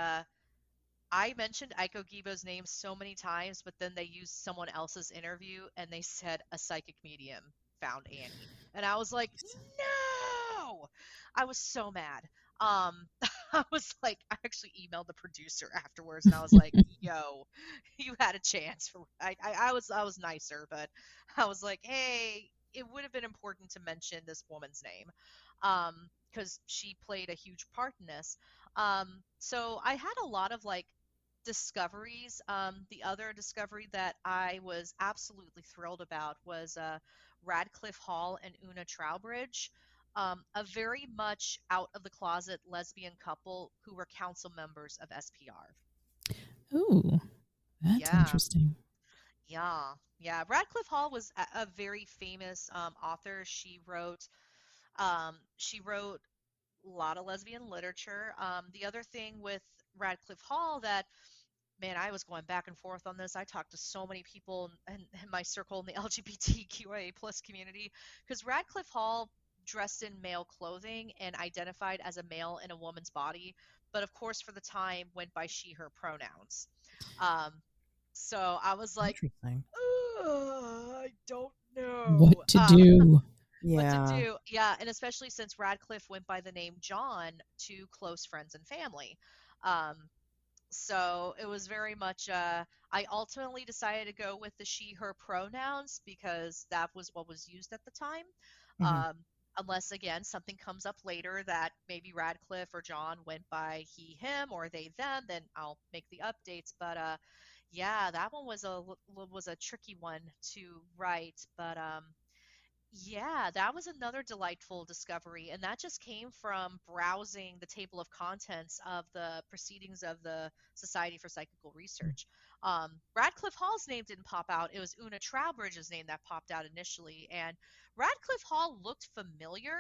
I mentioned Aiko Gibo's name so many times, but then they used someone else's interview and they said a psychic medium found Annie. And I was like, no! I was so mad. Um, I was like, I actually emailed the producer afterwards and I was like, yo, you had a chance for I was nicer, but I was like, hey, it would have been important to mention this woman's name. Because she played a huge part in this. So I had a lot of like discoveries. The other discovery that I was absolutely thrilled about was Radcliffe Hall and Una Trowbridge, a very much out of the closet lesbian couple who were council members of SPR. Ooh, that's Yeah, interesting. yeah. Radcliffe Hall was a very famous author. She wrote a lot of lesbian literature. The other thing with Radcliffe Hall that, man, I was going back and forth on this. I talked to so many people in my circle in the LGBTQIA plus community because Radcliffe Hall dressed in male clothing and identified as a male in a woman's body, but of course for the time went by she/her pronouns. Um, so I was like, Interesting. I don't know What to do? what to Yeah. do. Yeah, and especially since Radcliffe went by the name John to close friends and family. Um, so it was very much, I ultimately decided to go with the she, her pronouns because that was what was used at the time. Hmm. Unless, again, something comes up later that maybe Radcliffe or John went by he, him, or they, them, then I'll make the updates. But yeah, that one was a tricky one to write. But yeah, that was another delightful discovery, and that just came from browsing the table of contents of the proceedings of the Society for Psychical Research. Radcliffe Hall's name didn't pop out. It was Una Trowbridge's name that popped out initially, and Radcliffe Hall looked familiar.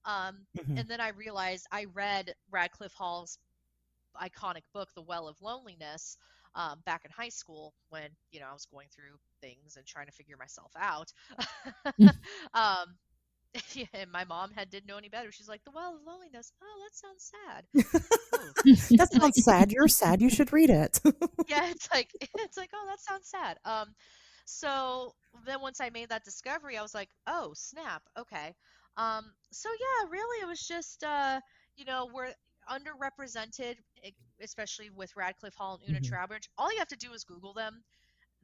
Um, Hmm. and then I realized I read Radcliffe Hall's iconic book, The Well of Loneliness, back in high school when I was going through things and trying to figure myself out. um, yeah, and my mom didn't know any better. She's like, "The Well of Loneliness. Oh, that sounds sad." Ooh, That like, sounds sad. You're sad. You should read it. yeah, it's like oh, that sounds sad. So then once I made that discovery, I was like, oh, snap. Okay. So yeah, really, it was just we're underrepresented, especially with Radcliffe Hall and Una Hmm. Trowbridge. All you have to do is Google them.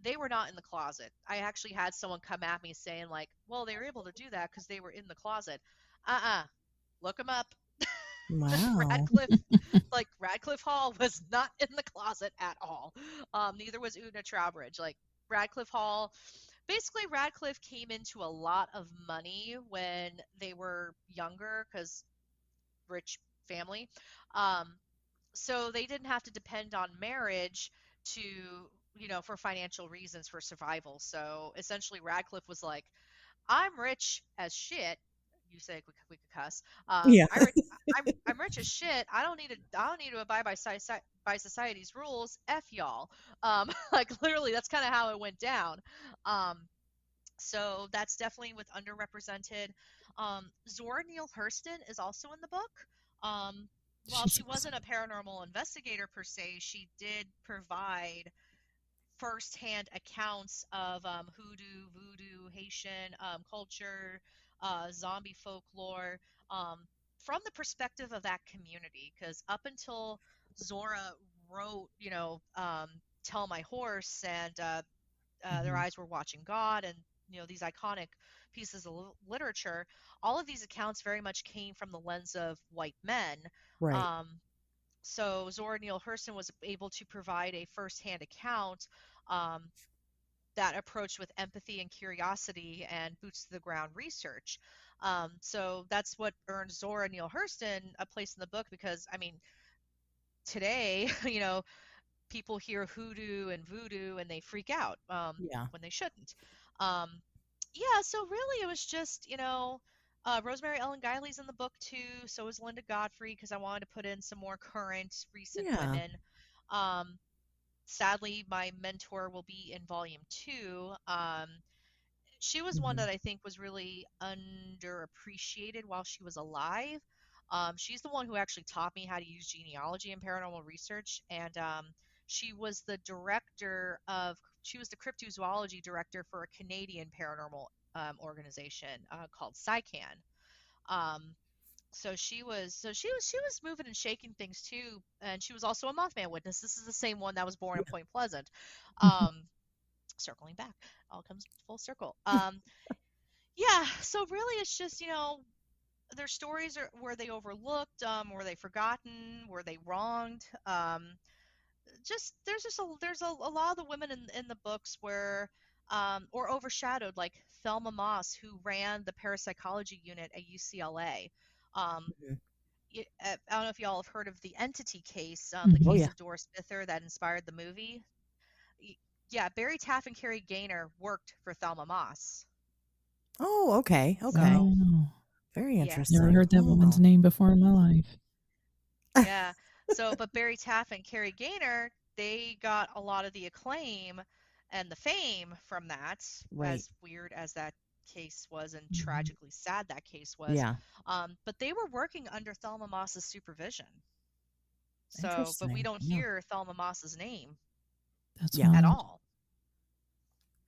They were not in the closet. I actually had someone come at me saying like, well, they were able to do that because they were in the closet. Uh-uh. Look them up. Wow. Radcliffe, like Radcliffe Hall was not in the closet at all. Neither was Una Trowbridge. Like Radcliffe Hall, basically Radcliffe came into a lot of money when they were younger because rich family. Um, so they didn't have to depend on marriage to, for financial reasons for survival. So essentially Radcliffe was like, I'm rich as shit. You say we could cuss. Yeah. I'm rich as shit. I don't need to abide by society's rules. F y'all. Like literally, that's kind of how it went down. Um, so that's definitely with underrepresented. Zora Neale Hurston is also in the book. While She's she wasn't awesome. a paranormal investigator per se, she did provide firsthand accounts of hoodoo, voodoo, Haitian culture, zombie folklore, um, from the perspective of that community. Because up until Zora wrote, Tell My Horse and Their Hmm. Eyes Were Watching God and, these iconic pieces of literature, all of these accounts very much came from the lens of white men. Right. Um, so Zora Neale Hurston was able to provide a firsthand account um, that approached with empathy and curiosity and boots to the ground research. So that's what earned Zora Neale Hurston a place in the book because, I mean, today, people hear hoodoo and voodoo and they freak out Yeah. when they shouldn't. Um, yeah, so really it was just, Rosemary Ellen Guiley's in the book too. So is Linda Godfrey because I wanted to put in some more current, recent Yeah. women. Um, Sadly, my mentor will be in volume 2. She was one Hmm. that I think was really underappreciated while she was alive. She's the one who actually taught me how to use genealogy and paranormal research, and she was the she was the cryptozoology director for a Canadian paranormal organization called SciCan. Um, so she was moving and shaking things too, and she was also a Mothman witness. This is the same one that was born in Yeah. Point Pleasant. Um, Circling back, all comes full circle. Yeah, so really it's just, their stories are were they overlooked, were they forgotten, were they wronged? Just there's a lot of the women in the books where or overshadowed, like Thelma Moss, who ran the parapsychology unit at UCLA. Um, Mhm. I don't know if y'all have heard of the Entity case, the Oh Mhm. case yeah. of Doris Bither that inspired the movie. Y- Yeah, Barry Taff and Carrie Gaynor worked for Thelma Moss. Oh, okay. Okay. So, Oh, Very yes. never interesting. heard that woman's Oh. name before in my life. Yeah. So, but Barry Taff and Carrie Gaynor, they got a lot of the acclaim and the fame from that, Right. as weird as that case was and Mhm. tragically sad that case was. Yeah. But they were working under Thelma Moss's supervision. So, but we Interesting. don't Yeah. hear Thelma Moss's name That's Yeah. at wild. all.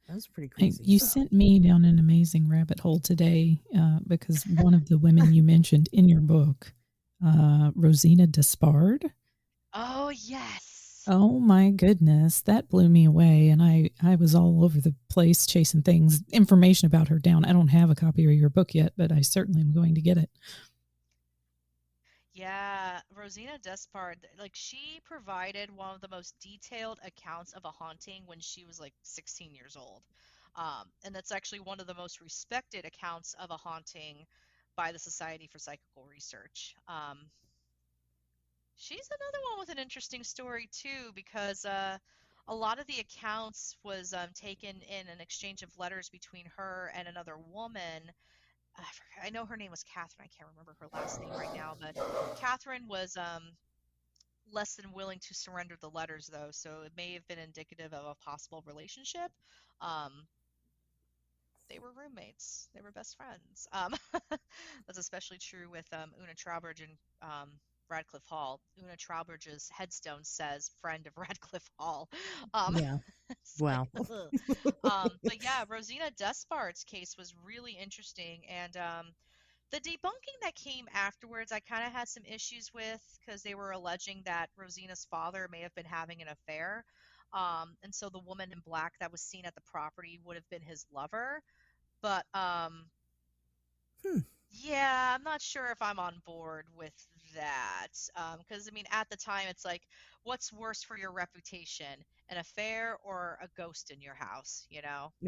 That's pretty Hey, crazy. you So. sent me down an amazing rabbit hole today because one of the women you mentioned in your book, Rosina Despard. Oh, yes. Oh my goodness, that blew me away. And I was all over the place chasing things, information about her down. I don't have a copy of your book yet, but I certainly am going to get it. Yeah, Rosina Despard, like she provided one of the most detailed accounts of a haunting when she was like 16 years old. And that's actually one of the most respected accounts of a haunting by the Society for Psychical Research. She's another one with an interesting story too, because a lot of the accounts was taken in an exchange of letters between her and another woman. I know her name was Catherine. I can't remember her last name right now, but Catherine was less than willing to surrender the letters, though, so it may have been indicative of a possible relationship. Um, they were roommates. They were best friends. That's especially true with Una Trowbridge and Radcliffe Hall. Una Trowbridge's headstone says "Friend of Radcliffe Hall." Um, Yeah. it's like, Wow. ugh. But yeah, Rosina Despard's case was really interesting, and the debunking that came afterwards, I kind of had some issues with because they were alleging that Rosina's father may have been having an affair. And so the woman in black that was seen at the property would have been his lover. But Hmm. yeah, I'm not sure if I'm on board with that. Because I mean, at the time, it's like, what's worse for your reputation, an affair or a ghost in your house?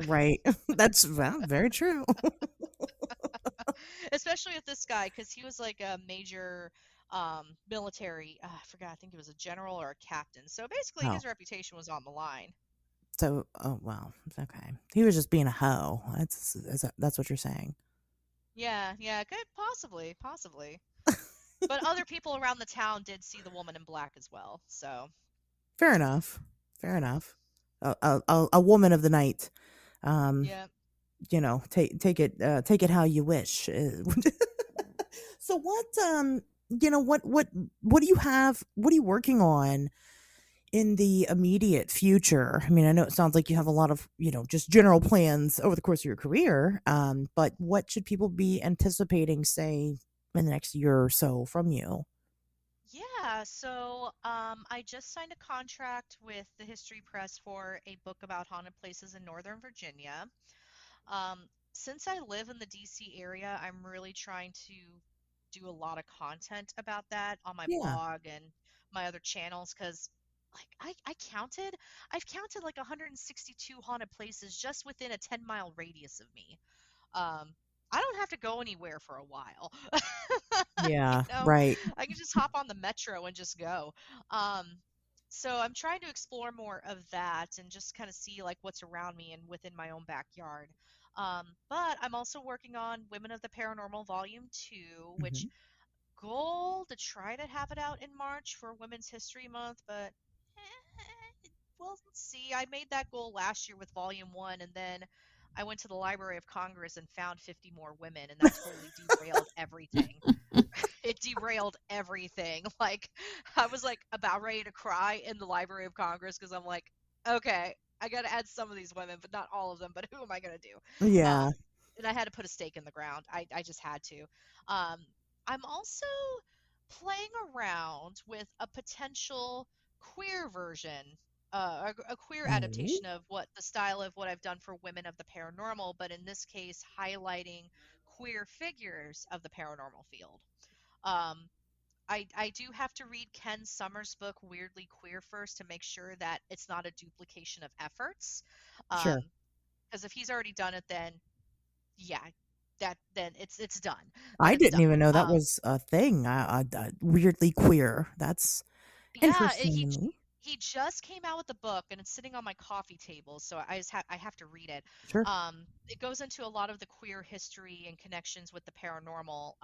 Right. That's well, very true. Especially with this guy, because he was like a major military. I forgot. I think he was a general or a captain. So basically, Oh. his reputation was on the line. So, oh well, okay. He was just being a hoe. That's what you're saying. Yeah, yeah, could possibly, possibly. But other people around the town did see the woman in black as well. So Fair enough. Fair enough. A woman of the night. Um, yeah, take it how you wish. So what do you have? What are you working on in the immediate future? I mean, I know it sounds like you have a lot of, just general plans over the course of your career. But what should people be anticipating, say, in the next year or so from you? Yeah, so I just signed a contract with the History Press for a book about haunted places in Northern Virginia. Since I live in the DC area, I'm really trying to do a lot of content about that on my Yeah. blog and my other channels because I've counted like 162 haunted places just within a 10-mile radius of me. um, I don't have to go anywhere for a while. You Yeah, know, right. I can just hop on the metro and just go. Um, so I'm trying to explore more of that and just kind of see like what's around me and within my own backyard. But I'm also working on Women of the Paranormal Volume 2, which Mhm. goal to try to have it out in March for Women's History Month, but well, let's see. I made that goal last year with Volume 1, and then I went to the Library of Congress and found 50 more women, and that totally derailed everything. It derailed everything. Like, I was like about ready to cry in the Library of Congress because I'm like, okay, I got to add some of these women, but not all of them. But who am I going to do? Yeah. Um, and I had to put a stake in the ground. I just had to. Um, I'm also playing around with a potential queer version, a queer Oh, adaptation of what the style of what I've done for Women of the Paranormal, but in this case, highlighting queer figures of the paranormal field. Um, I do have to read Ken Summers' book Weirdly Queer first to make sure that it's not a duplication of efforts. sure. Because if he's already done it, then yeah, that then it's done. Then I it's didn't done. even know that was a thing. Weirdly queer. That's Yeah, interesting to me. he just came out with the book and it's sitting on my coffee table, so I have to read it. Sure. It goes into a lot of the queer history and connections with the paranormal,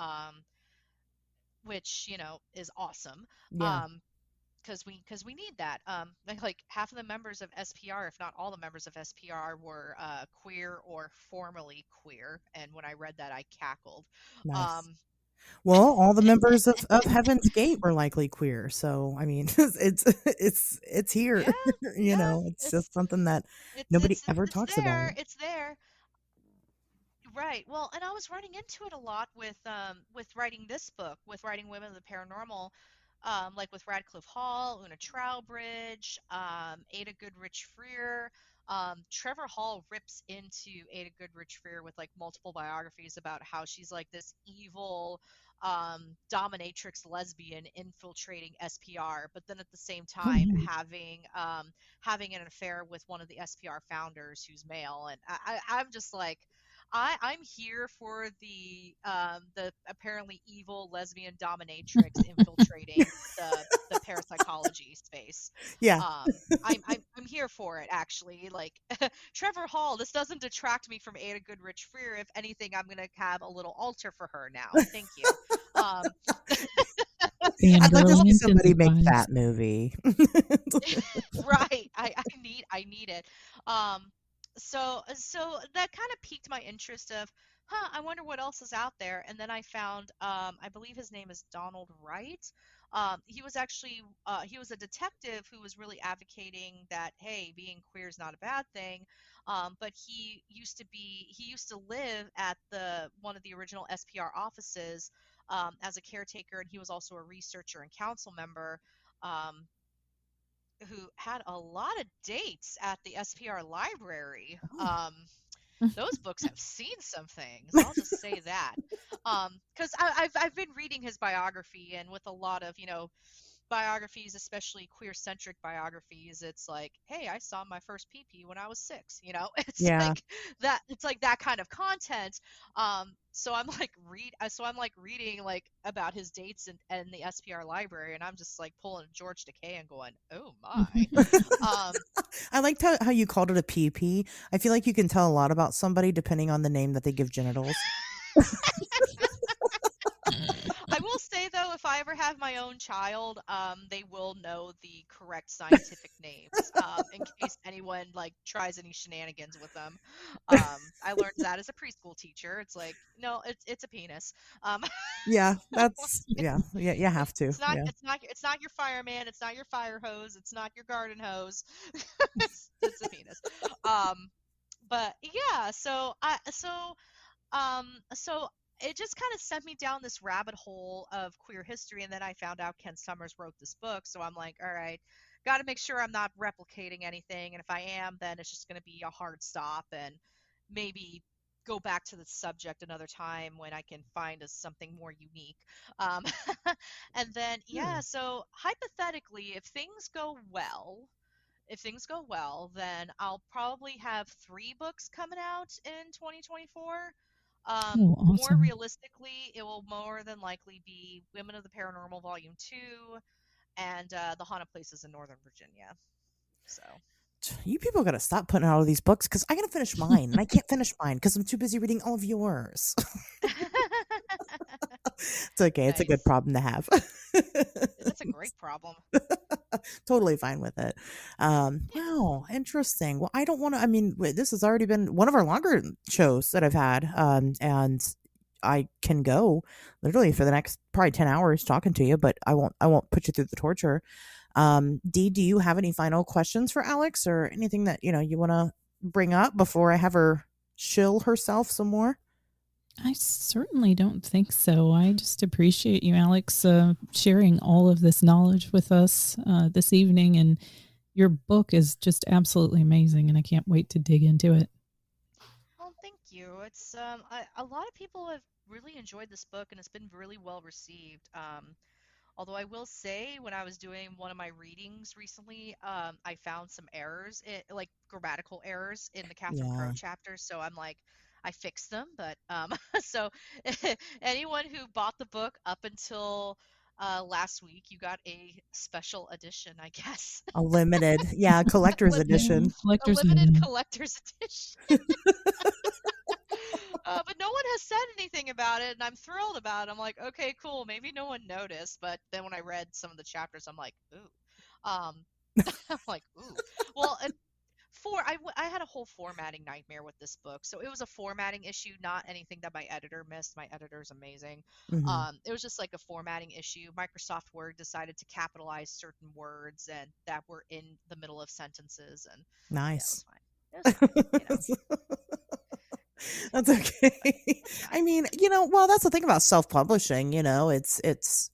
which is awesome. Yeah. Um, because we need that. Like half of the members of SPR, if not all the members of SPR, were queer or formerly queer, and when I read that, I cackled. Nice. Um, Well, all the members of Heaven's Gate were likely queer. So, I mean, it's here. yeah, yeah, It's just something that nobody ever it's talks about. there, it's there. Right. Well, and I was running into it a lot with writing this book, with writing Women of the Paranormal, like with Radcliffe Hall, Una Trowbridge, Ada Goodrich Freer. Trevor Hall rips into Ada Goodrich Freer with like multiple biographies about how she's like this evil dominatrix lesbian infiltrating SPR, but then at the same Oh, time no. having an affair with one of the SPR founders who's male, and I'm just like I'm here for the apparently evil lesbian dominatrix infiltrating the parapsychology space. Yeah. I'm here for it actually. Like Trevor Hall, this doesn't detract me from Ada Goodrich Freer. If anything, I'm gonna have a little altar for her now. Thank you. Um, I'd like to Fangirling see somebody make intensifies. that movie. right. I need it. Um, so that kind of piqued my interest of, I wonder what else is out there. And then I found, I believe his name is Donald Wright. He was a detective who was really advocating that, hey, being queer is not a bad thing. But he used to live at the one of the original SPR offices, as a caretaker, and he was also a researcher and council member. Um, who had a lot of dates at the SPR library. Oh, Those books have seen some things. I'll just say that. Because I've been reading his biography, and with a lot of biographies, especially queer centric biographies, it's like, hey, I saw my first pee when I was 6. It's yeah. like that. It's like that kind of content. So I'm like reading like about his dates and the SPR library, and I'm just like pulling George Takei and going, oh my. Um, I liked how you called it a PP. I feel like you can tell a lot about somebody depending on the name that they give genitals. I will say though, if I ever have my own child, they will know the correct scientific names, in case anyone like tries any shenanigans with them. I learned that as a preschool teacher. It's like, no, it's a penis. Um, Yeah, that's yeah, yeah, you have to. Yeah. it's not your fireman. It's not your fire hose. It's not your garden hose. It's a penis. Um, but yeah, so it just kind of sent me down this rabbit hole of queer history, and then I found out Ken Summers wrote this book, so I'm like, all right, got to make sure I'm not replicating anything, and if I am, then it's just going to be a hard stop, and maybe go back to the subject another time when I can find something more unique. Um, and then, Yeah. yeah, so hypothetically, if things go well, then I'll probably have 3 books coming out in 2024. Oh, More awesome. realistically, it will more than likely be Women of the Paranormal Volume 2 and The Haunted Places in Northern Virginia. So, You people got to stop putting out all these books because I got to finish mine and I can't finish mine because I'm too busy reading all of yours. It's okay. It's a good nice. problem to have. That's a great problem. Totally fine with it. Yeah. Wow, interesting. Well, I don't want to. I mean, this has already been one of our longer shows that I've had, and I can go literally for the next probably 10 hours talking to you, but I won't. I won't put you through the torture. Dee, do you have any final questions for Alex or anything that you want to bring up before I have her shill herself some more? I certainly don't think so. I just appreciate you, Alex, sharing all of this knowledge with us this evening. And your book is just absolutely amazing, and I can't wait to dig into it. Well, thank you. It's a lot of people have really enjoyed this book, and it's been really well received. Although I will say, when I was doing one of my readings recently, I found some errors, like grammatical errors in the Catherine Crowe Yeah, chapter. So I'm like, I fixed them. But so anyone who bought the book up until last week, you got a special edition, I guess, a limited, yeah, a, collector's lim- Yeah, edition. a collector's limited item. collector's edition. But no one has said anything about it, and I'm thrilled about it. I'm like, okay, cool. Maybe no one noticed, but then when I read some of the chapters, I'm like, ooh. Um, I'm like, ooh. Well, I had a whole formatting nightmare with this book. So it was a formatting issue, not anything that my editor missed. My editor's amazing. Hmm. It was just like a formatting issue. Microsoft Word decided to capitalize certain words and that were in the middle of sentences, and yeah, it was Nice. fine. It was fine. That's okay. That's I fine. mean, well, that's the thing about self-publishing, it's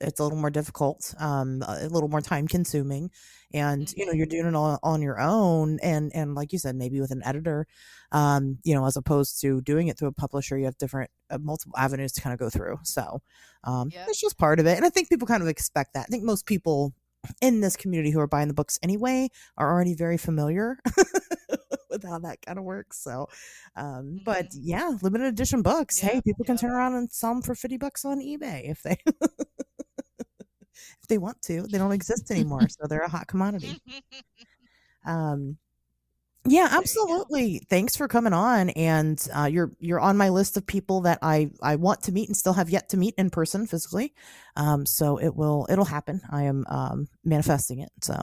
a little more difficult, a little more time consuming, and Hmm. you're doing it all on your own, and like you said, maybe with an editor, as opposed to doing it through a publisher, you have different multiple avenues to kind of go through. So, Yep. it's just part of it, and I think people kind of expect that. I think most people in this community who are buying the books anyway are already very familiar with how that kind of works. So, but Hmm. yeah, limited edition books. Hey, Yep. people can Yep. turn around and sell them for $50 on eBay if they if they want to. They don't exist anymore, so they're a hot commodity. Um, yeah, There you go. absolutely. Thanks for coming on, and you're on my list of people that I want to meet and still have yet to meet in person physically. So it'll happen. I am manifesting it. So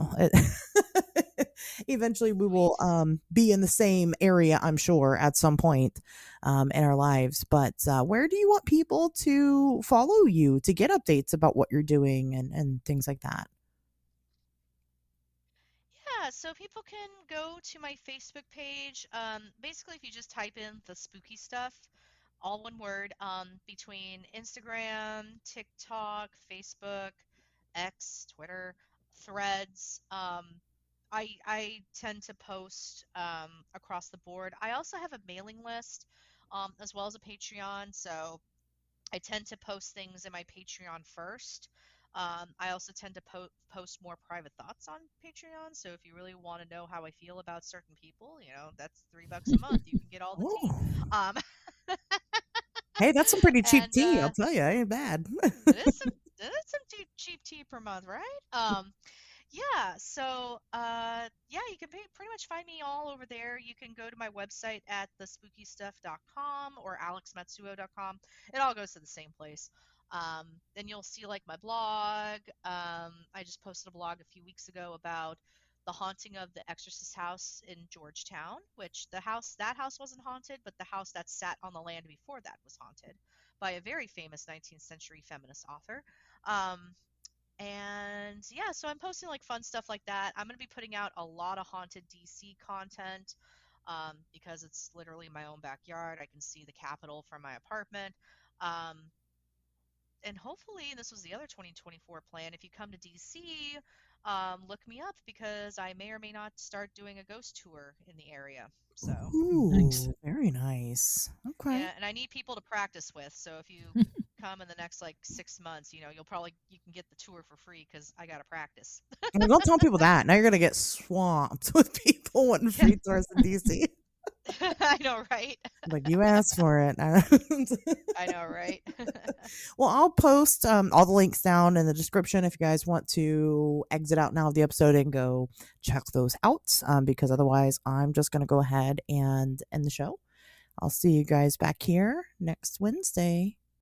eventually we will Sweet. be in the same area, I'm sure, at some point in our lives. But where do you want people to follow you to get updates about what you're doing and things like that? Yeah, so people can go to my Facebook page. Basically, if you just type in the spooky stuff, all one word, between Instagram, TikTok, Facebook, X, Twitter, Threads. I tend to post across the board. I also have a mailing list, as well as a Patreon. So I tend to post things in my Patreon first. I also tend to post more private thoughts on Patreon. So if you really want to know how I feel about certain people, that's $3 a month. You can get all the tea. Oh, Um, hey, that's some pretty cheap and tea. I'll tell you, ain't bad. it is some cheap tea per month, right? Yeah, so yeah, you can pretty much find me all over there. You can go to my website at thespookystuff.com or alexmatsuo.com. It all goes to the same place. Then you'll see like my blog. I just posted a blog a few weeks ago about the haunting of the Exorcist house in Georgetown, which that house wasn't haunted, but the house that sat on the land before that was haunted by a very famous 19th century feminist author. Um, and yeah, so I'm posting like fun stuff like that. I'm going to be putting out a lot of haunted DC content. because it's literally my own backyard. I can see the Capitol from my apartment. Um, and hopefully, and this was the other 2024 plan, if you come to DC, look me up because I may or may not start doing a ghost tour in the area. So, Nice. Ooh, very nice. Okay. yeah, and I need people to practice with. So if you come in the next like 6 months, you can get the tour for free because I got to practice. Well, don't tell people that. Now you're gonna get swamped with people wanting Yeah, free tours in DC. I know, right? Like you asked for it. I know, right? Well, I'll post all the links down in the description if you guys want to exit out now of the episode and go check those out. Because otherwise, I'm just gonna go ahead and end the show. I'll see you guys back here next Wednesday.